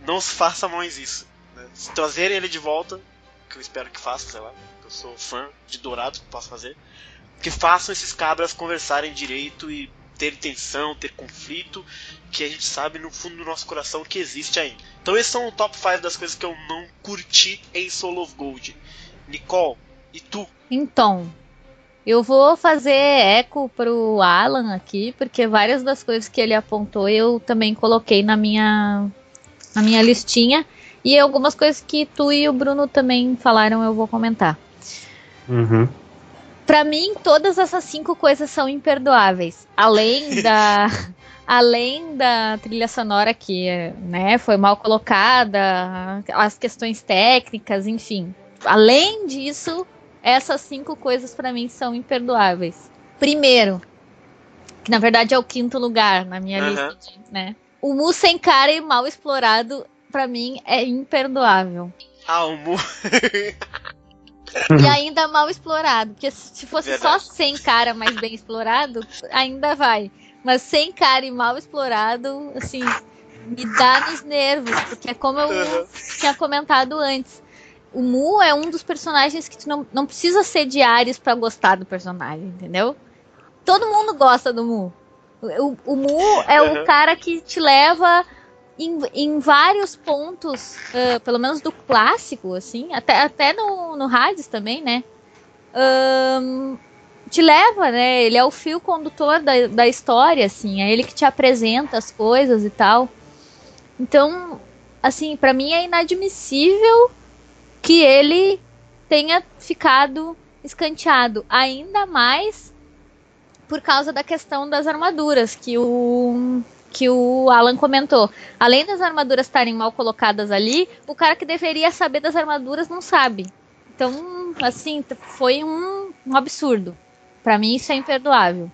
não se faça mais isso, né? Se trazerem ele de volta, que eu espero que façam, sei lá, eu sou fã de Dourados, que posso fazer, que façam esses cabras conversarem direito e ter tensão, ter conflito, que a gente sabe no fundo do nosso coração que existe ainda. Então esses são o top 5 das coisas que eu não curti em Soul of Gold. Nicole, e tu? Então, eu vou fazer eco pro Alan aqui, porque várias das coisas que ele apontou eu também coloquei na minha listinha, e algumas coisas que tu e o Bruno também falaram eu vou comentar. Pra mim, todas essas 5 coisas são imperdoáveis. Além da trilha sonora que, né, foi mal colocada, as questões técnicas, enfim. Além disso, essas 5 coisas pra mim são imperdoáveis. Primeiro, que na verdade é o 5º lugar na minha lista, né? O Mu sem cara e mal explorado, pra mim, é imperdoável. O Mu... E ainda mal explorado, porque se fosse verdade. Só sem cara, mas bem explorado, ainda vai. Mas sem cara e mal explorado, assim, me dá nos nervos, porque é como eu tinha comentado antes. O Mu é um dos personagens que tu não precisa ser de Ares pra gostar do personagem, entendeu? Todo mundo gosta do Mu. O Mu é o cara que te leva... Em vários pontos, pelo menos do clássico, assim, até no Hades também, né? Te leva, né? Ele é o fio condutor da história, assim, é ele que te apresenta as coisas e tal. Então, assim, pra mim é inadmissível que ele tenha ficado escanteado, ainda mais por causa da questão das armaduras, que o Alan comentou. Além das armaduras estarem mal colocadas ali, o cara que deveria saber das armaduras não sabe. Então, assim, foi um absurdo. Pra mim isso é imperdoável.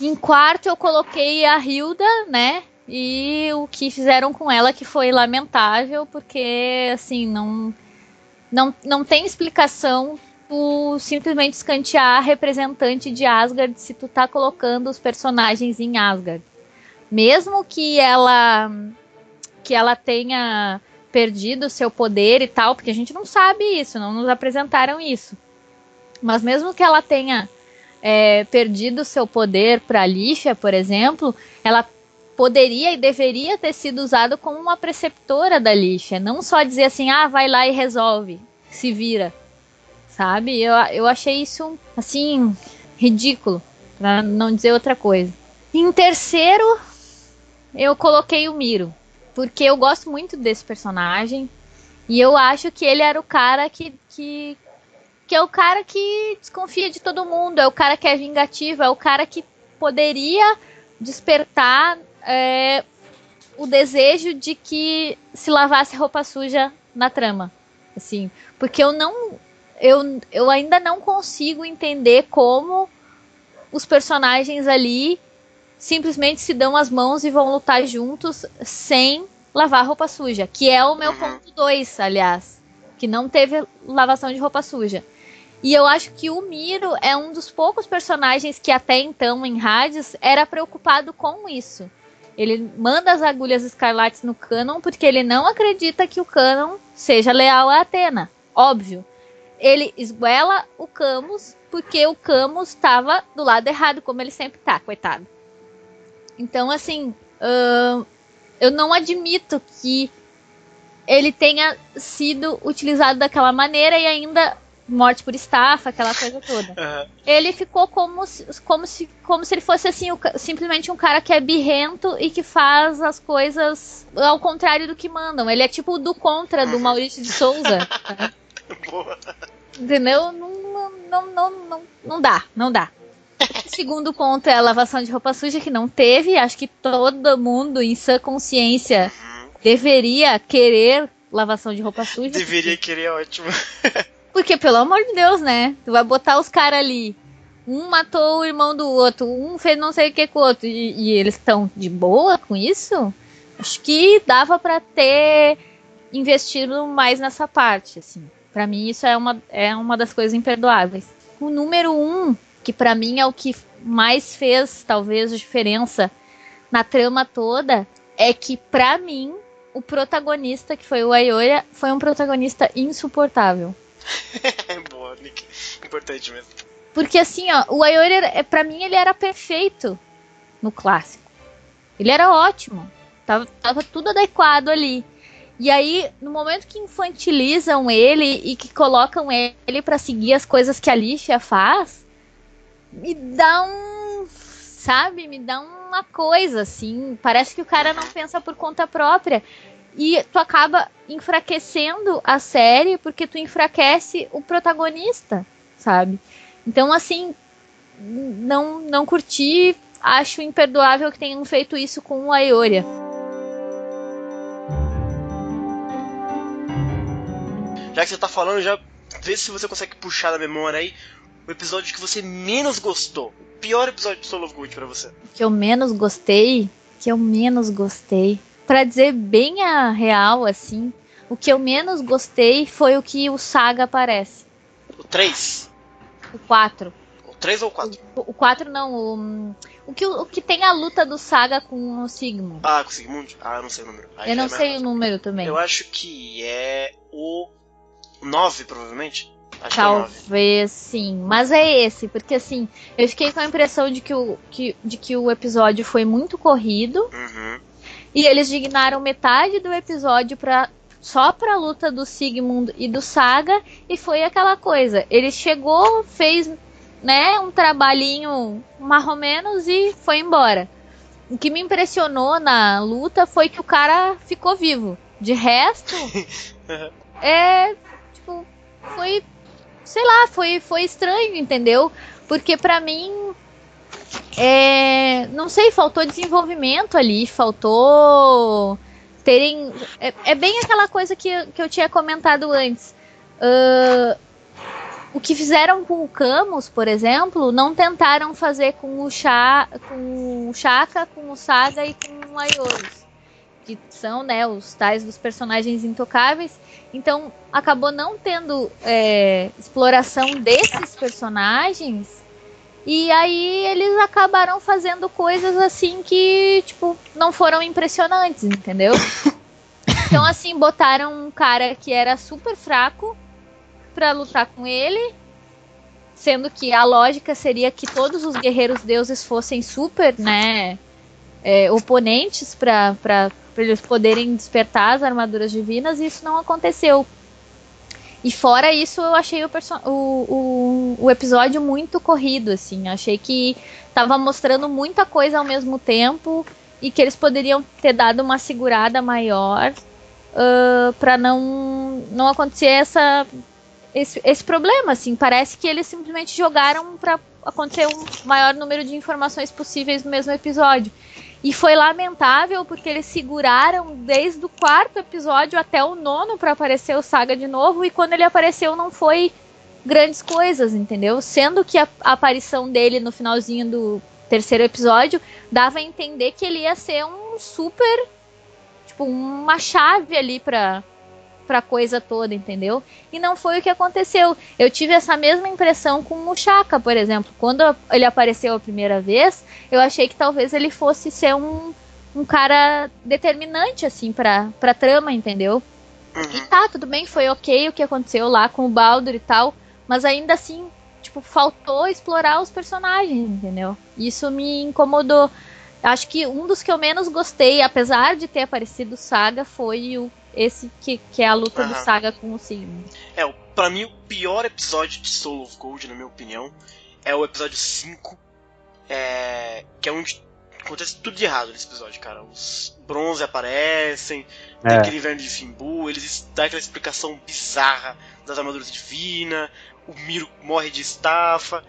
Em quarto eu coloquei a Hilda, né? E o que fizeram com ela que foi lamentável, porque assim, não tem explicação tu simplesmente escantear a representante de Asgard se tu tá colocando os personagens em Asgard. Mesmo que ela tenha perdido seu poder e tal, porque a gente não sabe isso, não nos apresentaram isso. Mas mesmo que ela tenha perdido seu poder para Lífia, por exemplo, ela poderia e deveria ter sido usada como uma preceptora da Lífia, não só dizer assim, vai lá e resolve, se vira. Sabe? Eu achei isso, assim, ridículo, pra não dizer outra coisa. Em terceiro, eu coloquei o Miro, porque eu gosto muito desse personagem, e eu acho que ele era o cara que é o cara que desconfia de todo mundo, é o cara que é vingativo, é o cara que poderia despertar o desejo de que se lavasse roupa suja na trama, assim, porque eu ainda não consigo entender como os personagens ali simplesmente se dão as mãos e vão lutar juntos sem lavar roupa suja, que é o meu ponto 2, aliás, que não teve lavação de roupa suja. E eu acho que o Miro é um dos poucos personagens que até então em Hades era preocupado com isso. Ele manda as agulhas escarlates no Cânon porque ele não acredita que o Cânon seja leal a Athena. Óbvio. Ele esguela o Camus porque o Camus estava do lado errado, como ele sempre tá, coitado. Então, assim, eu não admito que ele tenha sido utilizado daquela maneira e ainda morte por estafa, aquela coisa toda. Ele ficou como se ele fosse assim, simplesmente um cara que é birrento e que faz as coisas ao contrário do que mandam. Ele é tipo o do contra do Maurício de Souza. Tá? Boa. Entendeu? Não dá. O segundo ponto é a lavação de roupa suja, que não teve. Acho que todo mundo em sã consciência deveria querer lavação de roupa suja. Deveria querer, ótimo. Porque, pelo amor de Deus, né? Tu vai botar os caras ali. Um matou o irmão do outro. Um fez não sei o que com o outro. E eles estão de boa com isso? Acho que dava pra ter investido mais nessa parte, assim. Pra mim, isso é uma das coisas imperdoáveis. O número 1, que pra mim é o que mais fez, talvez, diferença na trama toda, é que, pra mim, o protagonista, que foi o Aioria, foi um protagonista insuportável. Boa, Nick. Importante mesmo. Porque assim, ó, o Aioria, pra mim, ele era perfeito no clássico. Ele era ótimo. Tava tudo adequado ali. E aí, no momento que infantilizam ele e que colocam ele pra seguir as coisas que a Lícia faz, me dá me dá uma coisa, assim. Parece que o cara não pensa por conta própria. E tu acaba enfraquecendo a série porque tu enfraquece o protagonista, sabe? Então, assim, não curti. Acho imperdoável que tenham feito isso com o Aioria. Já que você tá falando, já vê se você consegue puxar da memória aí o episódio que você menos gostou. O pior episódio de Soul of Gold pra você. Que eu menos gostei. Pra dizer bem a real, assim, o que eu menos gostei foi o que o Saga aparece. O 3? O 4. O 3 ou o 4? O 4 não, o que tem a luta do Saga com o Sigmund. Ah, com o Sigmund? Ah, eu não sei o número. Aí eu não sei o número também. Eu acho que é o 9, provavelmente. Acho Talvez sim, mas é esse, porque assim, eu fiquei com a impressão de que o episódio foi muito corrido. E eles dignaram metade do episódio só pra luta do Sigmund e do Saga, e foi aquela coisa. Ele chegou, fez, né, um trabalhinho mais ou menos e foi embora. O que me impressionou na luta foi que o cara ficou vivo. De resto, foi, sei lá, foi estranho, entendeu? Porque pra mim, não sei, faltou desenvolvimento ali, faltou terem... É bem aquela coisa que eu tinha comentado antes. O que fizeram com o Camus, por exemplo, não tentaram fazer com o Shaka, com o Saga e com o Aioris, que são, né, os tais dos personagens intocáveis. Então, acabou não tendo exploração desses personagens. E aí eles acabaram fazendo coisas assim que, tipo, não foram impressionantes, entendeu? Então, assim, botaram um cara que era super fraco pra lutar com ele, sendo que a lógica seria que todos os guerreiros deuses fossem super, né, oponentes pra eles poderem despertar as armaduras divinas, e isso não aconteceu. E fora isso, eu achei o episódio muito corrido, assim. Achei que tava mostrando muita coisa ao mesmo tempo e que eles poderiam ter dado uma segurada maior pra não acontecer esse problema, assim. Parece que eles simplesmente jogaram pra acontecer um maior número de informações possíveis no mesmo episódio. E foi lamentável porque eles seguraram desde o 4º episódio até o 9º pra aparecer o Saga de novo, e quando ele apareceu não foi grandes coisas, entendeu? Sendo que a aparição dele no finalzinho do 3º episódio dava a entender que ele ia ser um super, tipo, uma chave ali pra coisa toda, entendeu? E não foi o que aconteceu. Eu tive essa mesma impressão com o Shaka, por exemplo. Quando ele apareceu a primeira vez, eu achei que talvez ele fosse ser um cara determinante, assim, pra trama, entendeu? E tá, tudo bem, foi ok o que aconteceu lá com o Baldur e tal, mas ainda assim, tipo, faltou explorar os personagens, entendeu? Isso me incomodou. Acho que um dos que eu menos gostei, apesar de ter aparecido o Saga, foi esse que é a luta do Saga com o Sigmund. Pra mim, o pior episódio de Soul of Gold, na minha opinião, é o episódio 5, que é onde acontece tudo de errado nesse episódio, cara. Os bronze aparecem, tem aquele inverno de Fimbul, eles dão aquela explicação bizarra das armaduras divinas, o Miro morre de estafa,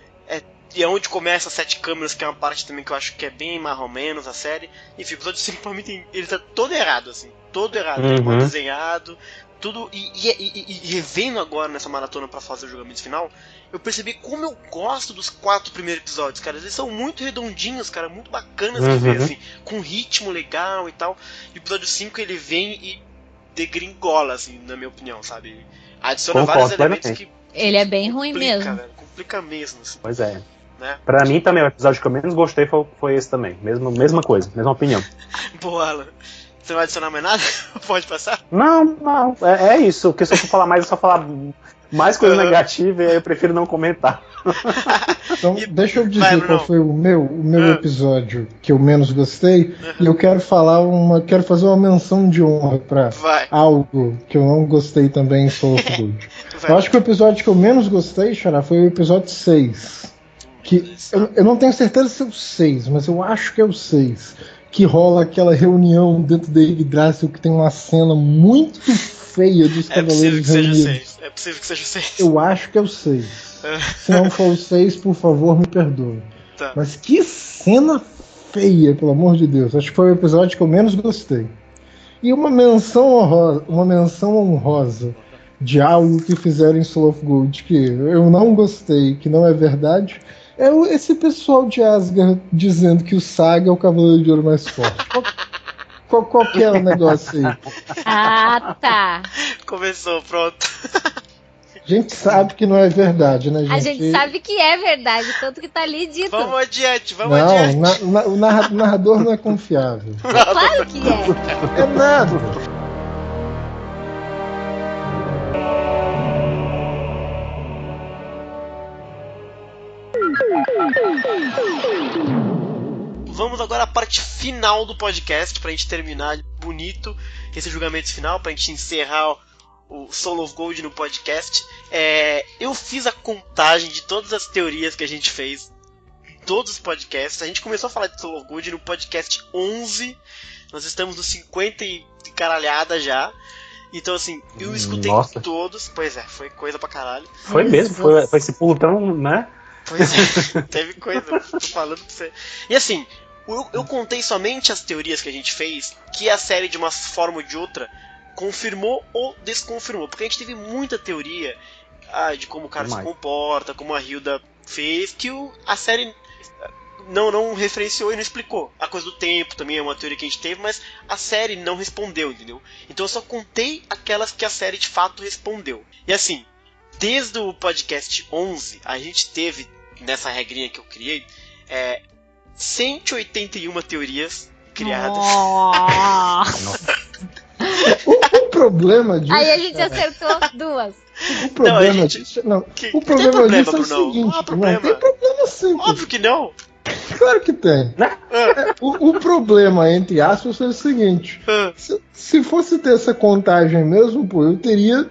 e é onde começa as 7 câmeras, que é uma parte também que eu acho que é bem mais ou menos a série. Enfim, o episódio 5 pra mim ele tá todo errado, assim. Todo errado, mal desenhado, tudo. E revendo agora nessa maratona pra fazer o julgamento final, eu percebi como eu gosto dos 4 primeiros episódios, cara. Eles são muito redondinhos, cara, muito bacanas de ver, assim, com ritmo legal e tal. E o episódio 5 ele vem e degringola, assim, na minha opinião, sabe? Adiciona vários elementos que ele é bem ruim mesmo. Velho, complica mesmo, assim. Pois é. Né? Pra mim também, o episódio que eu menos gostei foi esse também. Mesma coisa, mesma opinião. Boa, Alan. Você não vai adicionar mais nada? Pode passar? Não. É isso. Porque se eu for falar mais, eu só falar mais coisa negativa e aí eu prefiro não comentar. Então, deixa eu dizer qual foi o meu episódio que eu menos gostei. E eu quero fazer uma menção de honra pra algo que eu não gostei também em Soul of Gold. Eu acho que o episódio que eu menos gostei, Xará, foi o episódio 6. Que eu não tenho certeza se é o 6, mas eu acho que é o 6. Que rola aquela reunião dentro da Yggdrasil, que tem uma cena muito feia dos Cavaleiros reunidos. É possível que seja o 6. Eu acho que é o 6. Se não for o 6, por favor, me perdoe. Tá. Mas que cena feia, pelo amor de Deus. Acho que foi o episódio que eu menos gostei. E uma menção honrosa de algo que fizeram em Soul of Gold que eu não gostei, que não é verdade, é esse pessoal de Asgard dizendo que o Saga é o Cavaleiro de Ouro mais forte. Qual que é o negócio aí? Ah, tá. Começou, pronto. A gente sabe que não é verdade, né, gente? A gente sabe que é verdade, tanto que tá ali dito. Vamos adiante. O narrador não é confiável. Claro que é. É nada. Vamos agora à parte final do podcast, pra gente terminar bonito esse julgamento final, pra gente encerrar o Soul of Gold no podcast. Eu fiz a contagem de todas as teorias que a gente fez em todos os podcasts. A gente começou a falar de Soul of Gold no podcast 11, nós estamos no 50 e caralhada já. Então assim, eu escutei todos. Pois é, foi coisa pra caralho. Foi mesmo, foi esse pulo tão, né? Pois é, teve coisa, tô falando pra você. E assim, eu contei somente as teorias que a gente fez, que a série de uma forma ou de outra confirmou ou desconfirmou. Porque a gente teve muita teoria de como o cara se comporta, como a Hilda fez, que a série não referenciou e não explicou. A coisa do tempo também é uma teoria que a gente teve, mas a série não respondeu, entendeu? Então eu só contei aquelas que a série de fato respondeu. E assim, desde o podcast 11, a gente teve, nessa regrinha que eu criei, 181 teorias criadas. O problema disso... Aí a gente acertou 2. O problema disso... O problema disso é o seguinte... Não tem problema sim. Óbvio que não. Claro que tem. O problema, entre aspas, é o seguinte. Se fosse ter essa contagem mesmo, pô, eu teria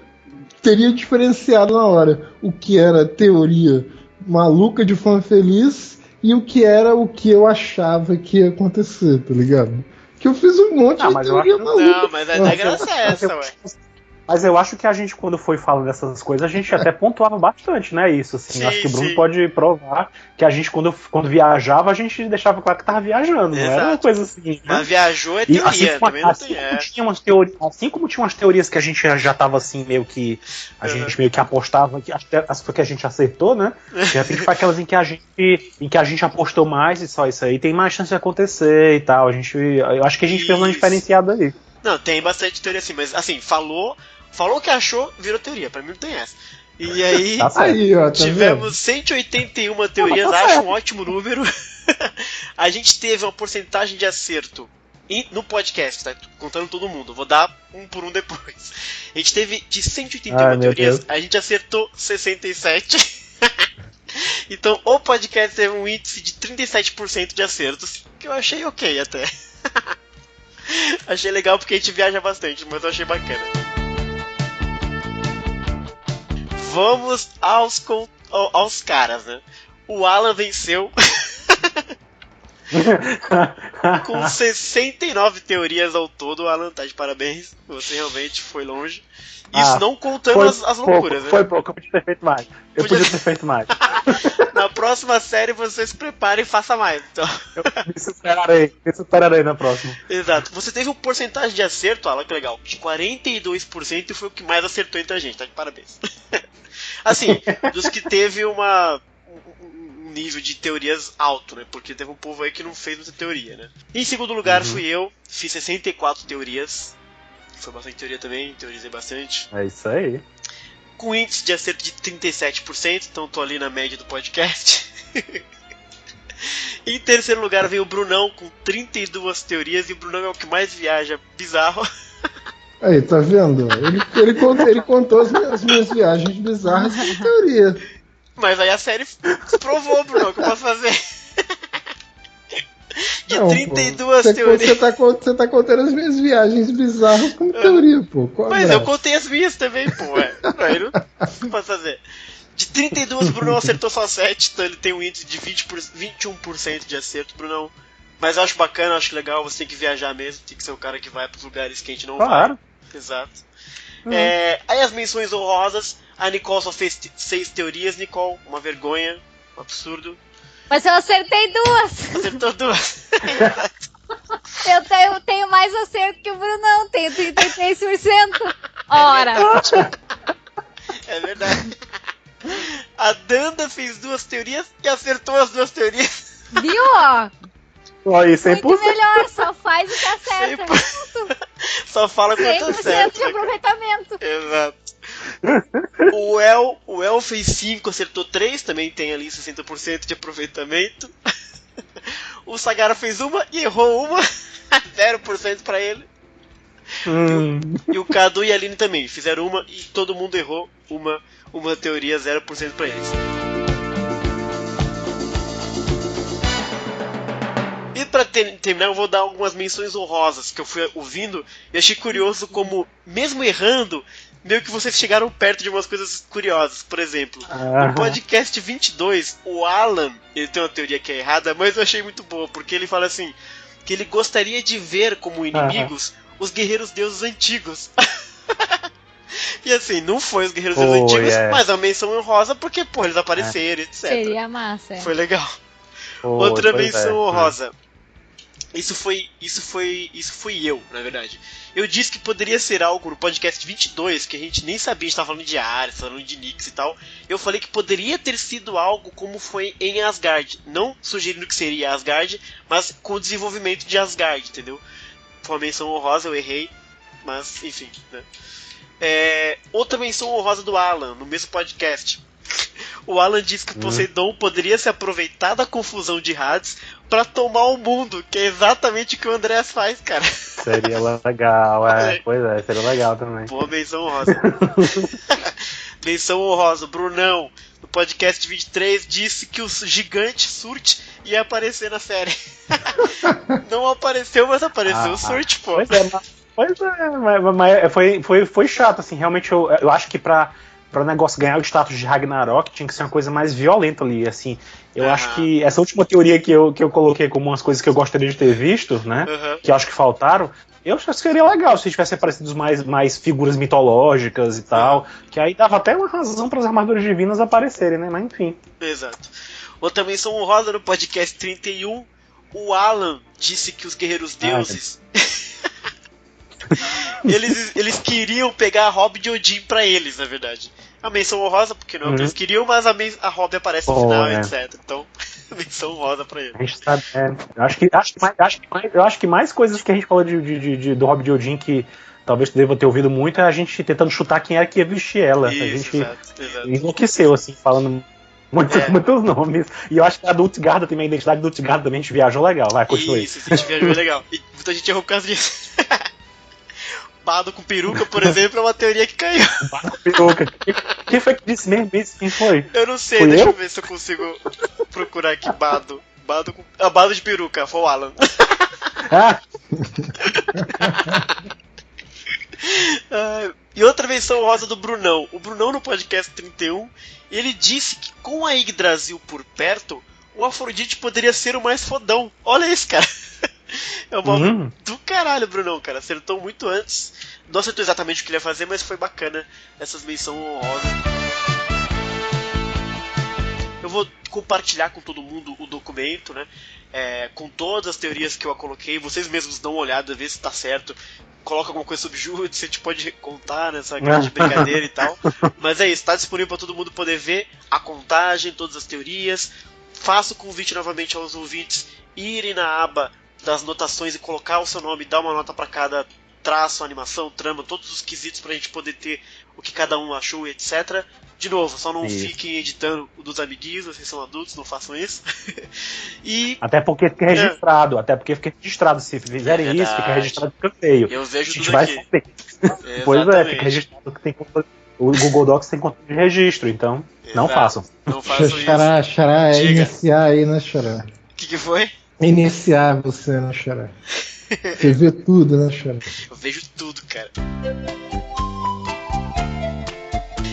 teria diferenciado na hora o que era teoria maluca de fã feliz e o que era o que eu achava que ia acontecer, tá ligado? Que eu fiz um monte de teoria maluca. Não, mas a graça é essa, ué. Mas eu acho que a gente, quando foi falando dessas coisas, a gente até pontuava bastante, né? Isso, assim. Sim, acho que o Bruno sim. pode provar que a gente, quando viajava, a gente deixava claro que tava viajando. Exato. Não era uma coisa assim. Né? Mas viajou é E teoria, também não tem. assim como tinha umas teorias que a gente já tava assim, meio que. A gente meio que apostava, que até as que a gente acertou, né? De repente foi aquelas em que a gente apostou mais e só isso aí tem mais chance de acontecer e tal. Eu acho que a gente fez uma diferenciada aí. Não, tem bastante teoria assim, mas assim, falou o que achou, virou teoria. Pra mim não tem essa. E aí, Tá certo. Aí, ó, tá tivemos vendo? 181 teorias, tá acho certo. um ótimo número. A gente teve uma porcentagem de acerto no podcast, tá? Contando todo mundo. Vou dar um por um depois. A gente teve de 181 Ai, meu teorias, Deus. a gente acertou 67. Então o podcast teve um índice de 37% de acertos, que eu achei ok até. Achei legal porque a gente viaja bastante, mas eu achei bacana. Vamos aos caras, né? O Alan venceu com 69 teorias ao todo. O Alan tá de parabéns, você realmente foi longe. Isso não contando as loucuras, né? Foi pouco, eu podia ter feito mais. Podia ter feito mais. Na próxima série você se prepare e faça mais. Então. Me superarei na próxima. Exato. Você teve uma porcentagem de acerto, Alan, que legal, de 42% e foi o que mais acertou entre a gente, tá de parabéns. Assim, dos que teve um nível de teorias alto, né? Porque teve um povo aí que não fez muita teoria, né? Em segundo lugar fui eu, fiz 64 teorias. Foi bastante teoria também, teorizei bastante. É isso aí. Com índice de acerto de 37%, então tô ali na média do podcast. Em terceiro lugar veio o Brunão com 32 teorias, e o Brunão é o que mais viaja bizarro. Aí, tá vendo? Ele contou as minhas viagens bizarras de teoria. Mas aí a série provou, Brunão, o que eu posso fazer? De Não, 32 pô. teorias. Você tá contando as minhas viagens bizarras como teoria, pô. Qual Mas abraço? eu contei as minhas também, pô. Aí não posso fazer. De 32, o Brunão acertou só 7, então ele tem um índice de 21% de acerto, Brunão. Mas eu acho bacana, eu acho legal, você tem que viajar mesmo, tem que ser o cara que vai pros lugares que a gente não Claro. vai. Exato. Aí as menções honrosas, a Nicole só fez 6 teorias, Nicole, uma vergonha, um absurdo. Mas eu acertei 2. Acertou 2. Eu tenho mais acerto que o Brunão, tenho 33%. Ora, É verdade. A Danda fez 2 teorias e acertou as 2 teorias. viu, ó? Olha, 100%. Muito melhor, só faz o que acerta. 100%. Só fala quanto 100% acerta. de aproveitamento. Exato. O El fez 5, acertou 3, também tem ali 60% de aproveitamento. O Sagara fez 1 e errou 1, 0% pra ele. E o Cadu e a Aline também fizeram 1 e todo mundo errou uma teoria, 0% pra eles. E pra terminar, eu vou dar algumas menções honrosas que eu fui ouvindo e achei curioso como, mesmo errando, meio que vocês chegaram perto de umas coisas curiosas. Por exemplo, no podcast 22, o Alan, ele tem uma teoria que é errada, mas eu achei muito boa, porque ele fala assim, que ele gostaria de ver como inimigos os guerreiros deuses antigos. E assim, não foi os guerreiros deuses antigos, mas a menção honrosa porque, pô, eles apareceram, etc. Seria massa. Foi legal. Outra menção honrosa. Isso fui eu, na verdade. Eu disse que poderia ser algo no podcast 22, que a gente nem sabia, a gente tava falando de Ares, falando de Nyx e tal. Eu falei que poderia ter sido algo como foi em Asgard. Não sugerindo que seria Asgard, mas com o desenvolvimento de Asgard, entendeu? Foi uma menção honrosa, eu errei, mas enfim, né? Outra menção honrosa do Alan, no mesmo podcast. O Alan disse que o Poseidon poderia se aproveitar da confusão de Hades pra tomar o mundo, que é exatamente o que o Andrés faz, cara. Seria legal, pois é, seria legal também. Boa menção honrosa. Menção honrosa, Brunão, no podcast 23, disse que o gigante Surt ia aparecer na série. Não apareceu, mas apareceu o Surt, pô. Pois é, Pois é, mas foi chato, assim, realmente eu acho que pra o negócio ganhar o status de Ragnarok tinha que ser uma coisa mais violenta ali, assim. Eu acho que essa última teoria que eu coloquei como umas coisas que eu gostaria de ter visto, né, que eu acho que faltaram, eu acho que seria legal se tivesse aparecido mais figuras mitológicas e tal, que aí dava até uma razão para as armaduras divinas aparecerem, né, mas enfim. Exato. Outra menção honrosa no podcast 31, o Alan disse que os guerreiros deuses... eles queriam pegar a Rob de Odin pra eles, na verdade. A menção honrosa, porque não é o que eles queriam, mas a Rob aparece no final, etc. Então, menção honrosa pra eles. A gente sabe, eu acho que mais coisas que a gente falou do Rob de Odin que talvez tu deva ter ouvido muito é a gente tentando chutar quem era que ia vestir ela. Isso, a gente exato. Enlouqueceu, assim, falando muitos nomes. E eu acho que a do Utgarda também, a identidade do Utgarda também a gente viajou legal. Vai, continua aí. Isso, a gente viajou legal. E muita gente errou por causa disso. Bado com peruca, por exemplo, é uma teoria que caiu. Bado com peruca. Quem foi que disse mesmo isso? Quem foi? Eu não sei, eu ver se eu consigo procurar aqui Bado. Bado de peruca, foi o Alan. E outra menção rosa do Brunão. O Brunão no podcast 31, ele disse que com a Yggdrasil por perto, o Afrodite poderia ser o mais fodão. Olha isso, cara. É uma do caralho, Brunão, cara. Acertou muito antes. Não acertou exatamente o que ele ia fazer, mas foi bacana essas menções honrosas. Eu vou compartilhar com todo mundo o documento, né? Com todas as teorias que eu coloquei. Vocês mesmos dão uma olhada, ver se tá certo. Coloca alguma coisa sobre Júdice, a gente pode contar nessa grande brincadeira e tal. Mas é isso, tá disponível para todo mundo poder ver a contagem, todas as teorias. Faço o convite novamente aos ouvintes irem na aba das notações e colocar o seu nome, dar uma nota para cada traço, animação, trama, todos os quesitos pra gente poder ter o que cada um achou, etc. De novo, só não fiquem editando o dos amiguinhos, vocês são adultos, não façam isso. E... Até porque fica registrado, se fizerem isso, fica registrado de canteio. Eu vejo tudo aqui. Pois fica registrado que tem o Google Docs tem conta de registro, então não façam. Não façam isso. Xará, iniciar aí, né, Xará? O que foi? Iniciar você, né, Xará? Você vê tudo, né, Xará? Eu vejo tudo, cara.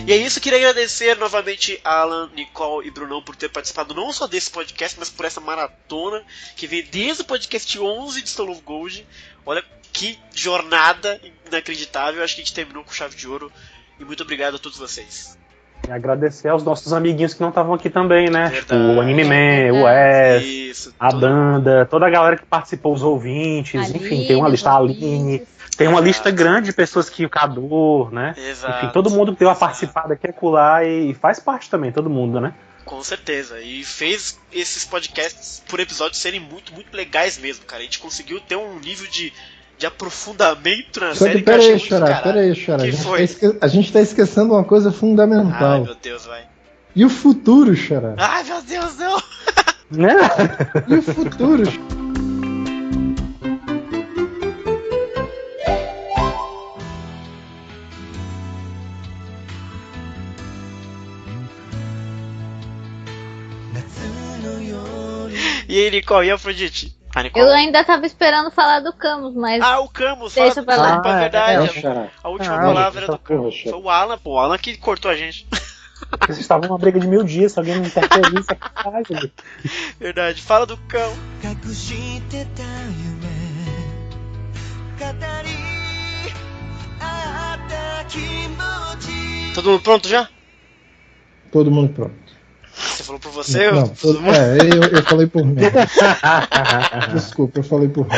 E é isso, queria agradecer novamente a Alan, Nicole e Brunão por ter participado não só desse podcast, mas por essa maratona que vem desde o podcast 11 de Stone of Gold. Olha que jornada inacreditável, acho que a gente terminou com chave de ouro. E muito obrigado a todos vocês. E agradecer aos nossos amiguinhos que não estavam aqui também, né? Verdade. Tipo, o Anime Man, o Wes, a Danda, toda a galera que participou, os ouvintes, Aline, enfim, tem uma lista, a Aline, tem uma lista grande de pessoas que o Cadu, né? Exato. Enfim, todo mundo que deu a participada aqui, acolá, e faz parte também, todo mundo, né? Com certeza, e fez esses podcasts por episódio serem muito, muito legais mesmo, cara. A gente conseguiu ter um nível de aprofundamento na série que peraí, Xará. A gente tá esquecendo uma coisa fundamental. Ai, meu Deus, vai. E o futuro, Xará? Ai, meu Deus, não! E o futuro? E aí, Nicole, e a Afrodite? Eu ainda tava esperando falar do Camus, mas... o Camus, deixa pra lá. É verdade. A última palavra era do Camus. Poxa. Foi o Alan, o Alan que cortou a gente. Vocês estavam numa briga de 1000 dias, se alguém não interferir, isso é capaz. Verdade, fala do cão. Todo mundo pronto já? Todo mundo pronto. Você falou por você? Não, eu falei por mim. Desculpa, eu falei por mim.